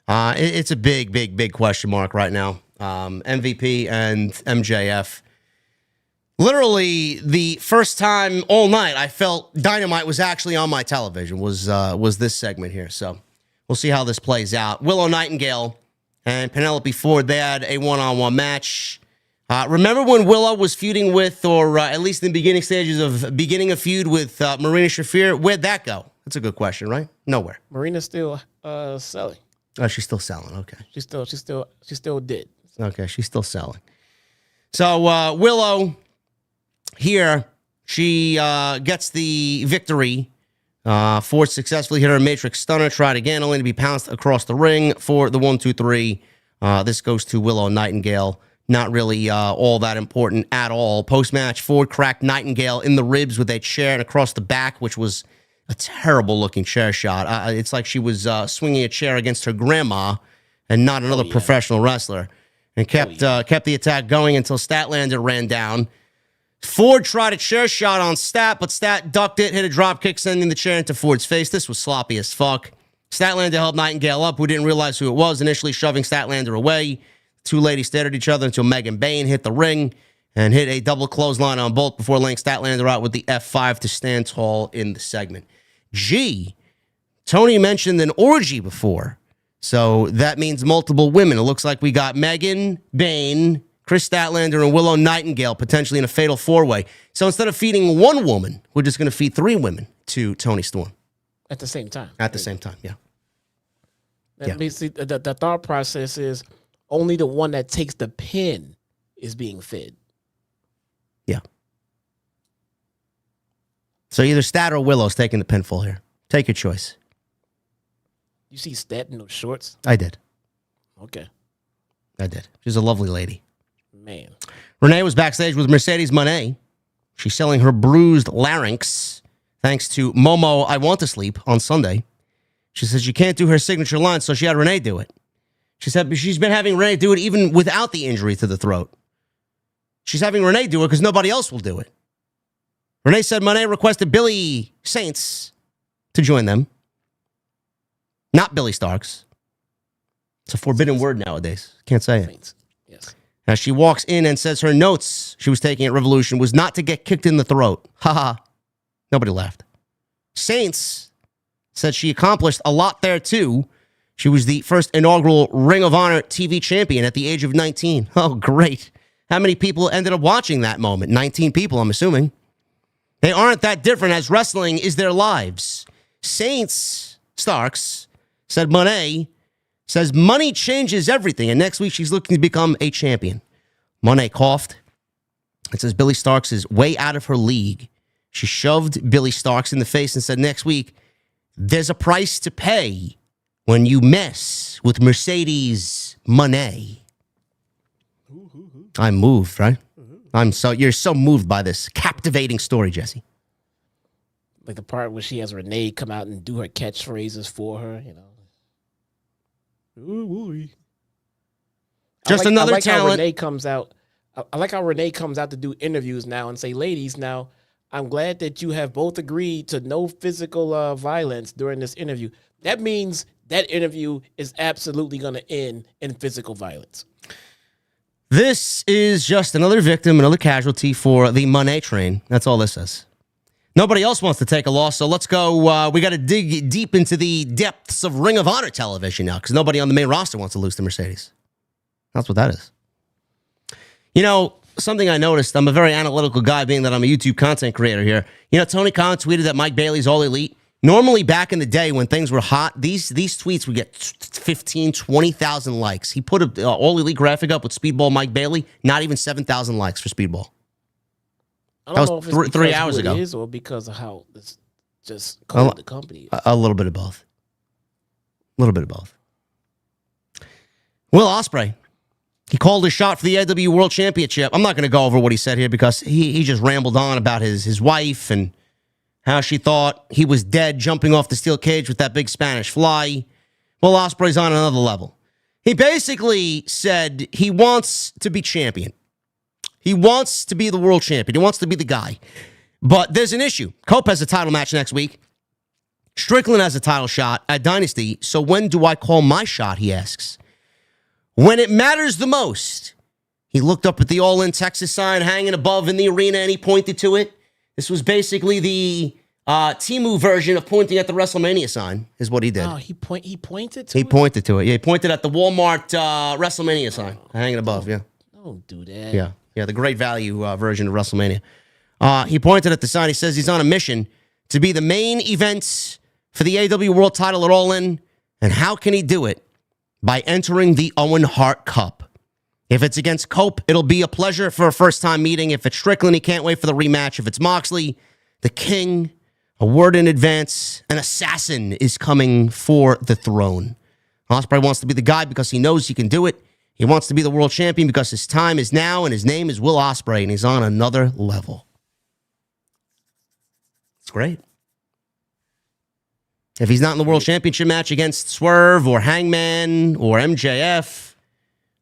It's a big question mark right now. MVP and MJF. Literally, the first time all night I felt Dynamite was actually on my television was this segment here. So we'll see how this plays out. Willow Nightingale and Penelope Ford, they had a one-on-one match. Remember when Willow was feuding with, or at least in the beginning stages of beginning a feud with Marina Shafir? Where'd that go? That's a good question, right? Nowhere. Marina's still selling. Oh, she's still selling. Okay. She still did. Okay, she's still selling. So Willow here, she gets the victory. Ford successfully hit her Matrix Stunner, tried again, only to be pounced across the ring for the 1-2-3. This goes to Willow Nightingale. Not really all that important at all. Post-match, Ford cracked Nightingale in the ribs with a chair and across the back, which was a terrible-looking chair shot. It's like she was swinging a chair against her grandma and not another professional wrestler. And kept the attack going until Statlander ran down. Ford tried a chair shot on Stat, but Stat ducked it, hit a drop kick, sending the chair into Ford's face. This was sloppy as fuck. Statlander helped Nightingale up, who didn't realize who it was, initially shoving Statlander away. Two ladies stared at each other until Megan Bain hit the ring and hit a double clothesline on both before laying Statlander out with the F5 to stand tall in the segment. Tony mentioned an orgy before, so that means multiple women. It looks like we got Megan Bain, Chris Statlander, and Willow Nightingale potentially in a fatal four-way. So instead of feeding one woman, we're just going to feed three women to Tony Storm. At the same time. At the same time, yeah. Basically, the thought process is only the one that takes the pin is being fed. Yeah. So either Stat or Willow's taking the pinfall here. Take your choice. You see Stat in those shorts? I did. Okay. I did. She's a lovely lady. Man. Renee was backstage with Mercedes Moné. She's selling her bruised larynx thanks to Momo I Want to Sleep on Sunday. She says she can't do her signature line, so she had Renee do it. She said she's been having Renee do it even without the injury to the throat. She's having Renee do it because nobody else will do it. Renee said Moné requested Billy Saints to join them. Not Billy Starks. It's a forbidden word nowadays. Can't say it. Saints. Yes. As she walks in and says her notes she was taking at Revolution was not to get kicked in the throat. Haha. Nobody laughed. Saints said she accomplished a lot there too. She was the first inaugural Ring of Honor TV champion at the age of 19. Oh, great. How many people ended up watching that moment? 19 people, I'm assuming. They aren't that different as wrestling is their lives. Saints Starks said Moné says money changes everything, and next week she's looking to become a champion. Moné coughed. It says Billy Starks is way out of her league. She shoved Billy Starks in the face and said next week, there's a price to pay when you mess with Mercedes Moné. I'm moved, right? You're so moved by this captivating story, Jesse. Like the part where she has Renee come out and do her catchphrases for her, you know. Ooh. Just another I like talent. How Renee comes out. I like how Renee comes out to do interviews now and say, ladies, now, I'm glad that you have both agreed to no physical violence during this interview. That means that interview is absolutely going to end in physical violence. This is just another victim, another casualty for the money train. That's all this is. Nobody else wants to take a loss, so let's go. We got to dig deep into the depths of Ring of Honor television now, because nobody on the main roster wants to lose to Mercedes. That's what that is. You know, something I noticed, I'm a very analytical guy, being that I'm a YouTube content creator here. You know, Tony Khan tweeted that Mike Bailey's all elite. Normally, back in the day when things were hot, these tweets would get 15, 20,000 likes. He put an all elite graphic up with Speedball Mike Bailey, not even 7,000 likes for Speedball. I don't know That if was it's 3 because hours who ago. it is or because of how it's just cold the company is. A little bit of both. A little bit of both. Will Ospreay. He called his shot for the AEW World Championship. I'm not going to go over what he said here because he just rambled on about his wife and how she thought he was dead jumping off the steel cage with that big Spanish fly. Well, Ospreay's on another level. He basically said he wants to be champion. He wants to be the world champion. He wants to be the guy. But there's an issue. Cope has a title match next week. Strickland has a title shot at Dynasty. So when do I call my shot, he asks. When it matters the most. He looked up at the All In Texas sign hanging above in the arena and he pointed to it. This was basically the Temu version of pointing at the WrestleMania sign, is what he did. Oh, he pointed to it? He pointed to it. Yeah, he pointed at the Walmart WrestleMania sign hanging above, yeah. Don't do that. Yeah, the great value version of WrestleMania. He pointed at the sign. He says he's on a mission to be the main event for the AEW World title at All In. And how can he do it? By entering the Owen Hart Cup. If it's against Cope, it'll be a pleasure for a first-time meeting. If it's Strickland, he can't wait for the rematch. If it's Moxley, the King, a word in advance, an assassin is coming for the throne. Ospreay wants to be the guy because he knows he can do it. He wants to be the world champion because his time is now, and his name is Will Ospreay, and he's on another level. It's great. If he's not in the world championship match against Swerve or Hangman or MJF,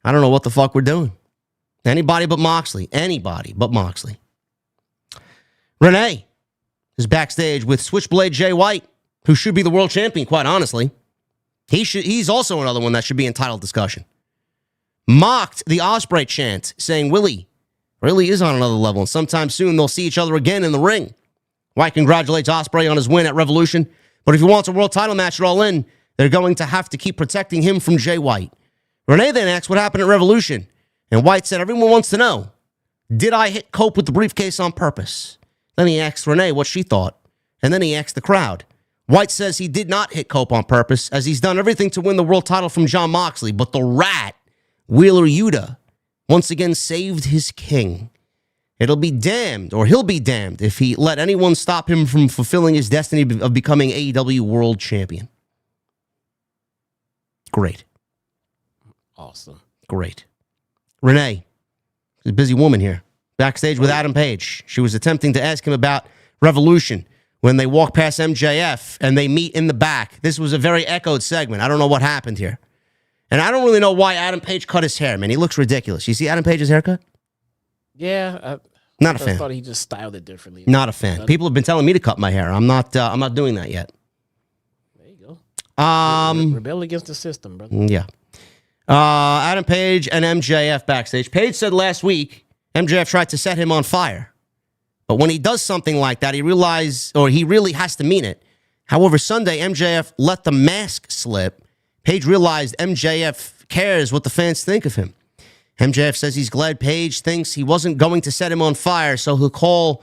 I don't know what the fuck we're doing. Anybody but Moxley. Anybody but Moxley. Renee is backstage with Switchblade Jay White, who should be the world champion, quite honestly. He's also another one that should be in title discussion. Mocked the Ospreay chant, saying Willie really is on another level, and sometime soon they'll see each other again in the ring. White congratulates Ospreay on his win at Revolution, but if he wants a world title match at All In, they're going to have to keep protecting him from Jay White. Renee then asked what happened at Revolution, and White said, everyone wants to know, did I hit Cope with the briefcase on purpose? Then he asked Renee what she thought, and then he asked the crowd. White says he did not hit Cope on purpose, as he's done everything to win the world title from Jon Moxley, but the rat, Wheeler Yuta, once again saved his king. It'll be damned, or he'll be damned, if he let anyone stop him from fulfilling his destiny of becoming AEW World Champion. Great. Awesome. Great. Renee, a busy woman here, backstage with Adam Page. She was attempting to ask him about Revolution when they walk past MJF and they meet in the back. This was a very echoed segment. I don't know what happened here. And I don't really know why Adam Page cut his hair, man. He looks ridiculous. You see Adam Page's haircut? Yeah. Not a I fan. thought he just styled it differently. Not a fan. People have been telling me to cut my hair. I'm not doing that yet. There you go. Rebel against the system, brother. Yeah. Adam Page and MJF backstage. Page said last week MJF tried to set him on fire. But when he does something like that, he really has to mean it. However, Sunday, MJF let the mask slip. Page realized MJF cares what the fans think of him. MJF says he's glad Page thinks he wasn't going to set him on fire, so he'll call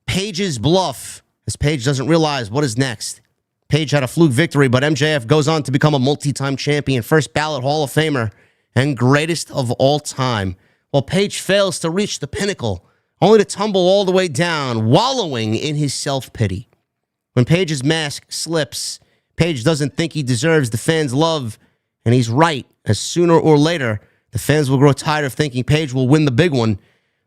Page's bluff, as Page doesn't realize what is next. Page had a fluke victory, but MJF goes on to become a multi-time champion, first ballot Hall of Famer, and greatest of all time, while Page fails to reach the pinnacle, only to tumble all the way down, wallowing in his self-pity. When Page's mask slips, Page doesn't think he deserves the fans' love, and he's right, as sooner or later, The fans will grow tired of thinking Page will win the big one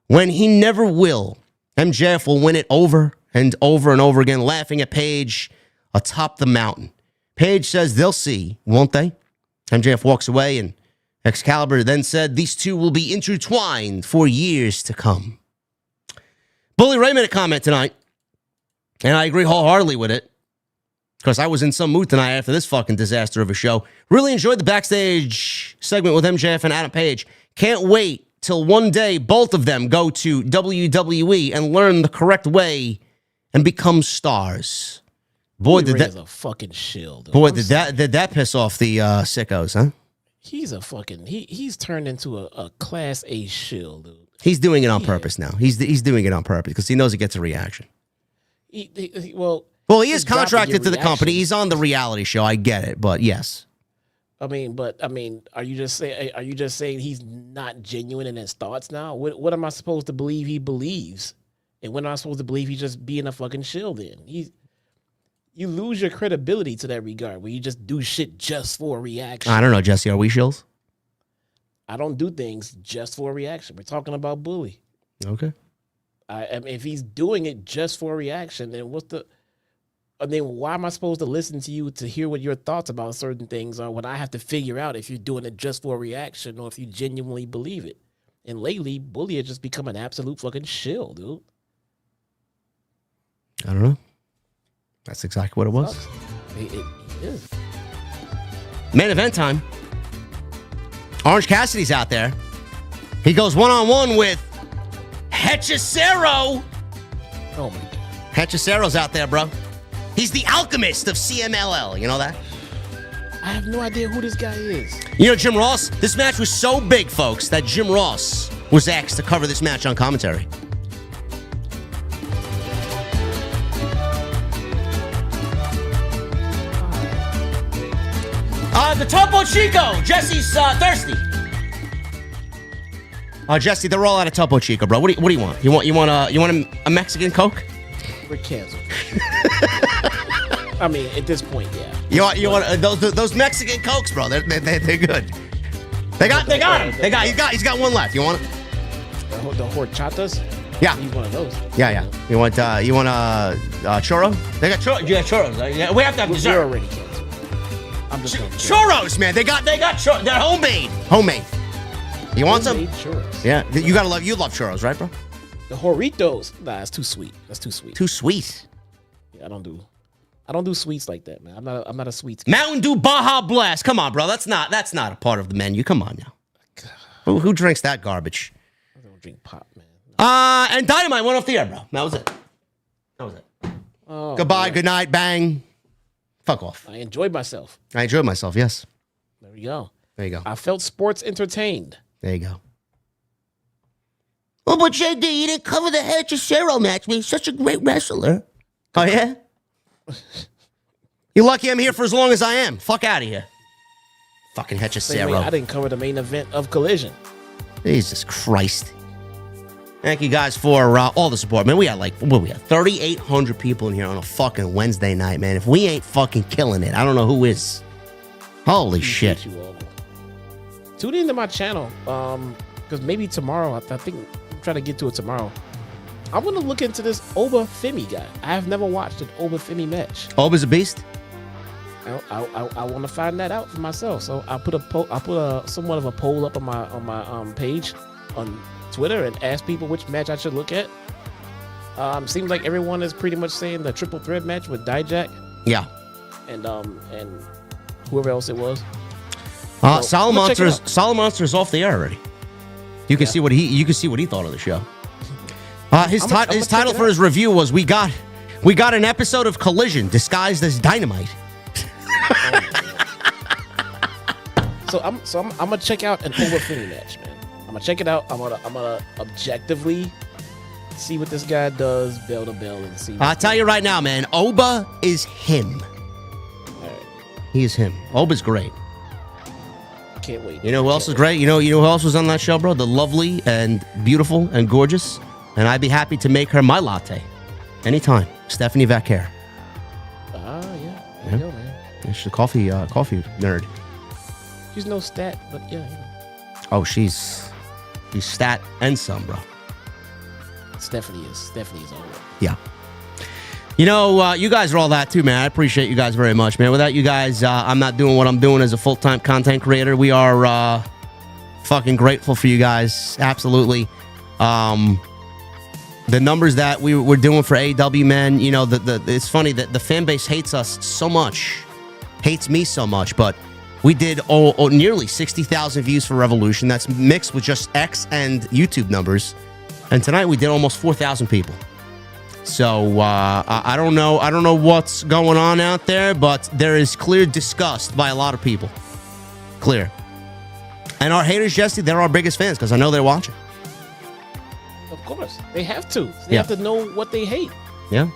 when he never will. MJF will win it over and over and over again, laughing at Page atop the mountain. Page says they'll see, won't they? MJF walks away, and Excalibur then said these two will be intertwined for years to come. Bully Ray made a comment tonight, and I agree wholeheartedly with it, because I was in some mood tonight after this fucking disaster of a show. Really enjoyed the backstage segment with MJF and Adam Page. Can't wait till one day both of them go to WWE and learn the correct way and become stars. Boy, did that a fucking shield. Boy, did that piss off the sickos, huh? He's a fucking he's turned into a class A shield, dude. He's doing it on purpose now. He's doing it on purpose because he knows it gets a reaction. Well, he is contracted to the company. He's on the reality show. I get it, but yes. I mean, are you just saying he's not genuine in his thoughts now? What am I supposed to believe he believes? And when am I supposed to believe he's just being a fucking shield in? You lose your credibility to that regard when you just do shit just for a reaction. I don't know, Jesse. Are we shills? I don't do things just for a reaction. We're talking about Bully. Okay. I mean, if he's doing it just for a reaction, then why am I supposed to listen to you to hear what your thoughts about certain things are when I have to figure out if you're doing it just for a reaction or if you genuinely believe it? And lately, Bully has just become an absolute fucking shill, dude. I don't know. That's exactly what it was. It is. Main event time. Orange Cassidy's out there. He goes one-on-one with Hechicero. Oh, my God. Hechicero's out there, bro. He's the alchemist of CMLL. You know that? I have no idea who this guy is. You know Jim Ross? This match was so big, folks, that Jim Ross was asked to cover this match on commentary. The Topo Chico. Jesse's thirsty. Jesse, they're all out of Topo Chico, bro. What do you want? You want a Mexican Coke? We're canceled. I mean, at this point, You yeah. want those Mexican Cokes, bro? They're good. They got him. He's got one left. You want it? The horchatas? Yeah. He's one of those. Yeah. You want churro? They got churros. You got churros. Yeah, we have to have dessert. We're already canceled. I'm just gonna churros, man. They got churros. They're homemade. You want some? Churros. Yeah. You love churros, right, bro? The Horritos. Nah, it's too sweet. That's too sweet. Too sweet. Yeah, I don't do sweets like that, man. I'm not a sweets guy. Mountain Dew Baja Blast. Come on, bro. That's not a part of the menu. Come on now. Who drinks that garbage? I don't drink pop, man. And Dynamite went off the air, bro. That was it. Oh, goodbye, good night, bang. Fuck off. I enjoyed myself. Yes. There we go. There you go. I felt sports entertained. There you go. Oh, but JD, you didn't cover the Hechicero match. I mean, he's such a great wrestler. Oh, yeah? You're lucky I'm here for as long as I am. Fuck out of here. Fucking Hechicero. I didn't cover the main event of Collision. Jesus Christ. Thank you guys for all the support, man. We got 3,800 people in here on a fucking Wednesday night, man. If we ain't fucking killing it, I don't know who is. Holy shit. Tune into my channel, because maybe tomorrow, I think I'm trying to get to it tomorrow. I want to look into this Oba Femi guy. I have never watched an Oba Femi match. Oba's a beast? I want to find that out for myself. So I put somewhat of a poll up on my page on Twitter and ask people which match I should look at. Seems like everyone is pretty much saying the triple threat match with Dijak. Yeah. And whoever else it was. Solid Monster is off the air already. You can see what he thought of the show. His title for his review was we got an episode of Collision disguised as Dynamite. So I'm gonna check out an Oba Femi match, man. I'm gonna check it out. I'm gonna objectively see what this guy does, bell to bell, and see. I'll tell you right now, man. Oba is him. All right. He is him. Oba's great. Can't wait. You know who else is great? You know who else was on that show, bro? The lovely and beautiful and gorgeous. And I'd be happy to make her my latte anytime. Stephanie Vaquer. Yeah. There you go, man. She's a coffee nerd. She's no stat, but yeah. Oh, she's stat and some, bro. Stephanie is over. Yeah. You know, you guys are all that too, man. I appreciate you guys very much, man. Without you guys, I'm not doing what I'm doing as a full-time content creator. We are fucking grateful for you guys. Absolutely. The numbers that we're doing for AEW, man, you know, it's funny that the fan base hates us so much, hates me so much, but we did nearly 60,000 views for Revolution. That's mixed with just X and YouTube numbers. And tonight we did almost 4,000 people. So I don't know what's going on out there, but there is clear disgust by a lot of people. Clear. And our haters, Jesse, they're our biggest fans because I know they're watching. Of course, they have to. They have to know what they hate. Yeah.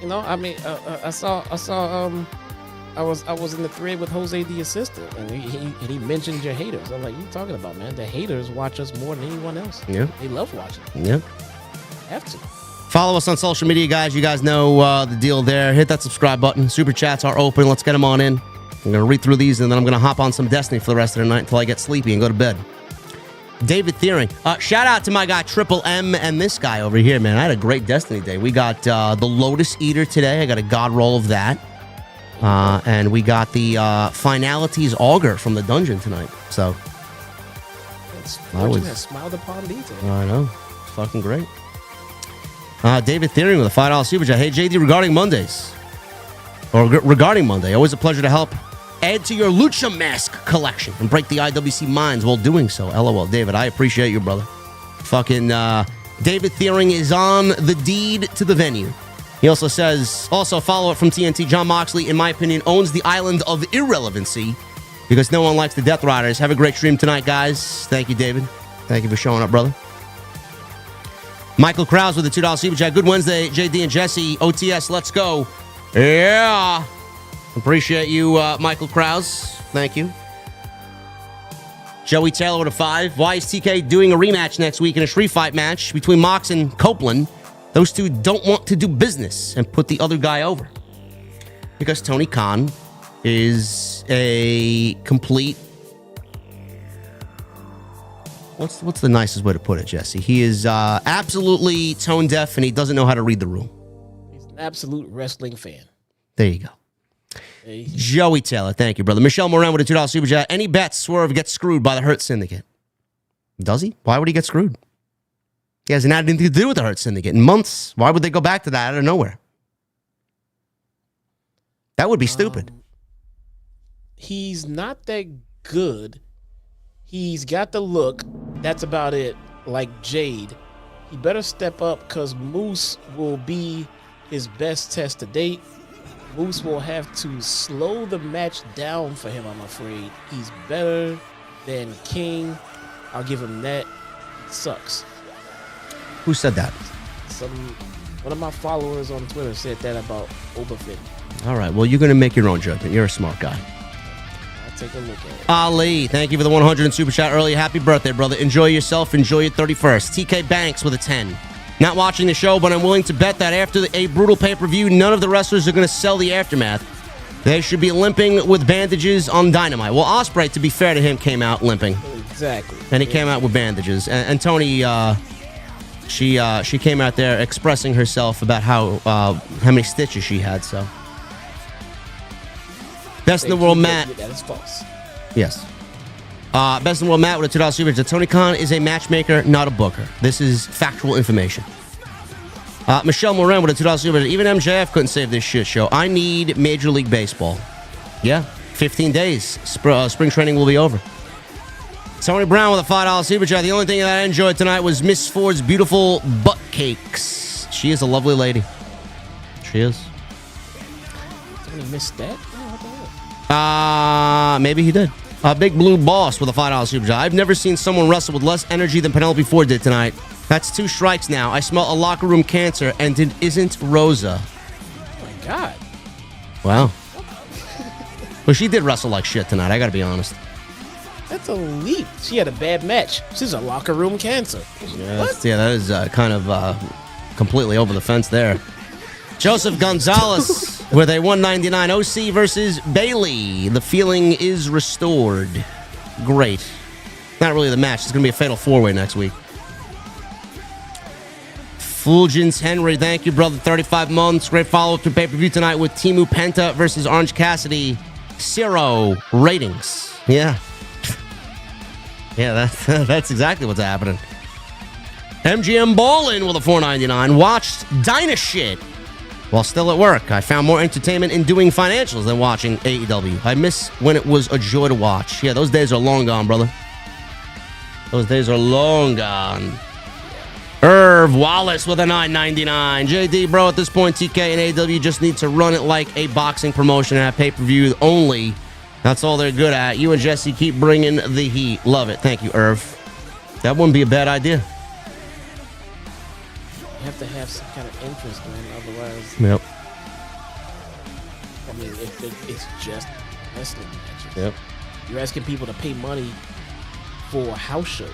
You know, I mean, I was in the thread with Jose the assistant, and he mentioned your haters. I'm like, you talking about, man? The haters watch us more than anyone else. Yeah. They love watching. Yeah. Have to. Follow us on social media, guys. You guys know the deal there. Hit that subscribe button. Super chats are open. Let's get them on in. I'm going to read through these, and then I'm going to hop on some Destiny for the rest of the night until I get sleepy and go to bed. David Thiering. Shout out to my guy Triple M and this guy over here, man. I had a great Destiny day. We got the Lotus Eater today. I got a god roll of that. And we got the Finalities Augur from the dungeon tonight. So Fortune has smiled upon detail. I know. It's fucking great. David Thiering with a $5 super chat. Hey, JD, regarding Mondays. Regarding Monday, always a pleasure to help add to your Lucha Mask collection and break the IWC minds while doing so. LOL. David, I appreciate you, brother. Fucking David Thiering is on the deed to the venue. He also says, follow up from TNT, John Moxley, in my opinion, owns the island of irrelevancy because no one likes the Death Riders. Have a great stream tonight, guys. Thank you, David. Thank you for showing up, brother. Michael Krause with a $2 super chat. Good Wednesday, JD and Jesse. OTS, let's go. Yeah. Appreciate you, Michael Krause. Thank you. Joey Taylor with a 5. Why is TK doing a rematch next week in a street fight match between Mox and Copeland? Those two don't want to do business and put the other guy over. Because Tony Khan is a complete... What's the nicest way to put it, Jesse? He is absolutely tone deaf and he doesn't know how to read the room. He's an absolute wrestling fan. There you go. Joey Taylor, thank you, brother. Michelle Moran with a $2 super chat. Any bets Swerve gets screwed by the Hurt Syndicate? Does he? Why would he get screwed? He hasn't had anything to do with the Hurt Syndicate in months. Why would they go back to that out of nowhere? That would be stupid. He's not that good. He's got the look. That's about it. Like Jade. He better step up because Moose will be his best test to date. Moose will have to slow the match down for him, I'm afraid. He's better than King. I'll give him that. It sucks. Who said that? One of my followers on Twitter said that about Oberfit. All right. Well, you're going to make your own judgment. You're a smart guy. I'll take a look at it. Ali, thank you for the 100 and super chat early. Happy birthday, brother. Enjoy yourself. Enjoy your 31st. TK Banks with a 10. Not watching the show, but I'm willing to bet that after a brutal pay-per-view, none of the wrestlers are going to sell the aftermath. They should be limping with bandages on Dynamite. Well, Ospreay, to be fair to him, came out limping. Exactly. And he came out with bandages. And Tony, she came out there expressing herself about how many stitches she had. So, best in the world, Matt. That is false. Yes. Best in the world, Matt with a $2 super chat. Tony Khan is a matchmaker, not a booker. This is factual information. Michelle Moran with a $2 super chat. Even MJF couldn't save this shit show. I need Major League Baseball. Yeah, 15 days. Spring training will be over. Tony Brown with a $5 super chat. The only thing that I enjoyed tonight was Miss Ford's beautiful butt cakes. She is a lovely lady. She is. Tony missed that? Maybe he did. Big Blue Boss with a $5 super chat. I've never seen someone wrestle with less energy than Penelope Ford did tonight. That's 2 strikes now. I smell a locker room cancer, and it isn't Rosa. Oh my God. Wow. Well, she did wrestle like shit tonight. I got to be honest. That's a leap. She had a bad match. She's a locker room cancer. Yeah, that is kind of completely over the fence there. Joseph Gonzalez with a 199 OC versus Bailey. The feeling is restored. Great. Not really the match. It's going to be a fatal 4-way next week. Fulgence Henry, thank you, brother. 35 months. Great follow-up to pay-per-view tonight with Timu Penta versus Orange Cassidy. 0 ratings. Yeah. Yeah, that's exactly what's happening. MGM Ballin with a $4.99. Watched Dyna shit while still at work. I found more entertainment in doing financials than watching AEW. I miss when it was a joy to watch. Yeah, those days are long gone, brother. Those days are long gone. Irv Wallace with a $9.99. JD, bro, at this point, TK and AEW just need to run it like a boxing promotion and have pay-per-view only. That's all they're good at. You and Jesse keep bringing the heat. Love it. Thank you, Irv. That wouldn't be a bad idea. You have to have some kind of interest, man. Otherwise, Yep. I mean, it's just wrestling matches. Yep. You're asking people to pay money for house shows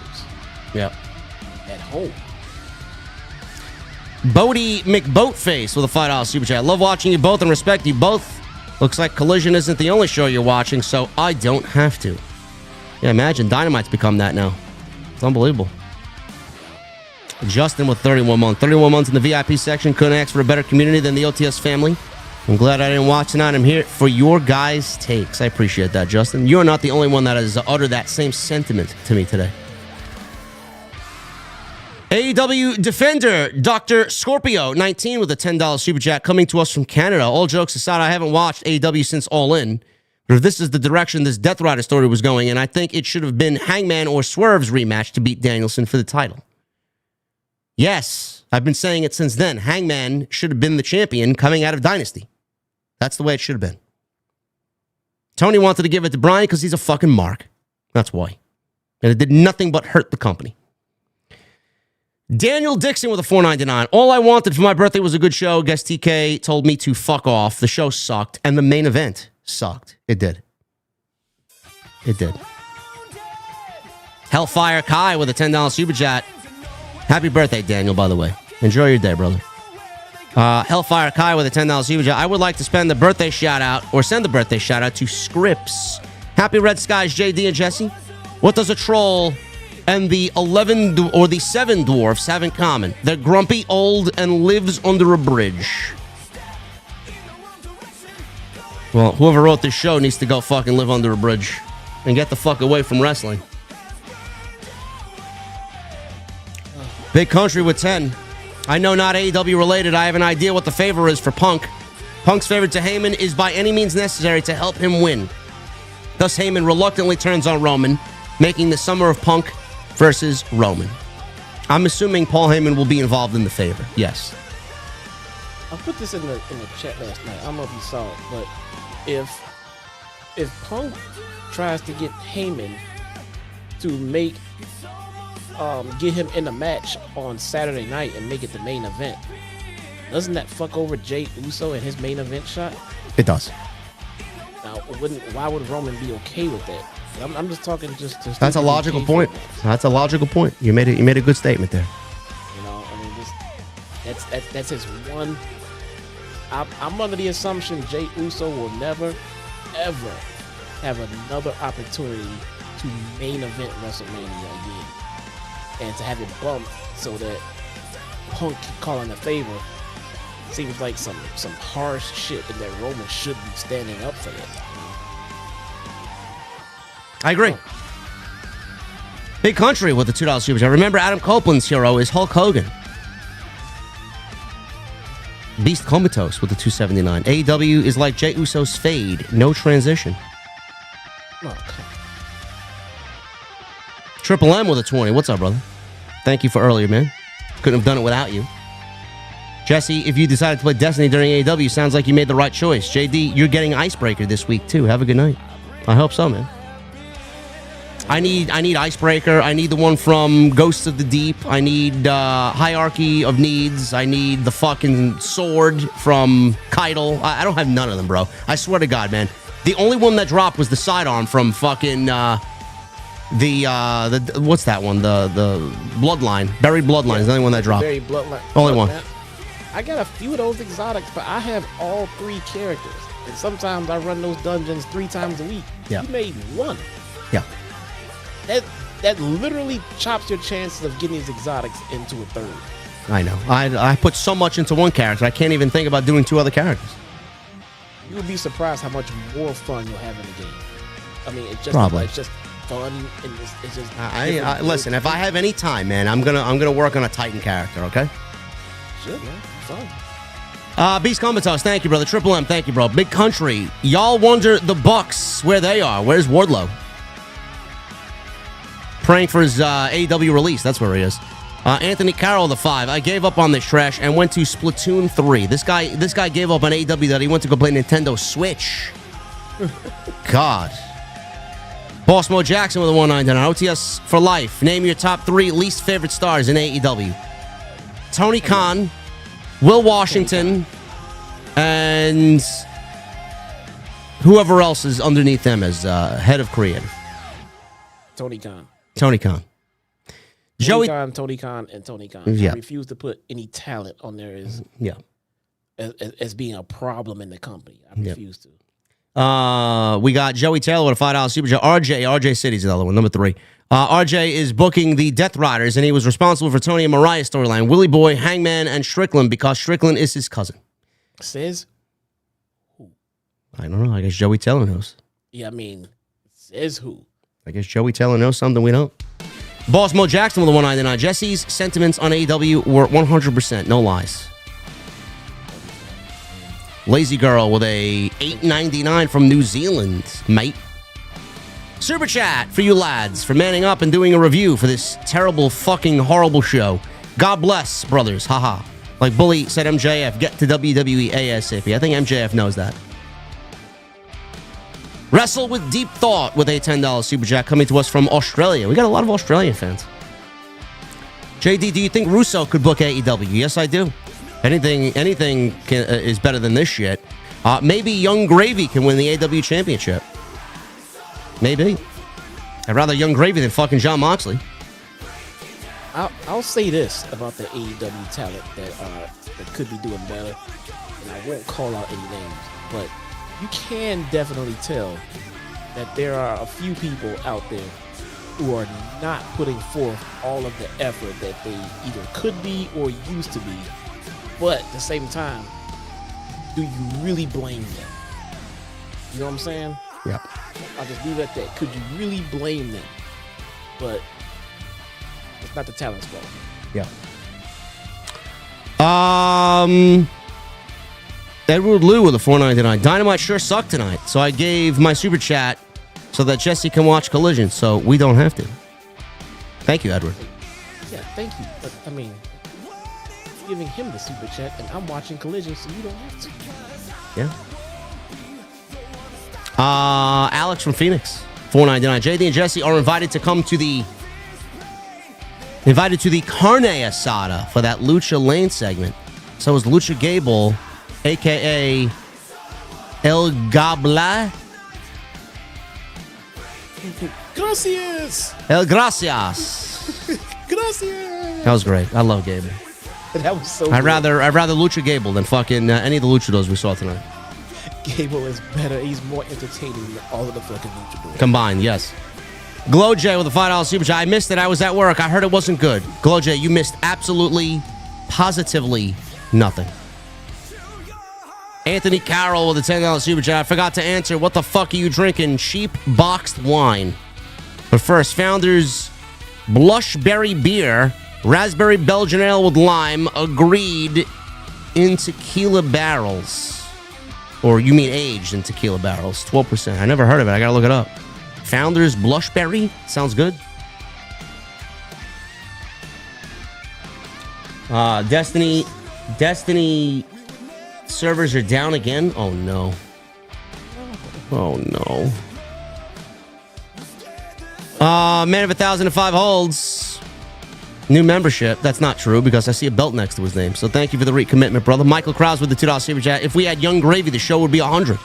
Yep. at home. Bodie McBoatface with a $5 super chat. Love watching you both and respect you both. Looks like Collision isn't the only show you're watching, so I don't have to. Yeah, imagine Dynamite's become that now. It's unbelievable. Justin with 31 months. 31 months in the VIP section. Couldn't ask for a better community than the OTS family. I'm glad I didn't watch tonight. I'm here for your guys' takes. I appreciate that, Justin. You're not the only one that has uttered that same sentiment to me today. AEW Defender, Dr. Scorpio, 19 with a $10 super chat coming to us from Canada. All jokes aside, I haven't watched AEW since All In. But if this is the direction this Death Rider story was going, and I think it should have been Hangman or Swerve's rematch to beat Danielson for the title. Yes, I've been saying it since then. Hangman should have been the champion coming out of Dynasty. That's the way it should have been. Tony wanted to give it to Brian because he's a fucking mark. That's why. And it did nothing but hurt the company. Daniel Dixon with a $4.99. All I wanted for my birthday was a good show. Guest TK told me to fuck off. The show sucked, and the main event sucked. It did. It did. Hellfire Kai with a $10 super chat. Happy birthday, Daniel, by the way. Enjoy your day, brother. Hellfire Kai with a $10 super chat. I would like to send the birthday shout out to Scripps. Happy Red Skies, JD and Jesse. What does a troll and the 11 or the 7 dwarfs have in common? They're grumpy, old, and lives under a bridge. Well, whoever wrote this show needs to go fucking live under a bridge and get the fuck away from wrestling. Big Country with 10. I know not AEW related. I have an idea what the favor is for Punk. Punk's favor to Heyman is by any means necessary to help him win. Thus, Heyman reluctantly turns on Roman, making the Summer of Punk versus Roman. I'm assuming Paul Heyman will be involved in the favor. Yes. I put this in the chat last night. I don't know if you saw it, but if Punk tries to get Heyman to get him in a match on Saturday night and make it the main event, doesn't that fuck over Jey Uso and his main event shot? It does. Now, why would Roman be okay with that? I'm just talking just. That's a logical point. That's a logical point. You made a good statement there. You know, I mean, that's his one. I'm under the assumption Jey Uso will never, ever have another opportunity to main event WrestleMania again, and to have it bumped so that Punk can call in a favor seems like some harsh shit, and that Roman should be standing up for that. I agree. Big Country with the $2 super chat. Remember, Adam Copeland's hero is Hulk Hogan. Beast Comatose with the $2.79. AEW is like Jey Uso's fade. No transition. Oh, okay. Triple M with a 20. What's up, brother? Thank you for earlier, man. Couldn't have done it without you. Jesse, if you decided to play Destiny during AEW, sounds like you made the right choice. JD, you're getting Icebreaker this week, too. Have a good night. I hope so, man. I need Icebreaker. I need the one from Ghosts of the Deep. I need Hierarchy of Needs. I need the fucking sword from Keitel. I don't have none of them, bro. I swear to God, man. The only one that dropped was the sidearm from fucking the what's that one? The Bloodline. Buried Bloodline is the only one that dropped. Buried Bloodline. Only one. I got a few of those exotics, but I have all 3 characters. And sometimes I run those dungeons 3 times a week. Yeah. You made one. Yeah. that literally chops your chances of getting these exotics into a third. I know. I put so much into one character, I can't even think about doing 2 other characters. You would be surprised how much more fun you'll have in the game. I mean, it's just Probably. it's just fun, and it's just. I listen. If I have any time, man, I'm gonna work on a Titan character. Okay. Shit, man, fun. Beast Comatose, thank you, brother. Triple M, thank you, bro. Big Country, y'all wonder the Bucks where they are. Where's Wardlow? Praying for his AEW release. That's where he is. Anthony Carroll, the 5. I gave up on this trash and went to Splatoon 3. This guy gave up on AEW that he went to go play Nintendo Switch. God. Boss Mo Jackson with a 199. OTS for life. Name your top 3 least favorite stars in AEW. Tony Khan, Will Washington, and whoever else is underneath them as head of creative. Tony Khan. Tony Khan. Joey. Tony Khan. Yeah. I refuse to put any talent on there as being a problem in the company. I refuse to. We got Joey Taylor with a $5 super chat. RJ City's the other one, number 3. RJ is booking the Death Riders, and he was responsible for Tony and Mariah's storyline. Willie Boy, Hangman, and Strickland, because Strickland is his cousin. Says who? I don't know. I guess Joey Taylor knows. Yeah, I mean, says who? I guess Joey Taylor knows something we don't. Boss Mo Jackson with a 199. Jesse's sentiments on AEW were 100%. No lies. Lazy Girl with a $8.99 from New Zealand, mate. Super chat for you lads for manning up and doing a review for this terrible, fucking, horrible show. God bless, brothers. Haha. Like Bully said, MJF, get to WWE ASAP. I think MJF knows that. Wrestle with Deep Thought with a $10 super chat coming to us from Australia. We got a lot of Australian fans. JD, do you think Russo could book AEW? Yes, I do. Anything is better than this shit. Maybe Young Gravy can win the AEW championship. Maybe. I'd rather Young Gravy than fucking Jon Moxley. I'll say this about the AEW talent that could be doing better, and I won't call out any names, but you can definitely tell that there are a few people out there who are not putting forth all of the effort that they either could be or used to be. But at the same time, do you really blame them? You know what I'm saying? Yeah. I'll just leave it at that. Could you really blame them? But it's not the talent's fault. Yeah. Edward Liu with a $4.99. Dynamite sure sucked tonight, so I gave my super chat so that Jesse can watch Collision, so we don't have to. Thank you, Edward. Yeah, thank you. But I mean, you're giving him the super chat, and I'm watching Collision, so you don't have to. Yeah. Alex from Phoenix, $4.99. JD and Jesse are invited to come to the Carne Asada for that Lucha Lane segment. So is Lucha Gable, a.k.a. El Gabla. Gracias. El Gracias. Gracias. That was great. I love Gable. That was so I'd good. rather Lucha Gable than fucking any of the luchadors we saw tonight. Gable is better. He's more entertaining than all of the fucking luchadors. Combined, yes. Glow J with a $5 super chat. I missed it. I was at work. I heard it wasn't good. Glow J, you missed absolutely, positively nothing. Anthony Carroll with a $10 super chat. I forgot to answer. What the fuck are you drinking? Cheap boxed wine. But first, Founders Blushberry Beer, Raspberry Belgian Ale with lime, agreed in tequila barrels. Or you mean aged in tequila barrels. 12%. I never heard of it. I gotta look it up. Founders Blushberry. Sounds good. Destiny servers are down again. Oh no. Oh no. Man of 1,005 holds. New membership. That's not true because I see a belt next to his name. So thank you for the recommitment, brother. Michael Krause with the $2 super chat. If we had Young Gravy, the show would be 100.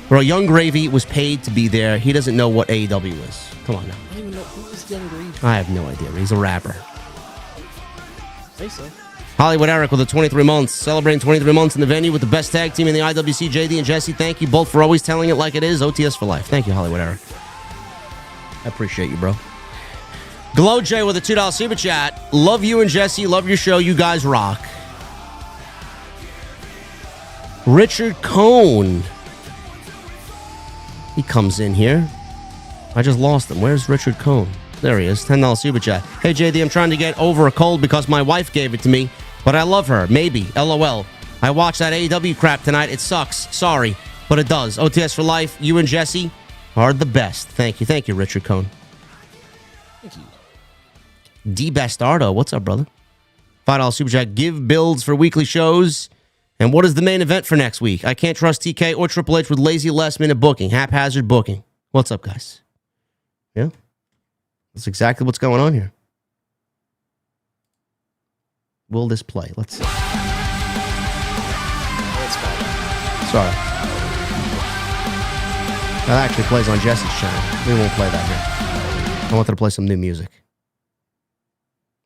Bro, Young Gravy was paid to be there. He doesn't know what AEW is. Come on now. I don't even know who is Young Gravy. I have no idea. He's a rapper. Say so. Hollywood Eric with the 23 months. Celebrating 23 months in the venue with the best tag team in the IWC. JD and Jesse, thank you both for always telling it like it is. OTS for life. Thank you, Hollywood Eric. I appreciate you, bro. Glow J with a $2 super chat. Love you and Jesse. Love your show. You guys rock. Richard Cohn. He comes in here. I just lost him. Where's Richard Cohn? There he is. $10 super chat. Hey, JD, I'm trying to get over a cold because my wife gave it to me, but I love her. Maybe. LOL. I watched that AEW crap tonight. It sucks. Sorry, but it does. OTS for life. You and Jesse are the best. Thank you. Thank you, Richard Cohn. Thank you. D-Bastardo. What's up, brother? $5 super chat. Give builds for weekly shows. And what is the main event for next week? I can't trust TK or Triple H with lazy last-minute booking. Haphazard booking. What's up, guys? Yeah? That's exactly what's going on here. Will this play? Let's see. Sorry. That actually plays on Jesse's channel. We won't play that here. I wanted to play some new music.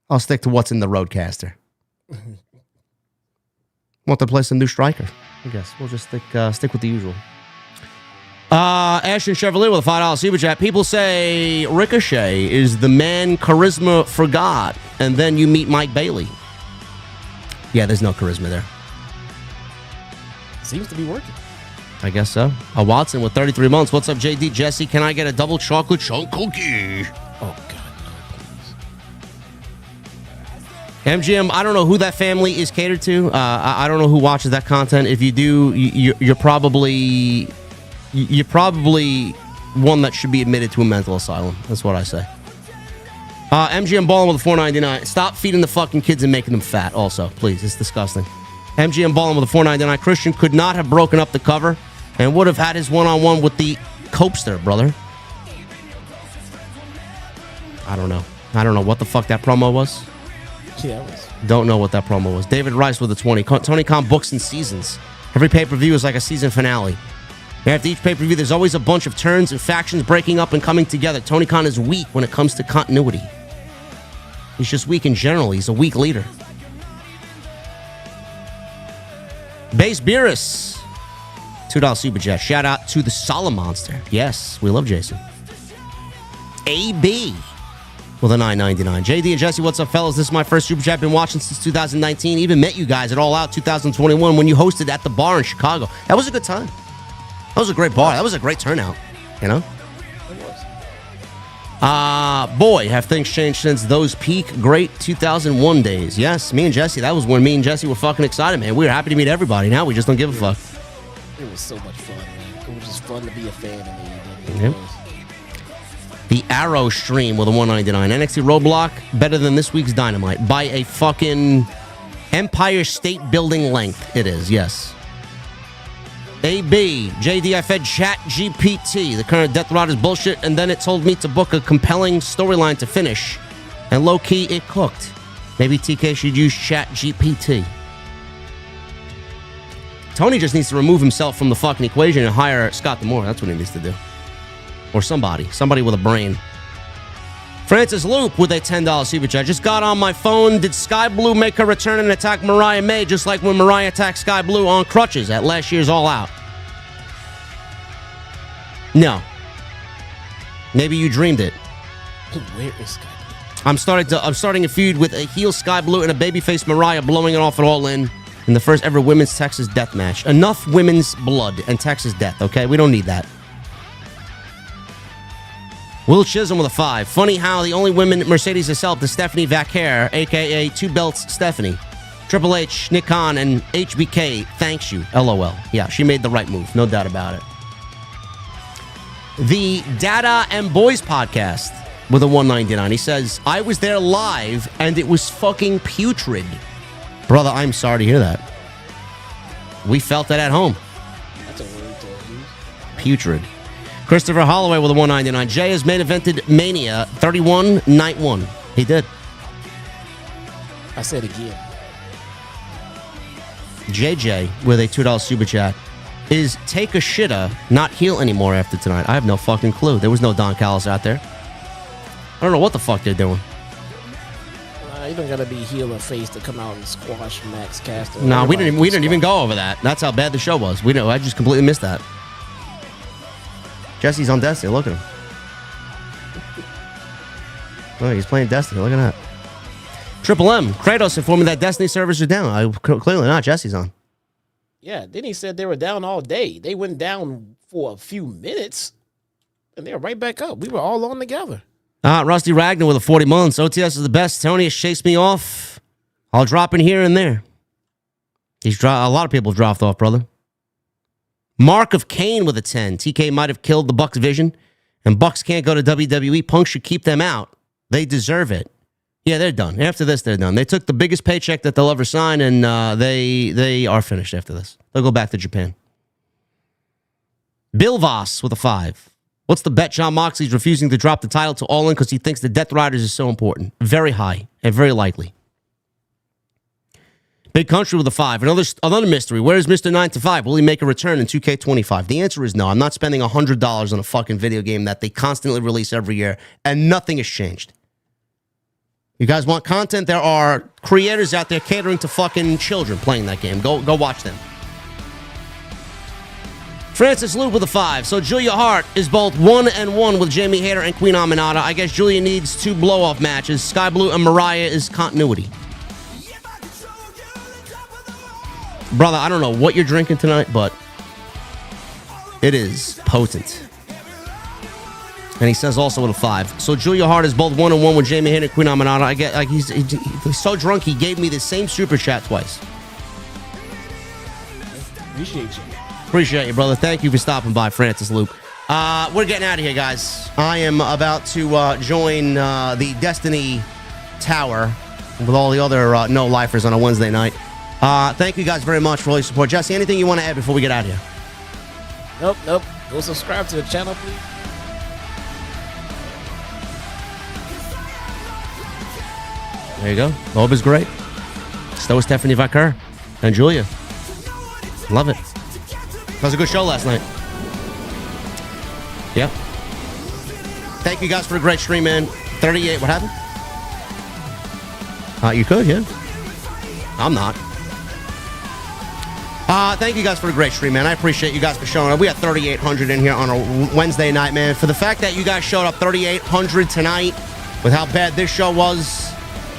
I'll stick to what's in the Roadcaster. Want to play some new Striker? I guess we'll just stick with the usual. Ashton Chevrolet with a $5 super chat. People say Ricochet is the man charisma forgot, and then you meet Mike Bailey. Yeah, there's no charisma there. Seems to be working. I guess so. Watson with 33 months. What's up, JD? Jesse, can I get a double chocolate chunk cookie? Oh, God, no, please. MGM, I don't know who that family is catered to. I don't know who watches that content. If you do, you're probably one that should be admitted to a mental asylum. That's what I say. MGM balling with a $4.99. Stop feeding the fucking kids and making them fat also, please. It's disgusting. MGM balling with a $4.99. Christian could not have broken up the cover and would have had his one-on-one with the Copester, brother. I don't know what the fuck that promo was. Yeah, it was. Don't know what that promo was. David Rice with a 20. Tony Khan books and seasons. Every pay-per-view is like a season finale. After each pay-per-view, there's always a bunch of turns and factions breaking up and coming together. Tony Khan is weak when it comes to continuity. He's just weak in general. He's a weak leader. Base Beerus. $2 super chat. Shout out to the Solid Monster. Yes, we love Jason. AB with a $9.99. JD and Jesse, what's up, fellas? This is my first super chat. Been watching since 2019. Even met you guys at All Out 2021 when you hosted at the bar in Chicago. That was a good time. That was a great bar. That was a great turnout, you know? It was. Boy, have things changed since those peak great 2001 days. Yes, me and Jesse, that was when me and Jesse were fucking excited, man. We were happy to meet everybody. Now we just don't give a fuck. It was so much fun, man. It was just fun to be a fan of AEW. Yep. The Arrow stream with a $1.99. NXT Roadblock, better than this week's Dynamite. By a fucking Empire State Building length. It is, yes. AB, JD, I fed Chat GPT. The current Death Rod is bullshit, and then it told me to book a compelling storyline to finish. And low-key, it cooked. Maybe TK should use Chat GPT. Tony just needs to remove himself from the fucking equation and hire Scott D'Amore. That's what he needs to do. Or somebody with a brain. Francis Loop with a $10 super chat. Just got on my phone. Did Sky Blue make her return and attack Mariah May just like when Mariah attacked Sky Blue on crutches at last year's All Out? No. Maybe you dreamed it. Where is Sky Blue? I'm starting a feud with a heel Sky Blue and a babyface Mariah, blowing it off at All In the first ever women's Texas death match. Enough women's blood and Texas death, okay? We don't need that. Will Chisholm with a 5. Funny how the only women Mercedes has helped is Stephanie Vaquer, a.k.a. Two Belts Stephanie. Triple H, Nick Khan, and HBK, thanks you. LOL. Yeah, she made the right move. No doubt about it. The Data and Boys podcast with a $1.99. He says, I was there live, and it was fucking putrid. Brother, I'm sorry to hear that. We felt it at home. That's a word to use. Putrid. Christopher Holloway with a $1.99. Jay has main evented Mania 31 night 1. He did. I said again. JJ with a $2 super chat. Is Take a Shitta not heel anymore after tonight? I have no fucking clue. There was no Don Callis out there. I don't know what the fuck they're doing. You don't gotta be heel or face to come out and squash Max Caster. No, we didn't even go over that. That's how bad the show was. I just completely missed that. Jesse's on Destiny. Look at him. Oh, he's playing Destiny. Look at that. Triple M, Kratos informing that Destiny servers are down. Clearly not. Jesse's on. Yeah, then he said they were down all day. They went down for a few minutes, and they're right back up. We were all on together. Rusty Ragnar with a 40 months. OTS is the best. Tony has chased me off. I'll drop in here and there. A lot of people have dropped off, brother. Mark of Cain with a 10. TK might have killed the Bucks vision, and Bucks can't go to WWE. Punk should keep them out. They deserve it. Yeah, they're done. After this, they're done. They took the biggest paycheck that they'll ever sign, and they are finished after this. They'll go back to Japan. Bill Voss with a 5. What's the bet? John Moxley's refusing to drop the title to All In because he thinks the Death Riders is so important. Very high and very likely. Big Country with a 5. Another mystery. Where is Mr. 9 to 5? Will he make a return in 2K25? The answer is no. I'm not spending $100 on a fucking video game that they constantly release every year, and nothing has changed. You guys want content? There are creators out there catering to fucking children playing that game. Go watch them. Francis Luke with a 5. So Julia Hart is both 1-1 with Jamie Hayter and Queen Aminata. I guess Julia needs 2 blow-off matches. Sky Blue and Mariah is continuity. Brother, I don't know what you're drinking tonight, but it is potent. And he says also with a 5. So Julia Hart is both 1-1 with Jamie Hayter and Queen Aminata. I get like he's so drunk he gave me the same super chat twice. Appreciate you. Appreciate you, brother. Thank you for stopping by, Francis Luke. We're getting out of here, guys. I am about to join the Destiny Tower with all the other no-lifers on a Wednesday night. Thank you guys very much for all your support. Jesse, anything you want to add before we get out of here? Nope. Go subscribe to the channel, please. There you go. Loeb is great. So is Stephanie Vaquer and Julia. Love it. That was a good show last night. Yeah. Thank you guys for a great stream, man. 38. What happened? You could, yeah. I'm not. Thank you guys for a great stream, man. I appreciate you guys for showing up. We had 3,800 in here on a Wednesday night, man. For the fact that you guys showed up 3,800 tonight with how bad this show was,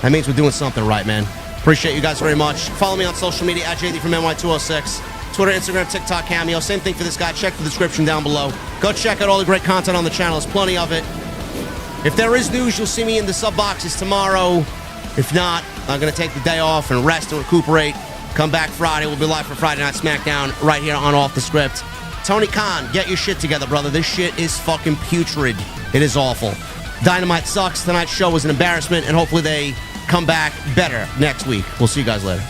that means we're doing something right, man. Appreciate you guys very much. Follow me on social media at JDfromNY206. Twitter, Instagram, TikTok, Cameo. Same thing for this guy. Check the description down below. Go check out all the great content on the channel. There's plenty of it. If there is news, you'll see me in the sub boxes tomorrow. If not, I'm going to take the day off and rest and recuperate. Come back Friday. We'll be live for Friday Night SmackDown right here on Off the Script. Tony Khan, get your shit together, brother. This shit is fucking putrid. It is awful. Dynamite sucks. Tonight's show was an embarrassment, and hopefully they come back better next week. We'll see you guys later.